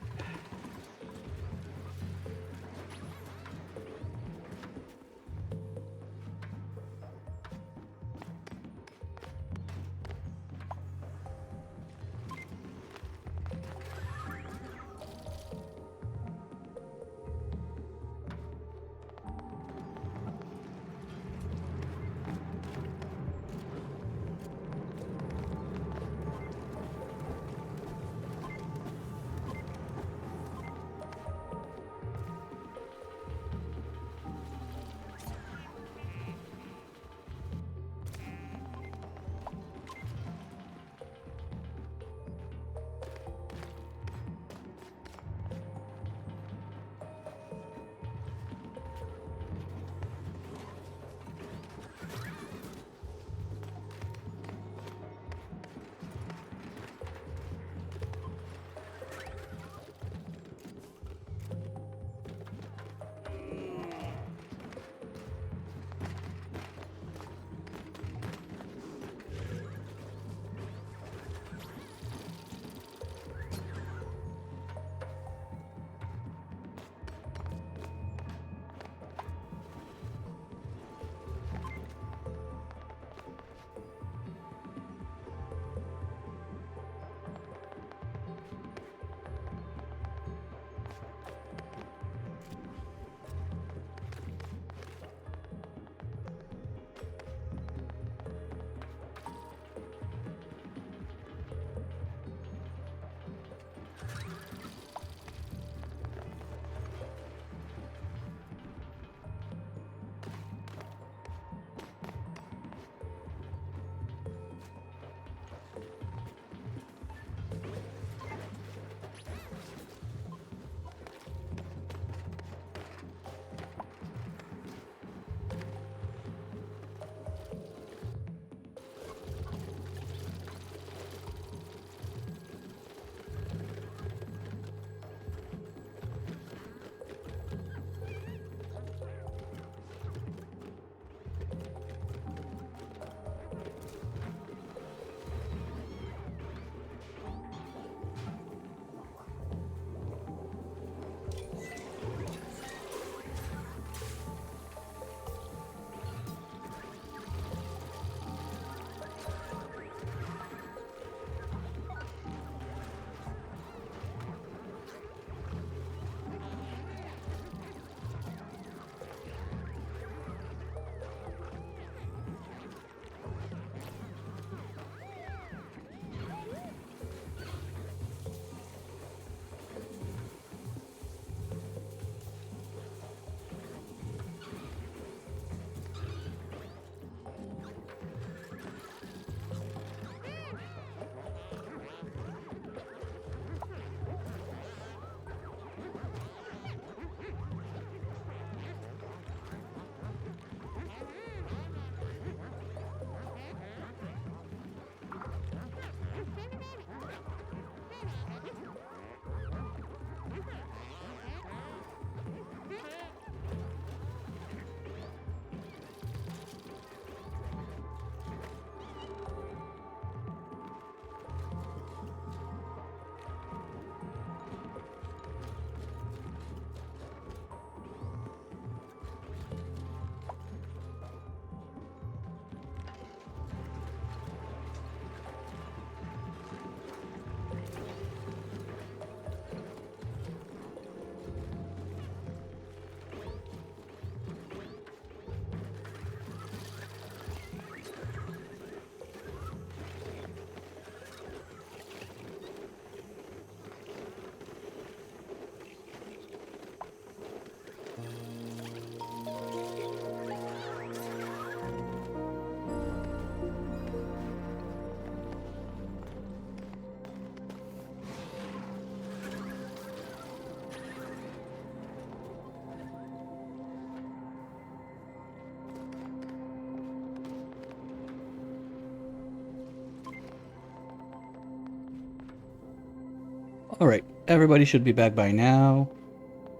Alright, everybody should be back by now.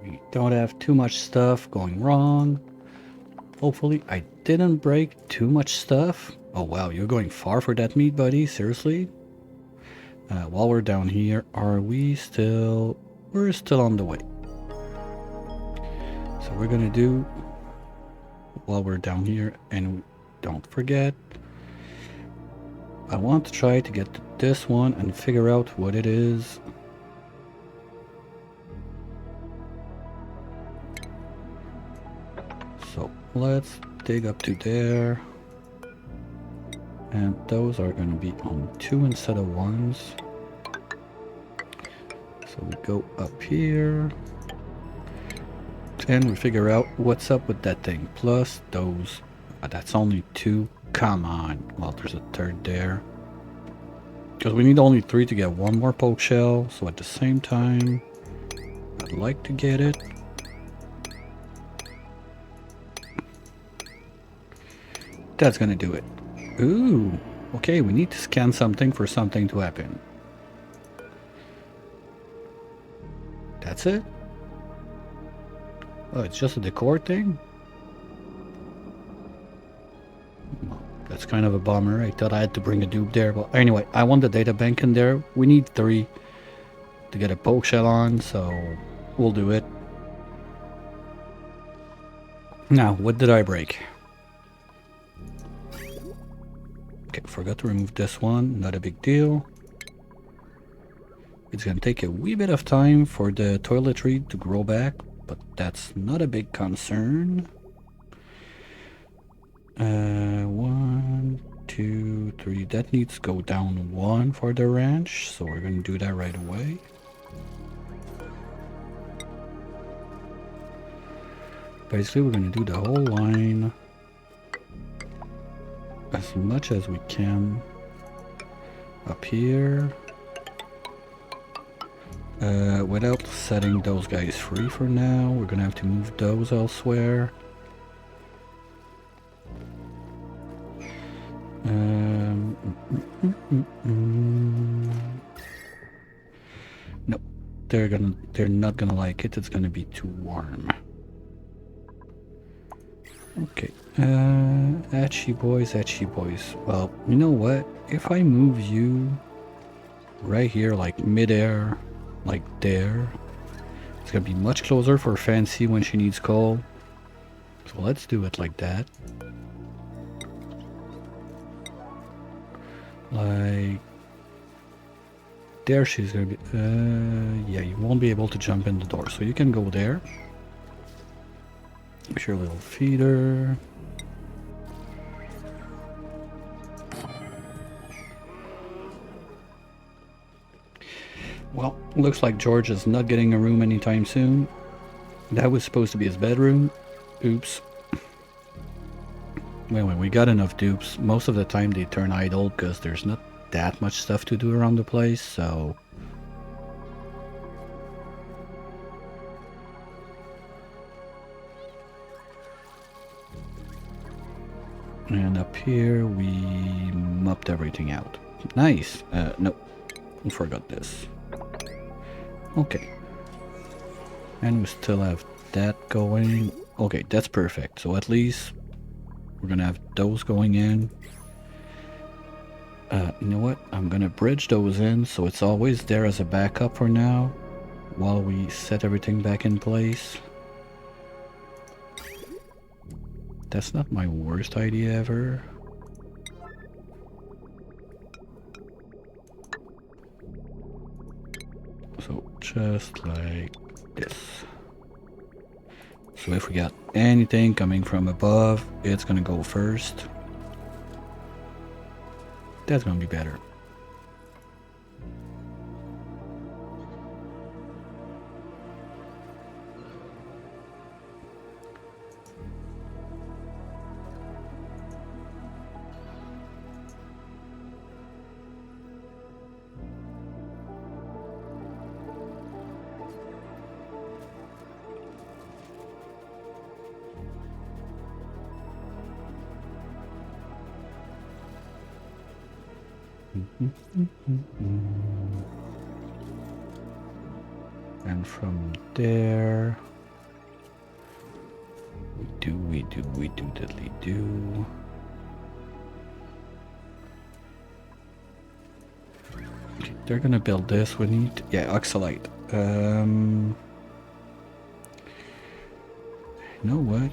We don't have too much stuff going wrong. Hopefully I didn't break too much stuff. Oh wow, you're going far for that meat, buddy? Seriously? While we're down here, are we still... We're still on the way. So we're gonna do... While we're down here, and don't forget, I want to try to get to this one and figure out what it is. So let's dig up to there. And those are going to be on 2 instead of 1s. So we go up here. And we figure out what's up with that thing. Plus those. That's only 2. Come on. Well, there's a 3rd there. Because we need only 3 to get 1 more poke shell. So at the same time, I'd like to get it. That's gonna do it. Ooh, okay, we need to scan something for something to happen. That's it? Oh, it's just a decor thing? That's kind of a bummer. I thought I had to bring a dupe there, but anyway, I want the data bank in there. We need 3 to get a poke shell on, so we'll do it. Now, what did I break? Okay, forgot to remove this one, not a big deal. It's gonna take a wee bit of time for the toiletry to grow back, but that's not a big concern. 1, 2, 3, that needs to go down 1 for the ranch, so we're gonna do that right away. Basically, we're gonna do the whole line as much as we can up here without setting those guys free for now. We're gonna have to move those elsewhere. No, they're not gonna like it. It's gonna be too warm. Okay, etchy boys. Well, you know what? If I move you right here, like mid-air, like there, it's gonna be much closer for Fancy when she needs coal. So let's do it like that. Like there she's gonna be, yeah, you won't be able to jump in the door, so you can go there. Here's your little feeder. Well, looks like George is not getting a room anytime soon. That was supposed to be his bedroom. Oops. Well, we got enough dupes. Most of the time they turn idle because there's not that much stuff to do around the place, so... And up here we mopped everything out. Nice. No, I forgot this. Okay. And we still have that going. Okay, that's perfect. So at least we're gonna have those going in. You know what? I'm gonna bridge those in so it's always there as a backup for now while we set everything back in place. That's not my worst idea ever. So just like this. So if we got anything coming from above, it's gonna go first. That's gonna be better. And from there, we do diddly do. Okay, they're gonna build this. We need, yeah, oxalite. You know what?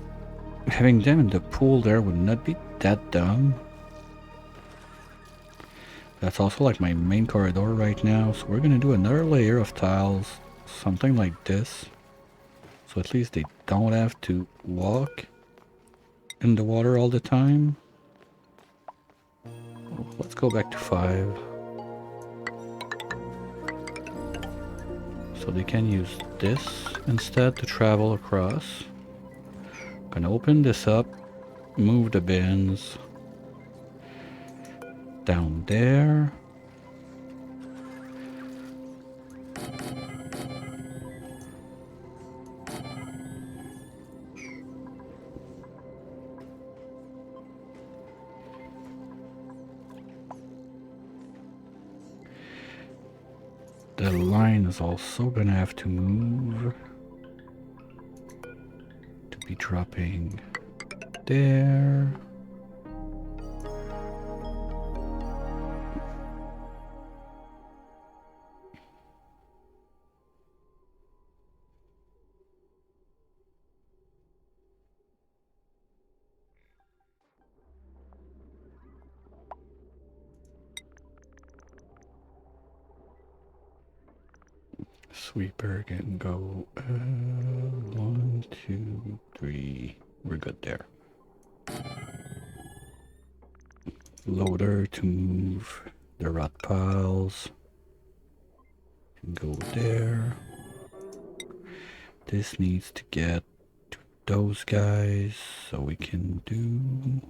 Having them in the pool there would not be that dumb. That's also like my main corridor right now, so we're gonna do another layer of tiles, something like this. So at least they don't have to walk in the water all the time. Let's go back to 5. So they can use this instead to travel across. Gonna open this up, move the bins down there. The line is also gonna have to move to be dropping there. Sweeper can go 1, 2, 3. We're good there. Loader to move the rot piles. Can go there. This needs to get to those guys so we can do.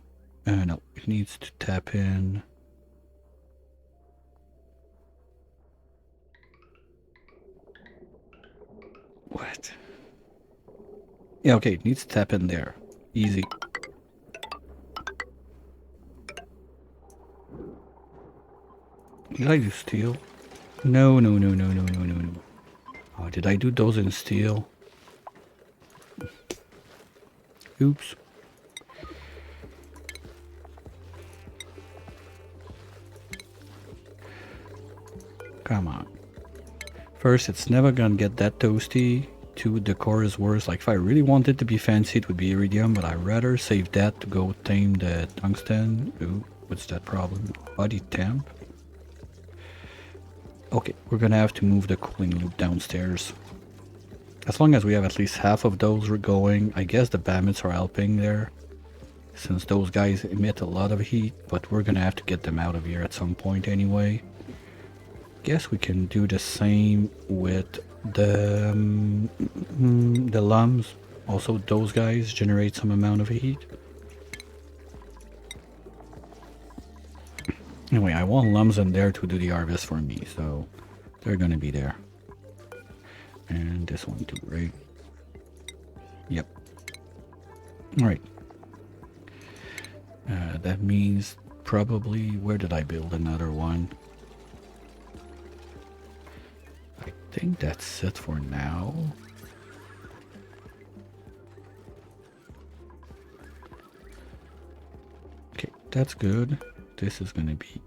No, it needs to tap in. What? Yeah, okay, it needs to tap in there. Easy. Did I do steel? No. Oh, did I do those in steel? Oops. Come on. First, it's never gonna get that toasty. 2, the core is worse. Like, if I really wanted to be fancy, it would be iridium, but I'd rather save that to go tame the tungsten. Ooh, what's that problem? Body temp? Okay, we're gonna have to move the cooling loop downstairs. As long as we have at least half of those going, I guess the Bammits are helping there. Since those guys emit a lot of heat, but we're gonna have to get them out of here at some point anyway. Guess we can do the same with the lums. Also, those guys generate some amount of heat. Anyway, I want lums in there to do the harvest for me, so they're gonna be there. And this one too, right? Yep. Alright. That means probably, where did I build another one? I think that's it for now. Okay, that's good. This is gonna be...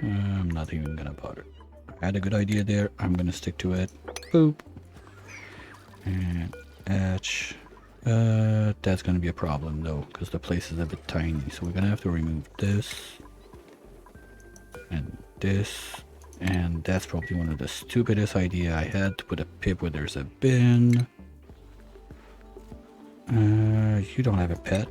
I'm not even gonna bother. I had a good idea there. I'm gonna stick to it. Boop. And etch. That's gonna be a problem though, because the place is a bit tiny. So we're gonna have to remove this. And this. And that's probably one of the stupidest idea I had, to put a pip where there's a bin. You don't have a pet.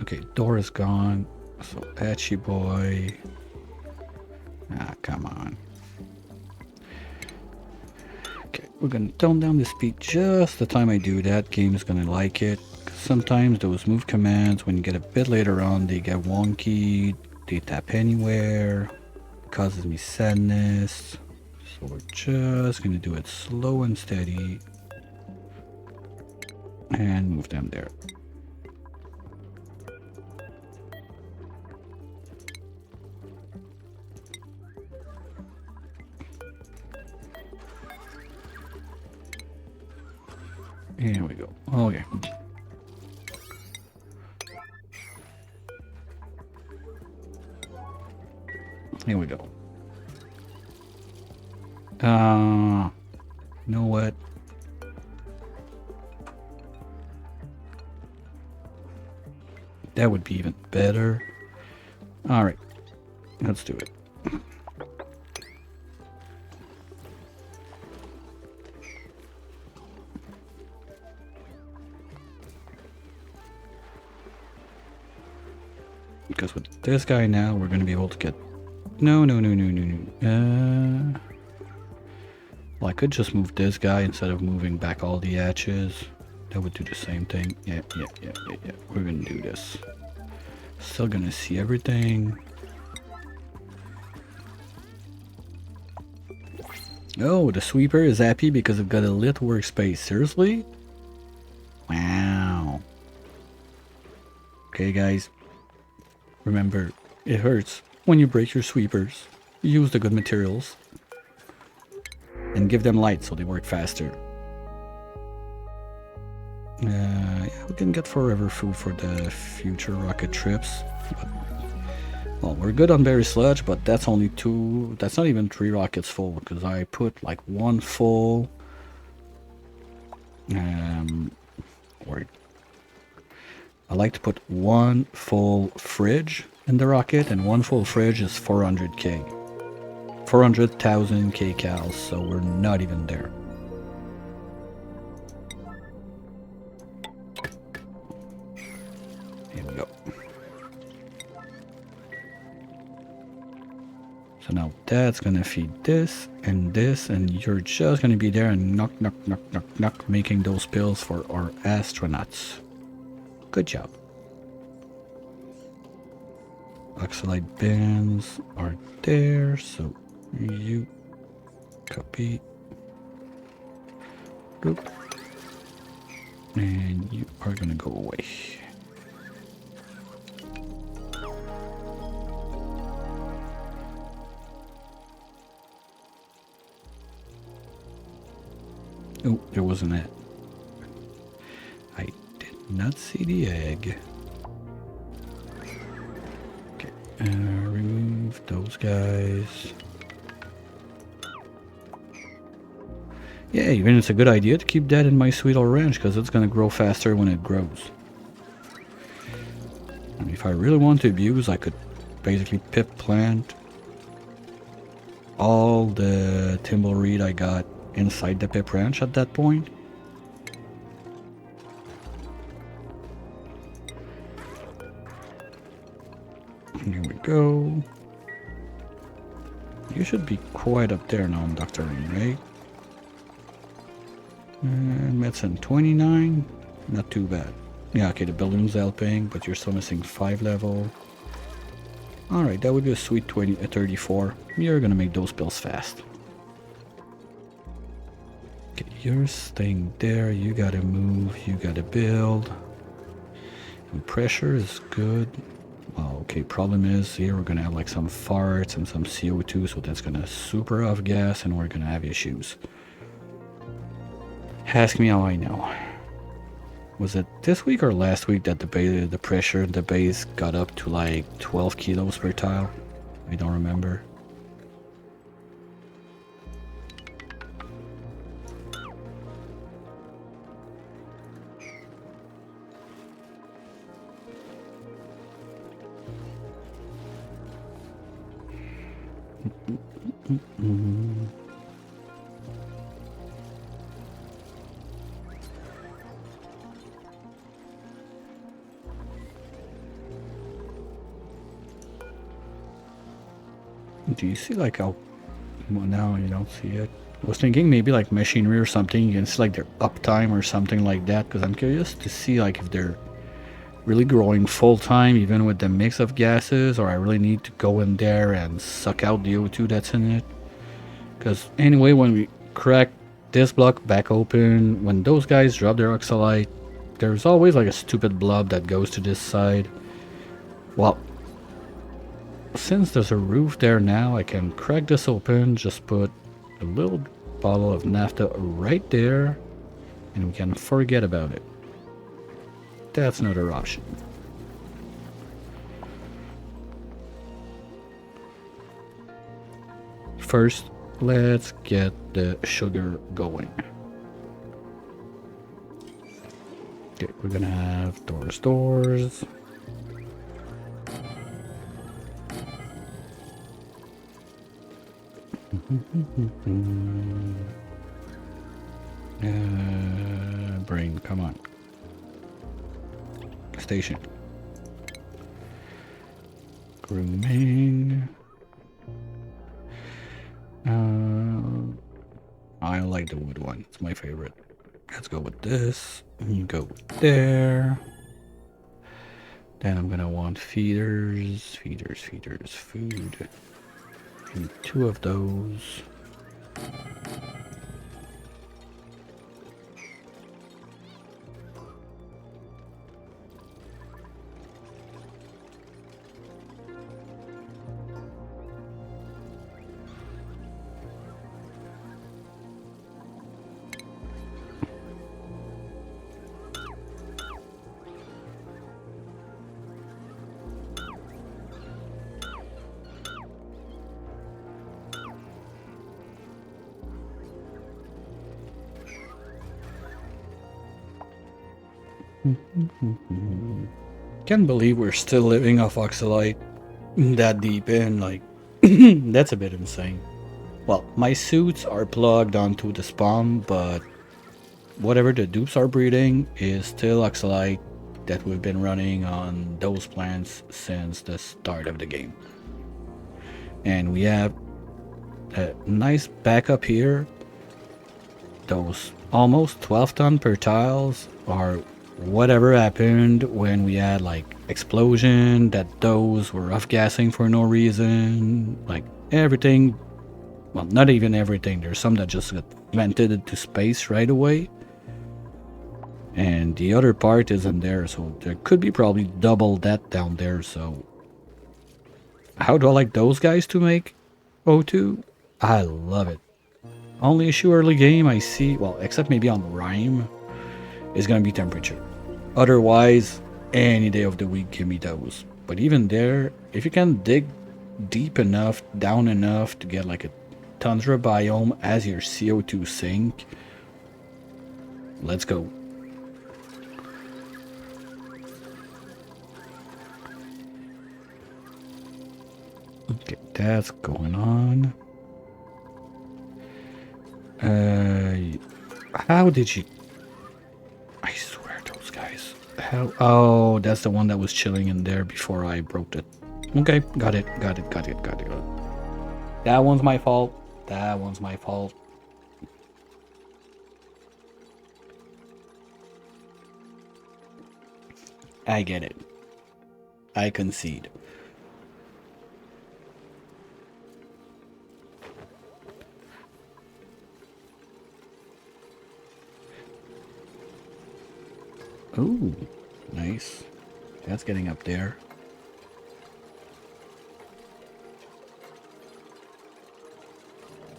Okay, door is gone. So Patchy boy. Ah, come on. Okay, we're gonna tone down the speed just the time I do that. Game is gonna like it. Sometimes those move commands, when you get a bit later on, they get wonky. They tap anywhere. Causes me sadness. So we're just gonna do it slow and steady. And move them there. Here we go. Okay. Here we go. You know what? That would be even better. All right, let's do it. Because with this guy now, we're going to be able to get... No. Well, I could just move this guy instead of moving back all the hatches. That would do the same thing. Yeah. We're going to do this. Still going to see everything. Oh, the sweeper is happy because it got a lit workspace. Seriously? Wow. Okay, guys. Remember, it hurts when you break your sweepers. Use the good materials. And give them light so they work faster. Yeah, we can get forever food for the future rocket trips. But, well, we're good on berry sludge, but that's only 2... That's not even 3 rockets full, because I put like 1 full... Or I like to put 1 full fridge in the rocket, and 1 full fridge is 400k. 400,000 kcals, so we're not even there. Here we go. So now that's gonna feed this, and you're just gonna be there and knock, making those pills for our astronauts. Good job. Oxalite bins are there, so you copy. Boop. And you are gonna go away. Oh, there wasn't that. I did not see the egg. Okay, remove those guys. Yeah, even it's a good idea to keep that in my sweet old ranch because it's gonna grow faster when it grows. And if I really want to abuse, I could basically pip plant all the thimbleweed I got inside the pip ranch at that point. Here we go. You should be quite up there now, Dr. Rain, right? Medicine 29, not too bad. Yeah, okay, the balloon's helping, but you're still missing 5 level. Alright, that would be a sweet 34. You're gonna make those pills fast. Okay, you're staying there, you gotta move, you gotta build. And pressure is good. Well, okay, problem is here we're gonna have like some farts and some CO2, so that's gonna super off gas and we're gonna have issues. Ask me how I know. Was it this week or last week that the pressure in the base got up to like 12 kilos per tile? I don't remember. Do you see like how... Well, now you don't see it. I was thinking maybe like machinery or something, you can see like their uptime or something like that, because I'm curious to see like if they're really growing full time even with the mix of gases, or I really need to go in there and suck out the O2 that's in it. Because anyway, when we crack this block back open, when those guys drop their oxalite, there's always like a stupid blob that goes to this side. Well, since there's a roof there now, I can crack this open, just put a little bottle of naphtha right there, and we can forget about it. That's another option. First, let's get the sugar going. Okay, we're gonna have doors. Brain, come on. Station. Grooming. I like the wood one. It's my favorite. Let's go with this. You go there. Then I'm gonna want feeders, food. And 2 of those. Can't believe we're still living off oxalite that deep in, like, that's a bit insane. Well, my suits are plugged onto the spawn, but whatever the dupes are breeding is still oxalite that we've been running on those plants since the start of the game. And we have a nice backup here. Those almost 12 ton per tiles are whatever happened when we had like explosion, that those were off-gassing for no reason, like everything. Well, not even everything, there's some that just got vented into space right away, and the other part isn't there, so there could be probably double that down there. So how do I like those guys to make O2? I love it. Only issue early game I see, well, except maybe on Rime, is gonna be temperature. Otherwise, any day of the week, give me those. But even there, if you can dig deep enough, down enough to get like a tundra biome as your CO2 sink, let's go. Okay, that's going on. How did you... I swear, those guys. How... Oh, that's the one that was chilling in there before I broke it. Okay, got it. That one's my fault. I get it. I concede. Ooh, nice. That's getting up there.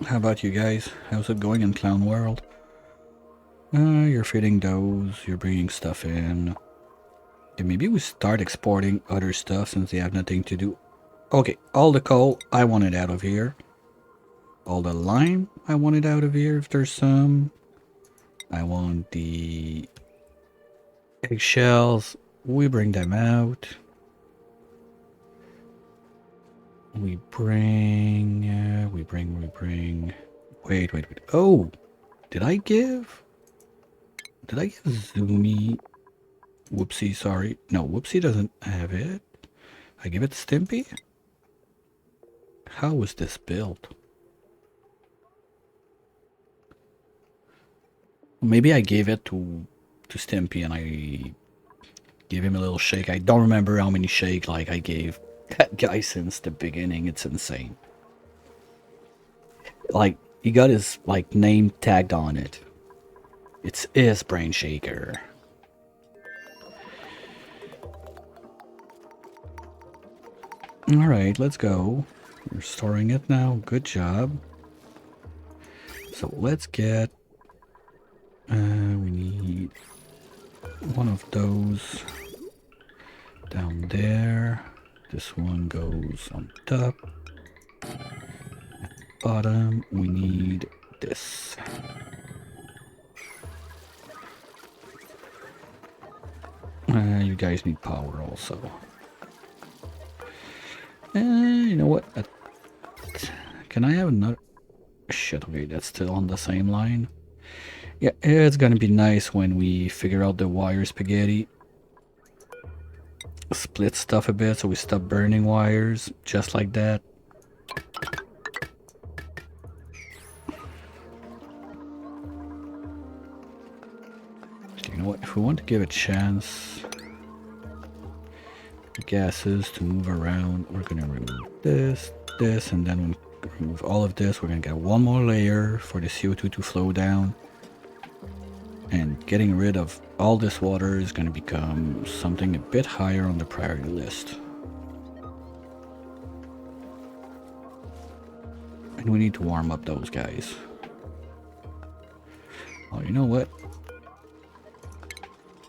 How about you guys? How's it going in Clown World? You're feeding those, you're bringing stuff in. Okay, maybe we start exporting other stuff since they have nothing to do. Okay, all the coal, I want it out of here. All the lime, I want it out of here if there's some. I want the eggshells, we bring them out. We bring. Wait. Oh, did I give Zoomy? Whoopsie, sorry. No, Whoopsie doesn't have it. I give it to Stimpy? How was this built? Maybe I gave it to Stimpy and I gave him a little shake. I don't remember how many shake like I gave that guy since the beginning. It's insane. Like, He got his like name tagged on it. It's his brain shaker. Alright, let's go. We're storing it now. Good job. So let's get... we need one of those down there. This one goes on top. At the bottom, we need this. You guys need power also. You know what? Can I have another... Shit, okay, that's still on the same line. Yeah, it's gonna be nice when we figure out the wire spaghetti. Split stuff a bit so we stop burning wires, just like that. You know what? If we want to give a chance... gases to move around, we're gonna remove this, and then when we remove all of this, we're gonna get one more layer for the CO2 to flow down. And getting rid of all this water is gonna become something a bit higher on the priority list. And we need to warm up those guys. Oh, you know what?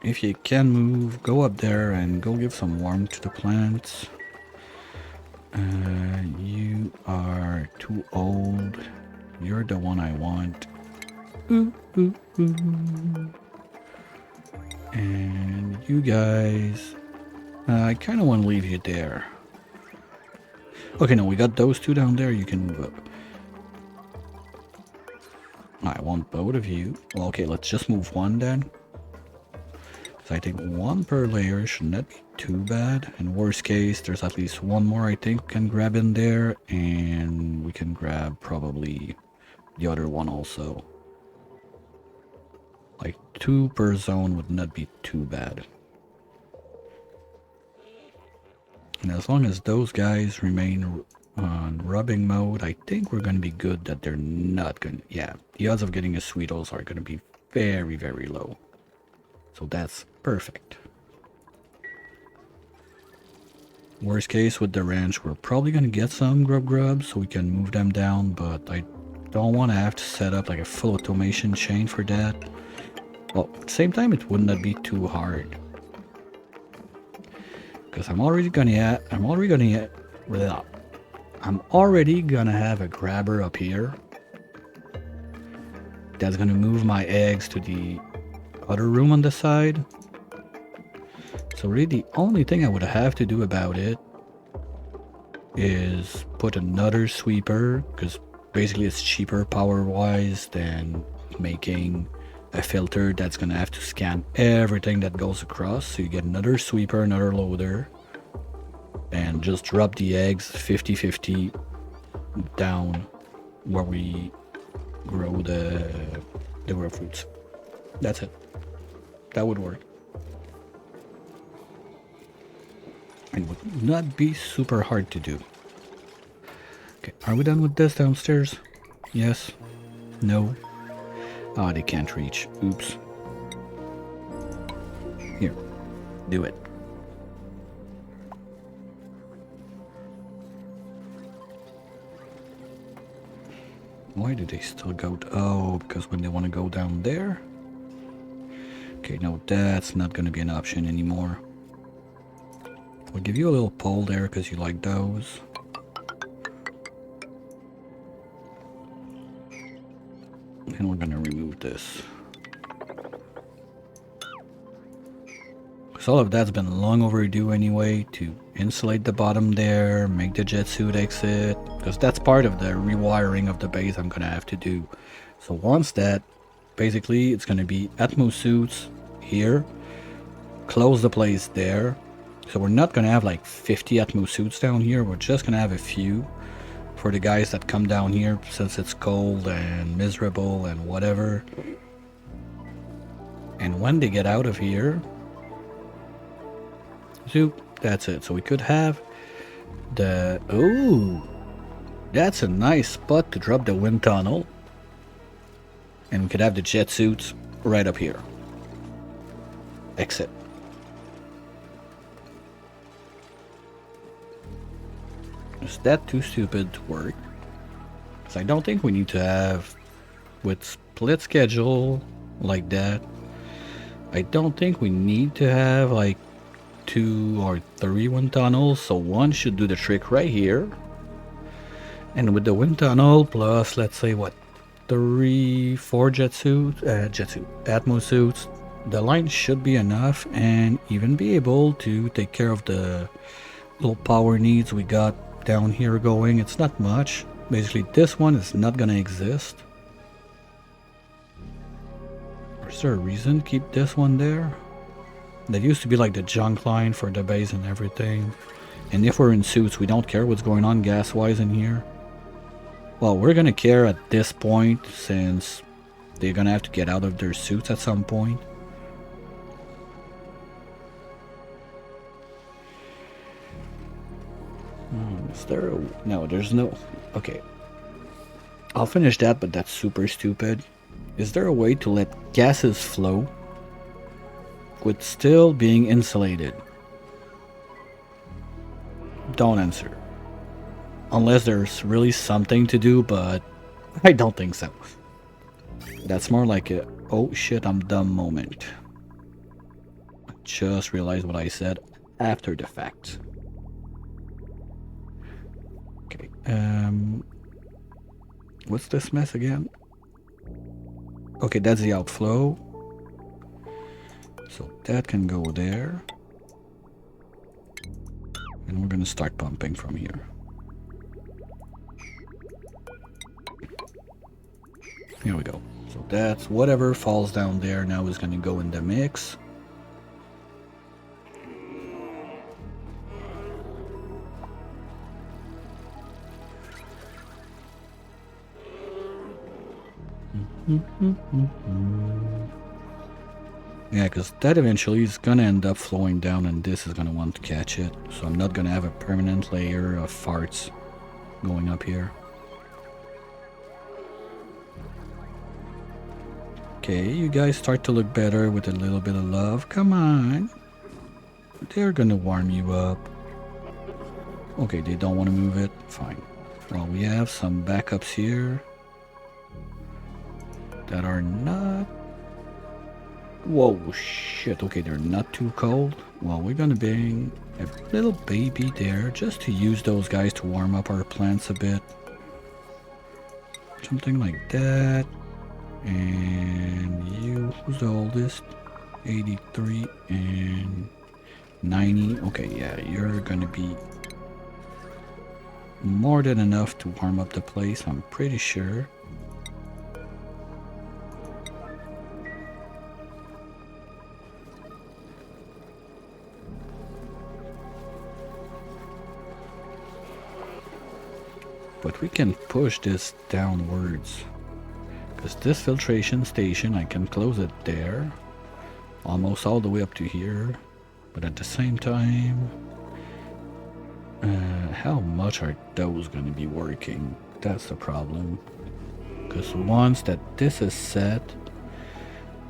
If you can move, go up there and go give some warmth to the plants. You are too old. You're the one I want. Ooh, ooh, ooh. And you guys... I kind of want to leave you there. Okay, no, we got those two down there. You can move up. I want both of you. Well, okay, let's just move one then. So I think one per layer should not be too bad. In worst case, there's at least one more I think we can grab in there. And we can grab probably the other one also. Like 2 per zone would not be too bad. And as long as those guys remain on rubbing mode, I think we're going to be good that they're not going to... Yeah, the odds of getting a Sweetles are going to be very, very low. So that's perfect. Worst case with the ranch, we're probably going to get some grubs so we can move them down, but I don't want to have to set up like a full automation chain for that. Well, at the same time, it would not be too hard. Because I'm already gonna have a grabber up here. That's gonna move my eggs to the other room on the side. So really the only thing I would have to do about it is put another sweeper, because basically it's cheaper power-wise than making a filter that's gonna have to scan everything that goes across. So you get another sweeper, another loader, and just drop the eggs 50-50 down where we grow the grapefruits. That's it. That would work. And would not be super hard to do. Okay, are we done with this downstairs? Yes? No? Ah, they can't reach. Oops. Here. Do it. Why do they still go... Oh, because when they want to go down there? Okay, no, that's not going to be an option anymore. We'll give you a little pole there because you like those. And we're going to remove this. Because all of that's been long overdue anyway, to insulate the bottom there, make the jet suit exit. Because that's part of the rewiring of the base I'm going to have to do. So once that, basically it's going to be Atmo suits here. Close the place there. So we're not going to have like 50 Atmo suits down here. We're just going to have a few for the guys that come down here since it's cold and miserable and whatever. And when they get out of here, zoop, that's it. So we could have the... Ooh, that's a nice spot to drop the wind tunnel. And we could have the jet suits right up here. Exit. Is that too stupid to work? Because I don't think we need to have, with split schedule like that, I don't think we need to have like 2 or 3 wind tunnels, so one should do the trick right here. And with the wind tunnel plus, let's say, what, 4 Atmo suits, the line should be enough and even be able to take care of the little power needs we got down here going. It's not much. Basically, this one is not gonna exist. Is there a reason to keep this one there? That used to be like the junk line for the base and everything. And if we're in suits, we don't care what's going on gas-wise in here. Well, we're gonna care at this point since they're gonna have to get out of their suits at some point. Is there a... No, there's no... Okay. I'll finish that, but that's super stupid. Is there a way to let gases flow with still being insulated? Don't answer. Unless there's really something to do, but I don't think so. That's more like a, oh shit, I'm dumb moment. I just realized what I said after the fact. Okay, what's this mess again? Okay, that's the outflow. So that can go there. And we're gonna start pumping from here. Here we go. So that's whatever falls down there now is gonna go in the mix. Yeah, because that eventually is gonna end up flowing down and this is gonna want to catch it. So I'm not gonna have a permanent layer of farts going up here. Okay, you guys start to look better with a little bit of love. Come on. They're gonna warm you up. Okay, they don't want to move it. Fine. Well, we have some backups here that are not... Whoa, shit. Okay, they're not too cold. Well, we're gonna bring a little baby there just to use those guys to warm up our plants a bit. Something like that. And you, who's the oldest? 83 and 90. Okay, yeah, you're gonna be more than enough to warm up the place, I'm pretty sure. But we can push this downwards. Because this filtration station, I can close it there. Almost all the way up to here. But at the same time... how much are those going to be working? That's the problem. Because once that this is set,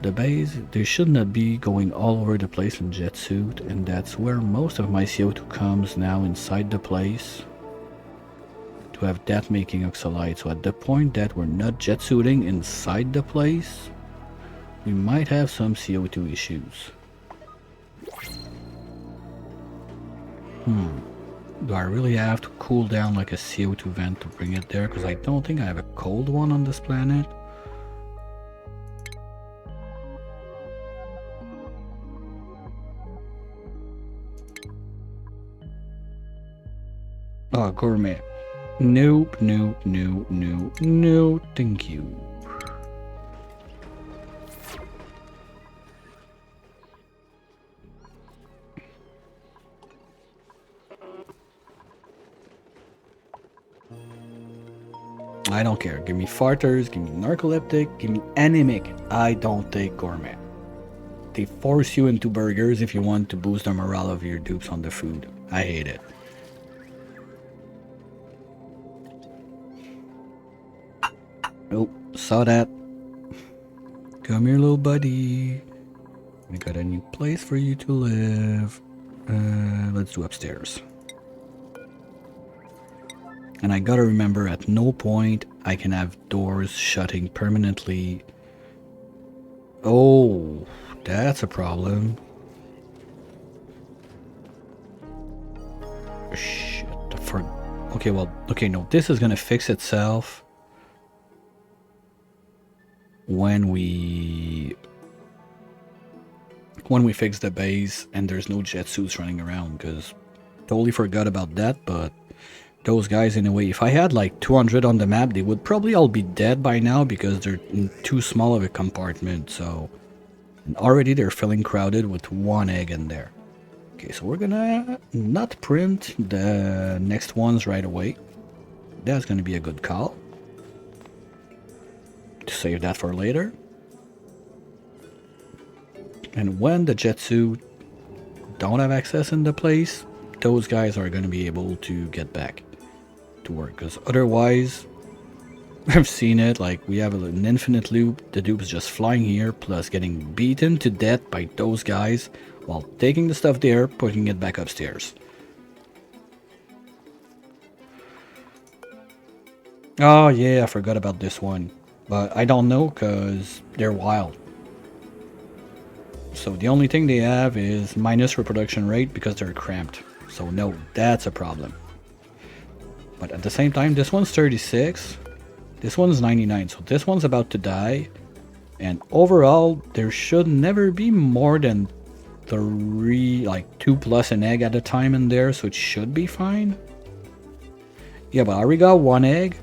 the base, they should not be going all over the place in jet suit. And that's where most of my CO2 comes now, inside the place. To have that making oxalite. So at the point that we're not jet suiting inside the place, we might have some CO2 issues. Do I really have to cool down like a CO2 vent to bring it there? Because I don't think I have a cold one on this planet. Oh, gourmet. Nope, nope, nope, nope, no, thank you. I don't care. Give me farters, give me narcoleptic, give me anemic. I don't take gourmet. They force you into burgers if you want to boost the morale of your dupes on the food. I hate it. Oh, saw that. Come here, little buddy. We got a new place for you to live. Let's do upstairs. And I gotta remember, at no point I can have doors shutting permanently. Oh, that's a problem. Shit. Okay, well, okay, no, this is gonna fix itself when we fix the base and there's no jet suits running around, because totally forgot about that. But those guys, in a way, if I had like 200 on the map, they would probably all be dead by now because they're in too small of a compartment. So already they're feeling crowded with one egg in there. Okay, so we're gonna not print the next ones right away. That's gonna be a good call to save that for later. And when the Jetsu don't have access in the place, those guys are gonna be able to get back to work, because otherwise, I've seen it, like we have an infinite loop, the dupe is just flying here, plus getting beaten to death by those guys while taking the stuff there, putting it back upstairs. Oh yeah, I forgot about this one, but I don't know because they're wild. So the only thing they have is minus reproduction rate because they're cramped. So no, that's a problem. But at the same time, this one's 36, this one's 99, so this one's about to die. And overall, there should never be more than 2 plus an egg at a time in there, so it should be fine. Yeah, but I already got one egg,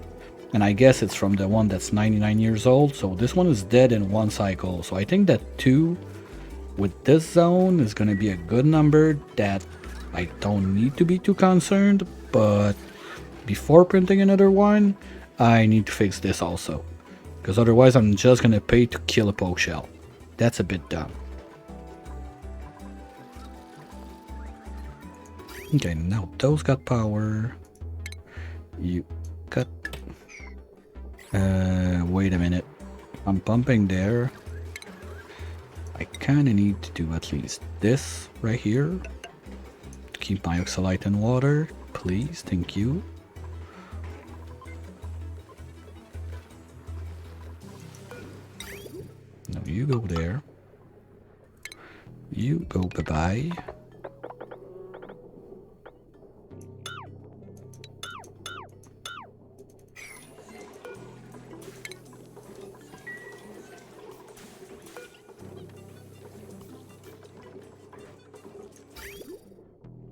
and I guess it's from the one that's 99 years old, so this one is dead in one cycle. So I think that 2 with this zone is going to be a good number that I don't need to be too concerned, but before printing another one, I need to fix this also, because otherwise I'm just going to pay to kill a poke shell. That's a bit dumb. Okay, now those got power. You got... wait a minute. I'm pumping there. I kinda need to do at least this right here to keep my oxalite in water. Please, thank you. Now you go there. You go bye-bye.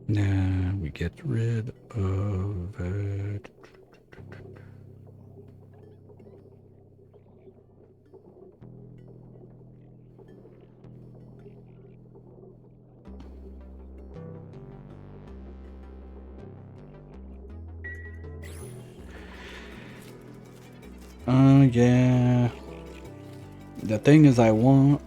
Now we get rid of it. Yeah. The thing is, I want...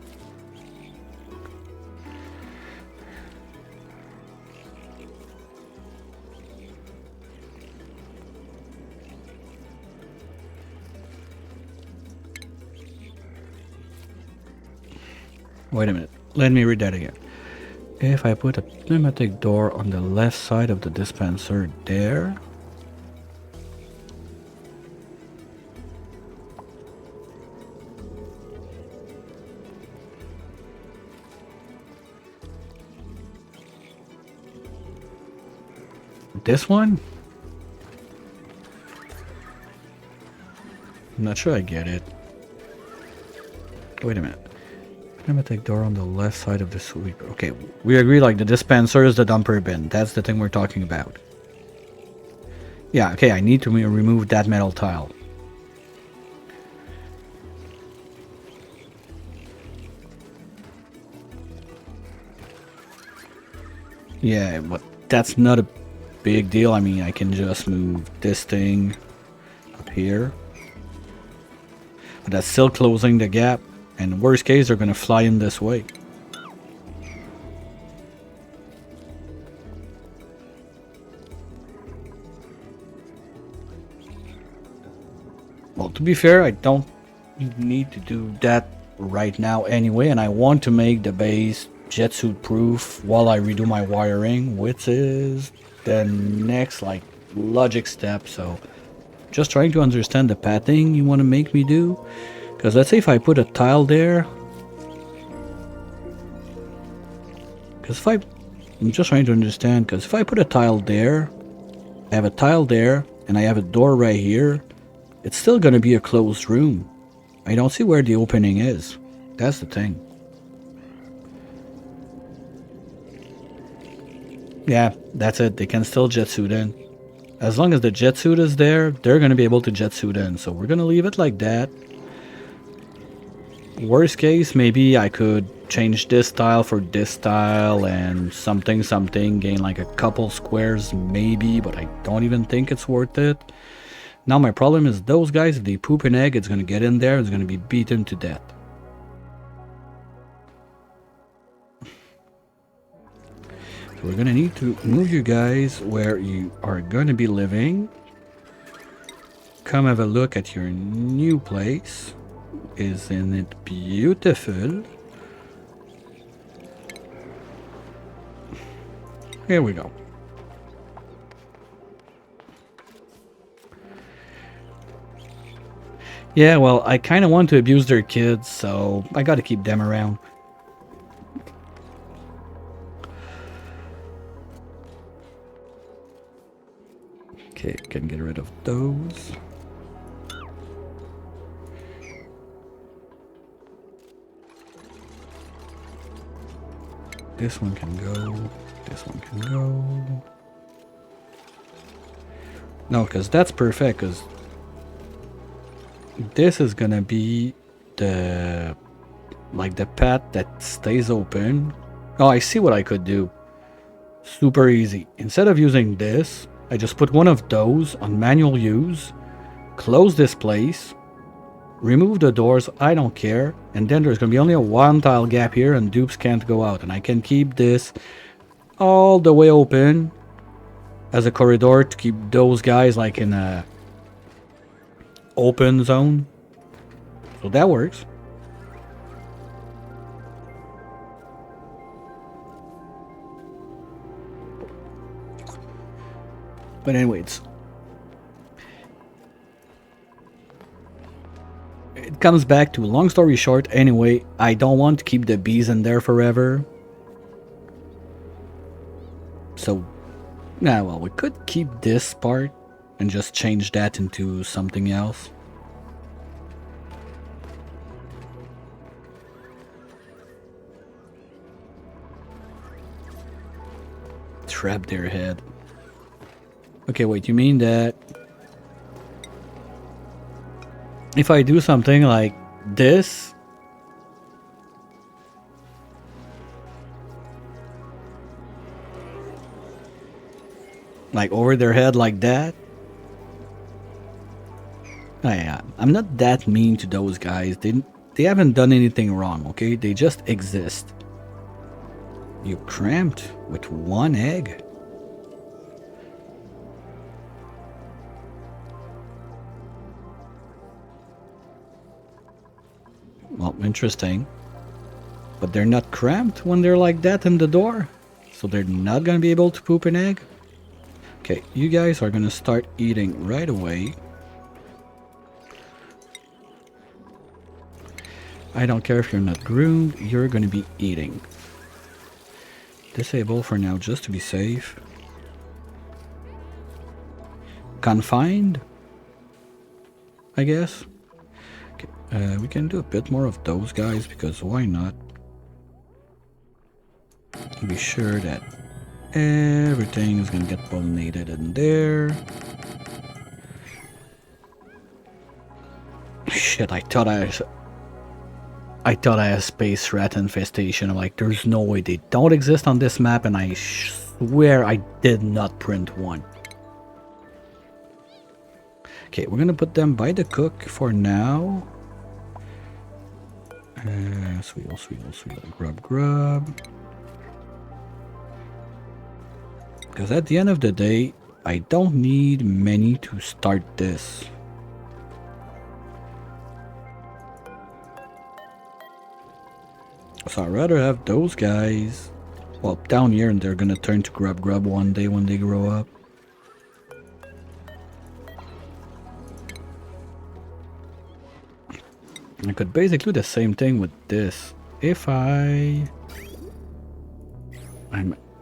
Wait a minute. Let me read that again. If I put a pneumatic door on the left side of the dispenser there... This one? I'm not sure I get it. Wait a minute. Pneumatic door on the left side of the sweeper. Okay, we agree, like the dispenser is the dumper bin. That's the thing we're talking about. Yeah, okay, I need to remove that metal tile. Yeah, but that's not a big deal. I mean, I can just move this thing up here. But that's still closing the gap. And worst case, they're gonna fly in this way. Well, to be fair, I don't need to do that right now anyway, and I want to make the base jet suit proof while I redo my wiring, which is the next like logic step. So just trying to understand the pathing you want to make me do, because let's say if I put a tile there, I'm just trying to understand, because if I put a tile there, I have a tile there, and I have a door right here, it's still going to be a closed room. I don't see where the opening is. That's the thing. Yeah, that's it. They can still jet suit in. As long as the jet suit is there, they're going to be able to jet suit in. So we're going to leave it like that. Worst case, maybe I could change this tile for this tile and something, gain like a couple squares maybe, but I don't even think it's worth it. Now my problem is those guys, if they poop an egg, it's going to get in there, it's going to be beaten to death. So we're going to need to move you guys where you are going to be living. Come have a look at your new place. Isn't it beautiful? Here we go. Yeah, well, I kind of want to abuse their kids, so I got to keep them around. Okay, can get rid of those. This one can go. This one can go. No, because that's perfect, because this is gonna be the path that stays open. Oh, I see what I could do. Super easy. Instead of using this, I just put one of those on manual use, close this place, remove the doors, I don't care, and then there's gonna be only a one tile gap here and dupes can't go out, and I can keep this all the way open as a corridor to keep those guys like in a open zone. So that works. But anyways, it comes back to, long story short anyway, I don't want to keep the bees in there forever. So, yeah, well, we could keep this part and just change that into something else. Trap their head. Okay, wait, you mean that if I do something like this, like over their head like that? I'm not that mean to those guys. They haven't done anything wrong, okay? They just exist. You cramped with one egg? Well, interesting. But they're not cramped when they're like that in the door? So they're not gonna be able to poop an egg? Okay, you guys are gonna start eating right away. I don't care if you're not groomed, you're gonna be eating. Disable for now just to be safe. Confined? I guess. Okay, we can do a bit more of those guys because why not? Be sure that everything is gonna get pollinated in there. Shit, I thought I had space rat infestation. I'm like, there's no way they don't exist on this map, and I swear I did not print one. Okay, we're gonna put them by the cook for now. Sweetle, grub. Because at the end of the day, I don't need many to start this. So I'd rather have those guys, well, down here, and they're gonna turn to grub one day when they grow up. I could basically do the same thing with this. If I'm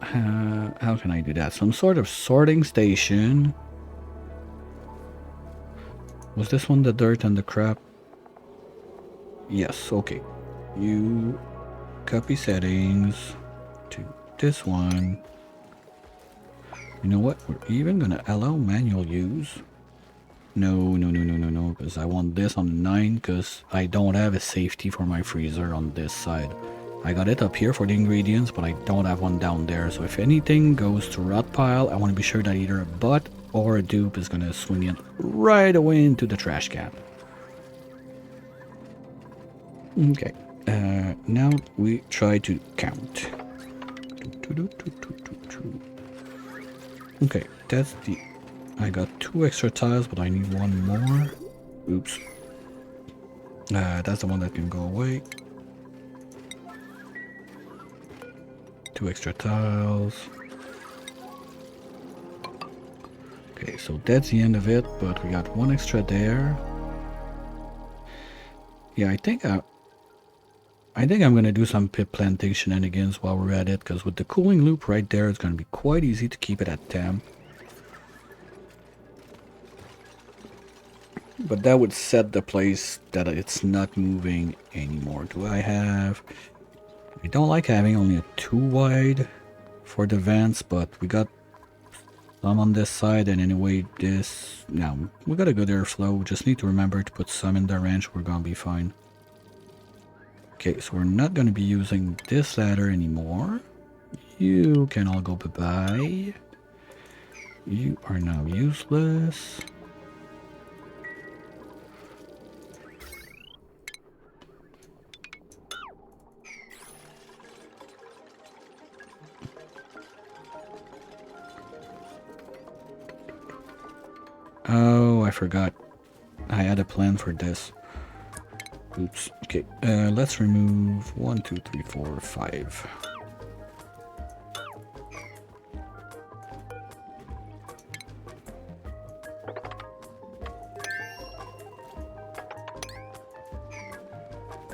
how can I do that? Some sort of sorting station. Was this one the dirt and the crap? Yes, okay. You copy settings to this one. You know what? We're even gonna allow manual use. No, because I want this on 9 because I don't have a safety for my freezer on this side. I got it up here for the ingredients, but I don't have one down there. So if anything goes to rot pile, I want to be sure that either a bot or a dupe is going to swing it right away into the trash can. Okay, now we try to count. Okay, that's the... I got 2 extra tiles, but I need 1 more. Oops. That's the one that can go away. 2 extra tiles. Okay, so that's the end of it, but we got 1 extra there. Yeah, I think I'm gonna do some pit planting shenanigans while we're at it, because with the cooling loop right there, it's gonna be quite easy to keep it at temp. But that would set the place that it's not moving anymore. I don't like having only a 2 wide for the vents, but we got some on this side, and anyway, this... Now, we got a good airflow. Just need to remember to put some in the ranch. We're gonna be fine. Okay, so we're not gonna be using this ladder anymore. You can all go bye-bye. You are now useless. Oh, I forgot. I had a plan for this. Oops. Okay, let's remove 1, 2, 3, 4, 5.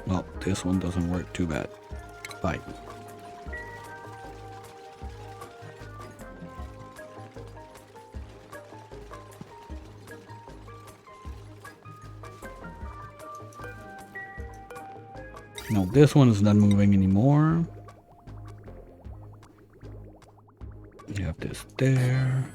Well, this one doesn't work too bad. Bye. No, this one is not moving anymore. You have this there.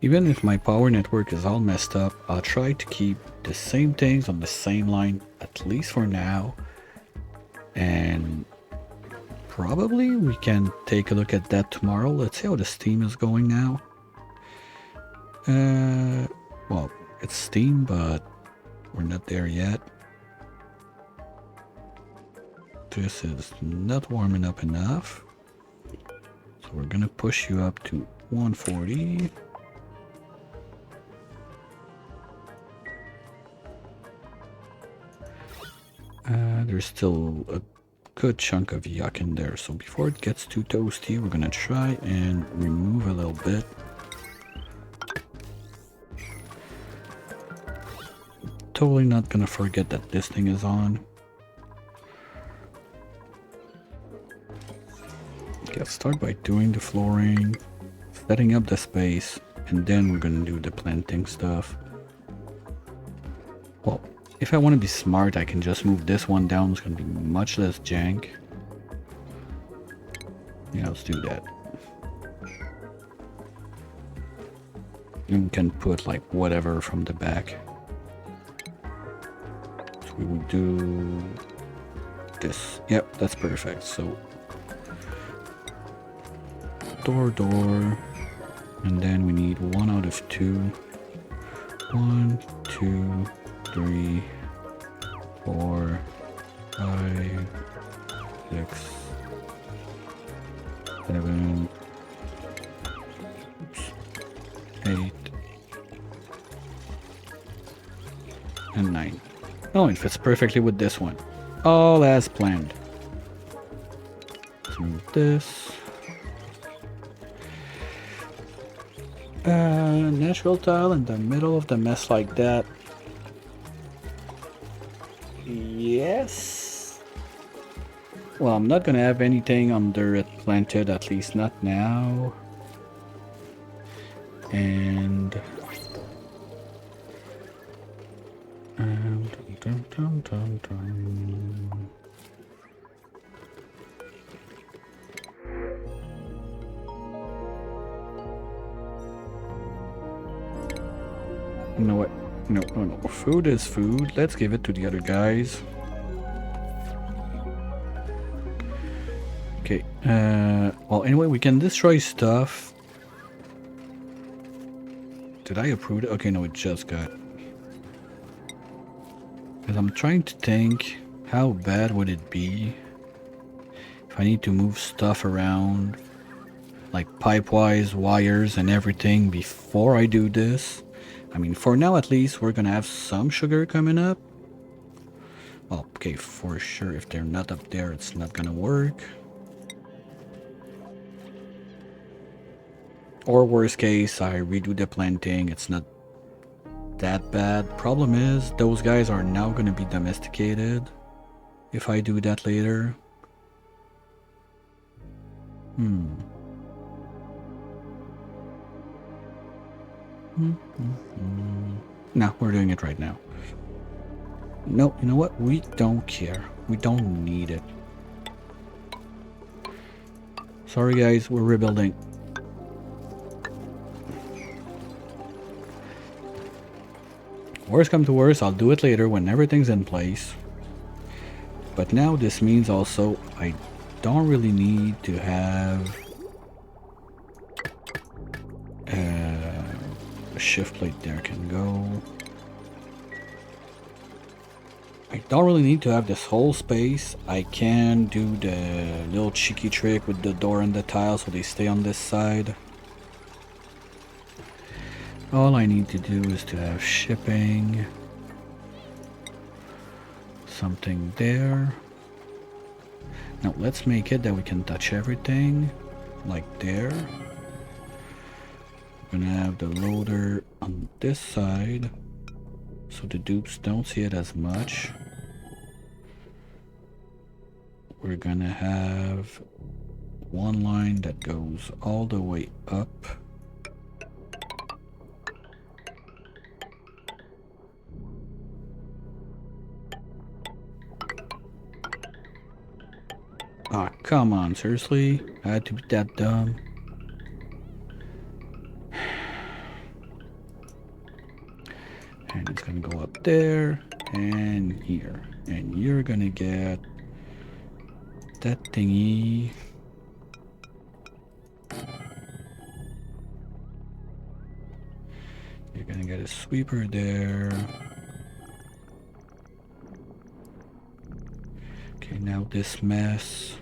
Even if my power network is all messed up, I'll try to keep the same things on the same line, at least for now. And probably we can take a look at that tomorrow. Let's see how the Steam is going now. Well, it's Steam, but we're not there yet. This is not warming up enough. So we're gonna push you up to 140. There's still a good chunk of yuck in there, so before it gets too toasty, we're gonna try and remove a little bit. Totally not gonna forget that this thing is on. Okay, let's start by doing the flooring, setting up the space, and then we're gonna do the planting stuff. Well, if I want to be smart, I can just move this one down. It's going to be much less jank. Yeah, let's do that. And we can put like whatever from the back. So we would do this. Yep, that's perfect. So door, and then we need 1 out of 2. 1, 2, 3, 4, 5, 6, 7, 8, and 9. Oh, it fits perfectly with this one. All as planned. Let's move this. Natural tile in the middle of the mess like that. Yes. Well, I'm not gonna have anything under it planted, at least not now. And dum, dum, dum, dum. You know what? No. Food is food. Let's give it to the other guys. Okay. Well, anyway, we can destroy stuff. Did I approve it? Okay, no, it just got. Because I'm trying to think, how bad would it be if I need to move stuff around, like pipe-wise, wires, and everything before I do this? I mean, for now at least, we're gonna have some sugar coming up. Well, okay, for sure, if they're not up there, it's not gonna work. Or worst case, I redo the planting. It's not that bad. Problem is, those guys are now gonna be domesticated if I do that later. No, we're doing it right now. No, you know what? We don't care. We don't need it. Sorry guys, we're rebuilding. Worst come to worst, I'll do it later when everything's in place. But now this means also I don't really need to have a shift plate there can go. I don't really need to have this whole space. I can do the little cheeky trick with the door and the tile so they stay on this side. All I need to do is to have shipping. Something there. Now let's make it that we can touch everything. Like there. We're gonna have the loader on this side, so the dupes don't see it as much. We're gonna have one line that goes all the way up. Ah, come on, seriously? I had to be that dumb. And it's gonna go up there and here. And you're gonna get that thingy. You're gonna get a sweeper there. Okay, now this mess.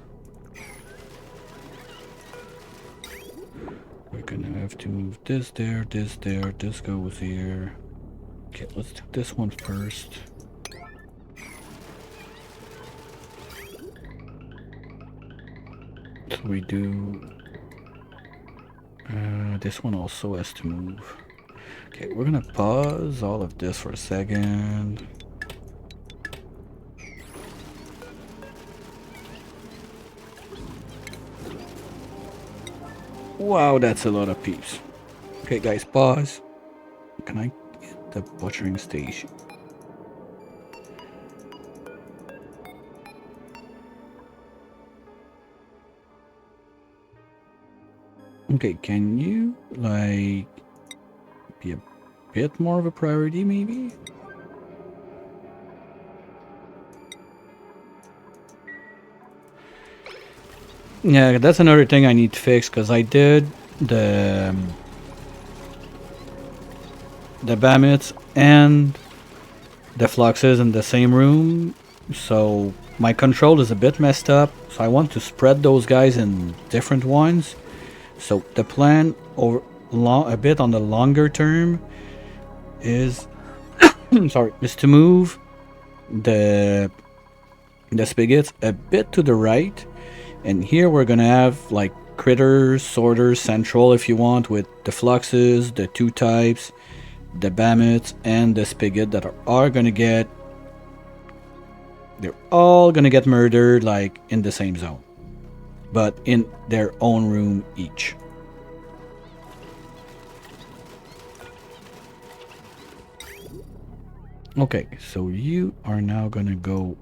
We're gonna have to move this there, this there, this goes here. Okay, let's do this one first. So we do... this one also has to move. Okay, we're gonna pause all of this for a second. Wow, that's a lot of peeps. Okay guys, pause. Can I get the butchering station? Okay, can you like be a bit more of a priority, maybe? Yeah, that's another thing I need to fix, because I did the Bammits and the Fluxes in the same room, so my control is a bit messed up, so I want to spread those guys in different ones. So the plan over a bit on the longer term is sorry, is to move the spigots a bit to the right, and here we're gonna have like critters, sorters, central if you want, with the fluxes, the two types, the bammits, and the spigot that are gonna get, they're all gonna get murdered like in the same zone, but in their own room each. Okay, so you are now gonna go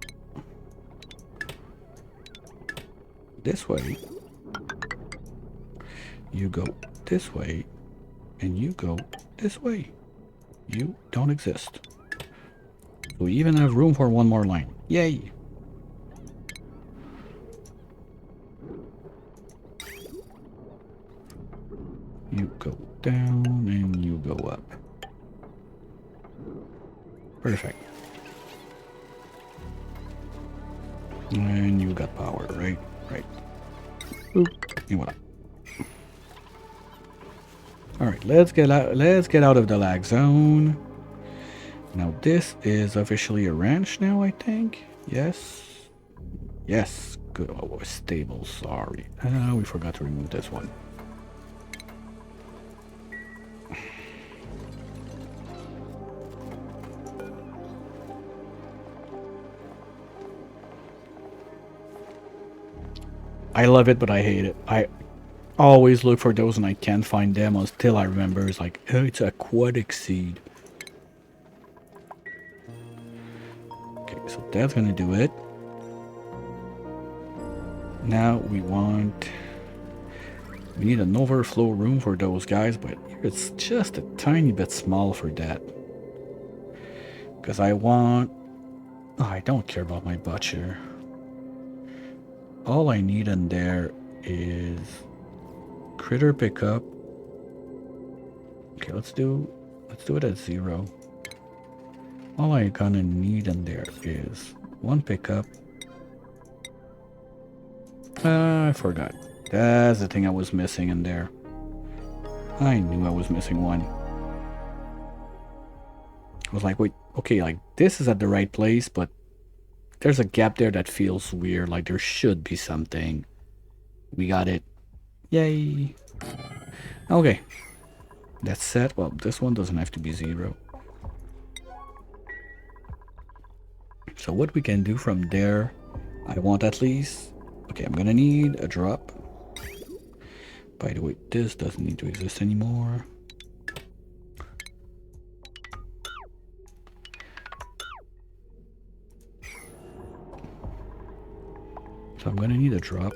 this way, you go this way, and you go this way. You don't exist. So we even have room for one more line. Yay! You go down and you go up. Perfect. And you got power, right? Right. Oop. And what? Alright, let's get out of the lag zone. Now this is officially a ranch now, I think. Yes. Yes. Good. Oh, stable, sorry. We forgot to remove this one. I love it, but I hate it. I always look for those and I can't find them until I remember it's like, oh, it's aquatic seed. Okay, so that's gonna do it. Now we need an overflow room for those guys, but it's just a tiny bit small for that. Because I don't care about my butcher. All I need in there is critter pickup. Okay, let's do it at 0. All I gonna need in there is one pickup. I forgot. That's the thing I was missing in there. I knew I was missing one. I was like, wait, okay, like this is at the right place, but there's a gap there that feels weird, like there should be something. We got it. Yay. Okay. That's set. Well, this one doesn't have to be 0. So what we can do from there, I want at least... Okay, I'm gonna need a drop. By the way, this doesn't need to exist anymore. So I'm gonna need a drop.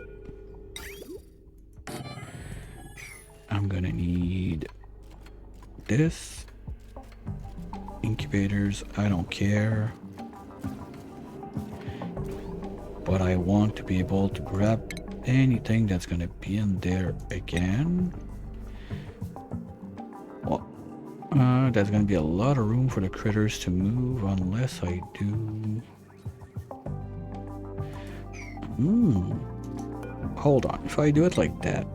I'm gonna need this. Incubators, I don't care. But I want to be able to grab anything that's gonna be in there again. Well, there's gonna be a lot of room for the critters to move unless I do... Hold on, if I do it like that.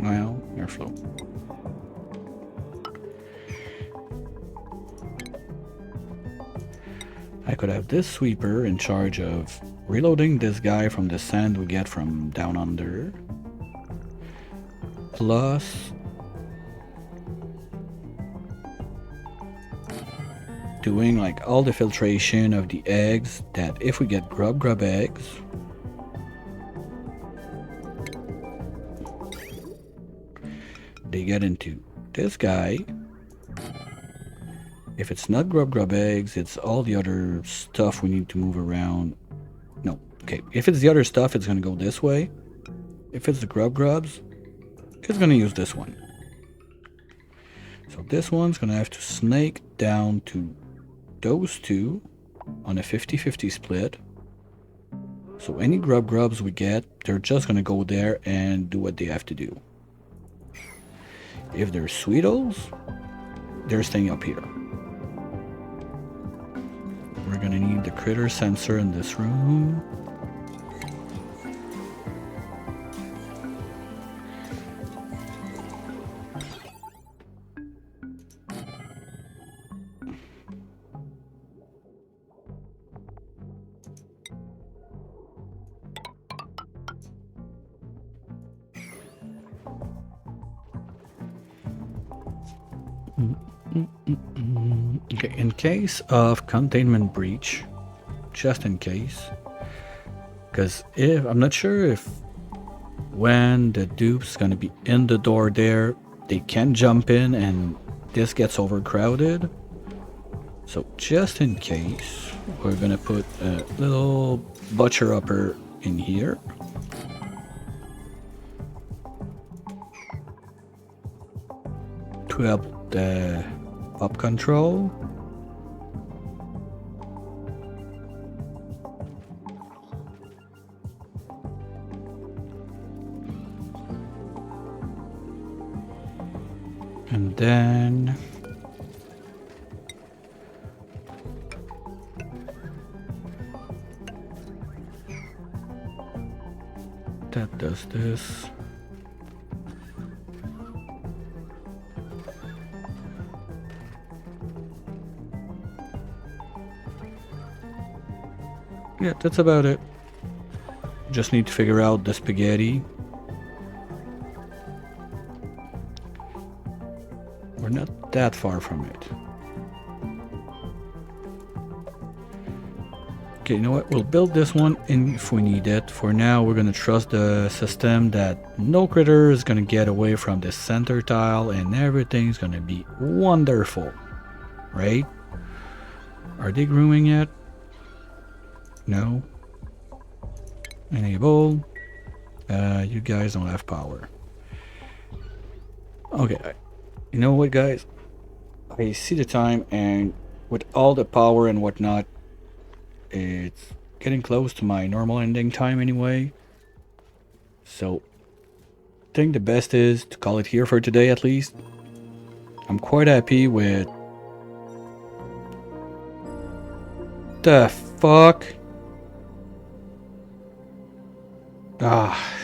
Well, airflow. I could have this sweeper in charge of reloading this guy from the sand we get from down under. Plus... doing like all the filtration of the eggs, that if we get grub eggs, they get into this guy, If it's not grub eggs, it's all the other stuff we need to move around. No, okay. If it's the other stuff, it's gonna go this way. If it's the grubs, it's gonna use this one. So this one's gonna have to snake down to those two on a 50-50 split. So any grubs we get, they're just gonna go there and do what they have to do. If they're Sweetles, they're staying up here. We're gonna need the critter sensor in this room. Okay, in case of containment breach, just in case, because if I'm not sure if when the dupe's gonna be in the door there, they can jump in and this gets overcrowded. So just in case, we're gonna put a little butcher upper in here. To help the pop control. And then that does this. Yeah, that's about it. Just need to figure out the spaghetti. We're not that far from it. Okay, you know what? We'll build this one in if we need it. For now, we're gonna trust the system that no critter is gonna get away from this center tile and everything's gonna be wonderful. Right? Are they grooming yet? No. Enable. You guys don't have power. Okay. You know what, guys? I see the time, and with all the power and whatnot, it's getting close to my normal ending time anyway. So, I think the best is to call it here for today at least. I'm quite happy with... The fuck? Ah.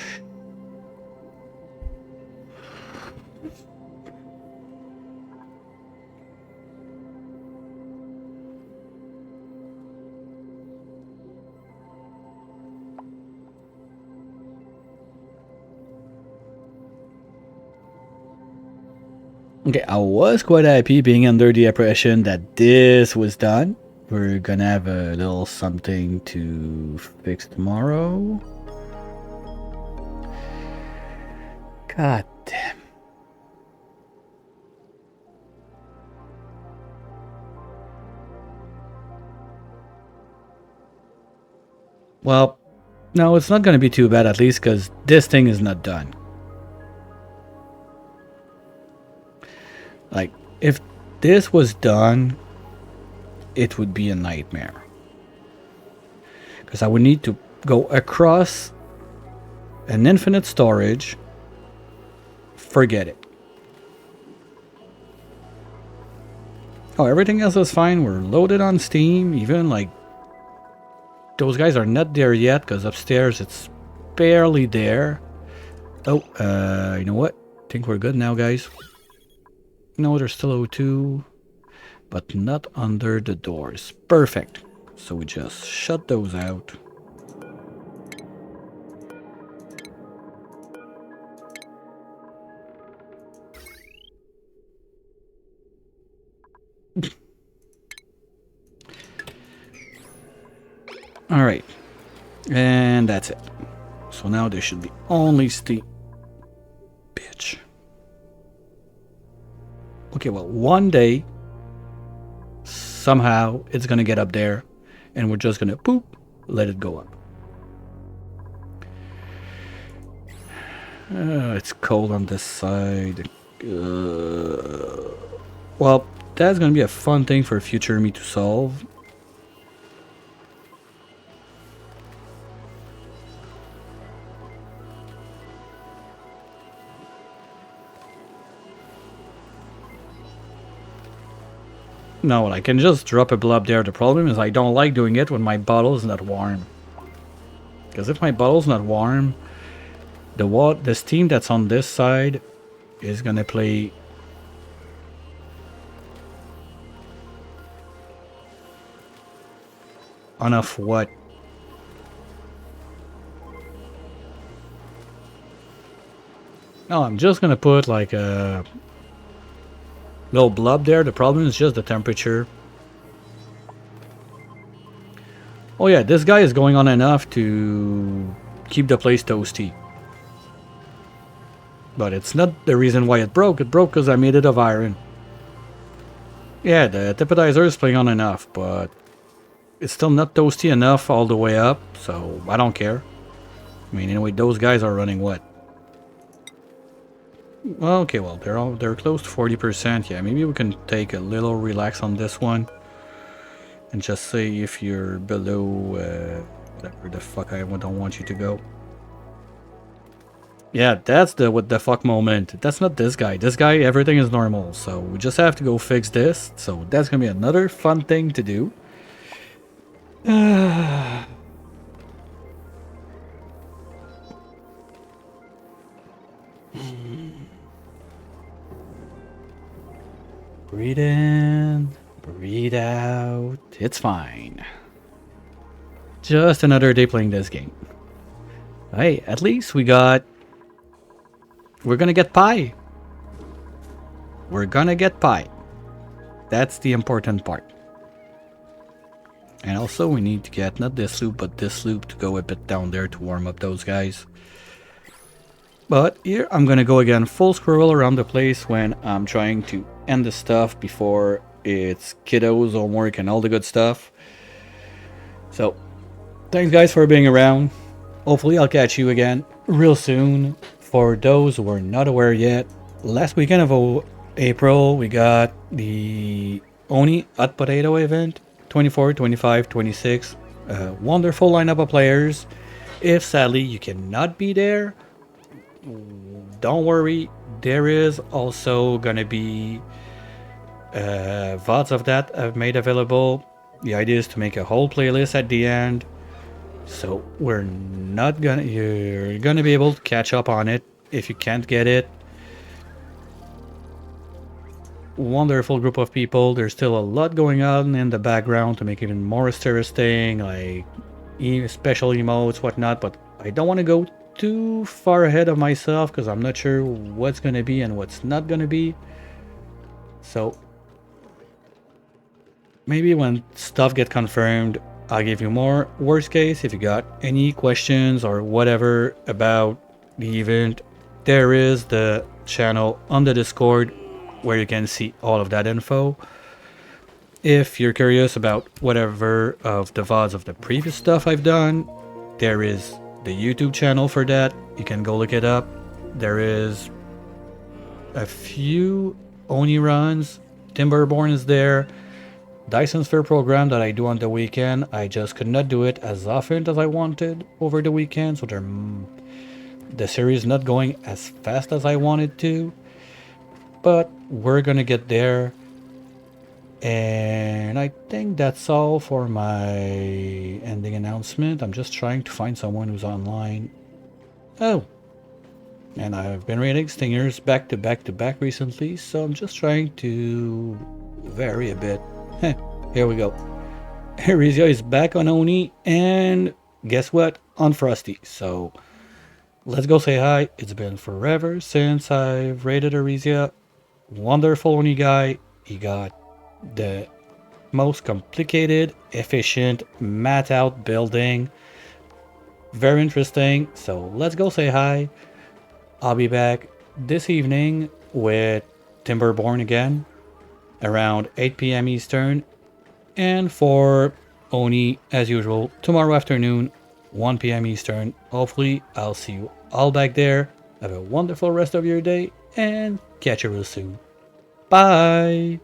Okay, I was quite happy being under the impression that this was done. We're gonna have a little something to fix tomorrow. God damn. Well, no, it's not gonna be too bad at least because this thing is not done. Like, if this was done, it would be a nightmare. Because I would need to go across an infinite storage. Forget it. Oh, everything else is fine. We're loaded on Steam. Even, like, those guys are not there yet because upstairs it's barely there. Oh, you know what? I think we're good now, guys. No, there's still O2, but not under the doors. Perfect. So we just shut those out. All right. And that's it. So now there should be only Steam. Bitch. Okay, well, one day somehow it's gonna get up there, and we're just gonna poop, let it go up. It's cold on this side. Well, that's gonna be a fun thing for future me to solve. No, I can just drop a blob there. The problem is I don't like doing it when my bottle is not warm. Because if my bottle's not warm, the steam that's on this side is gonna play. Enough what? No, I'm just gonna put like a little blob there. The problem is just the temperature. Oh yeah, this guy is going on enough to keep the place toasty. But it's not the reason why it broke. It broke because I made it of iron. Yeah, the temperature is playing on enough, but it's still not toasty enough all the way up, so I don't care. I mean, anyway, those guys are running what? Well, okay, well, they're close to 40%. Yeah, maybe we can take a little relax on this one. And just say if you're below whatever the fuck I don't want you to go. Yeah, that's the what the fuck moment. That's not this guy. This guy, everything is normal. So we just have to go fix this. So that's gonna be another fun thing to do. Breathe in, breathe out. It's fine. Just another day playing this game. Hey, at least we're gonna get pie. We're gonna get pie. That's the important part. And also we need to get not this loop but this loop to go a bit down there to warm up those guys. But here I'm gonna go again full scroll around the place when I'm trying to end the stuff before it's kiddos, homework and all the good stuff. So thanks guys for being around. Hopefully I'll catch you again real soon. For those who are not aware yet, last weekend of April we got the Oni Hot Potato event. 24, 25, 26. Wonderful lineup of players. If sadly you cannot be there, don't worry. There is also gonna be VODs of that I've made available. The idea is to make a whole playlist at the end. So you're gonna be able to catch up on it if you can't get it. Wonderful group of people. There's still a lot going on in the background to make it even more interesting, like special emotes, whatnot, but I don't want to go too far ahead of myself because I'm not sure what's gonna be and what's not gonna be. So maybe when stuff gets confirmed, I'll give you more. Worst case, if you got any questions or whatever about the event, there is the channel on the Discord where you can see all of that info. If you're curious about whatever of the VODs of the previous stuff I've done, there is the YouTube channel for that. You can go look it up. There is a few Oni runs. Timberborn is there. Dyson Sphere program that I do on the weekend. I just could not do it as often as I wanted over the weekend, so the series not going as fast as I wanted to. But we're gonna get there. And I think that's all for my ending announcement. I'm just trying to find someone who's online. Oh, and I've been reading Stingers back to back to back recently, so I'm just trying to vary a bit. Here we go. Arisia is back on Oni, and guess what? On Frosty. So let's go say hi. It's been forever since I've raided Arisia. Wonderful Oni guy. He got the most complicated, efficient, matte out building. Very interesting. So let's go say hi. I'll be back this evening with Timberborn again around 8 p.m. Eastern. And for Oni, as usual, tomorrow afternoon, 1 p.m. Eastern. Hopefully, I'll see you all back there. Have a wonderful rest of your day and catch you real soon. Bye!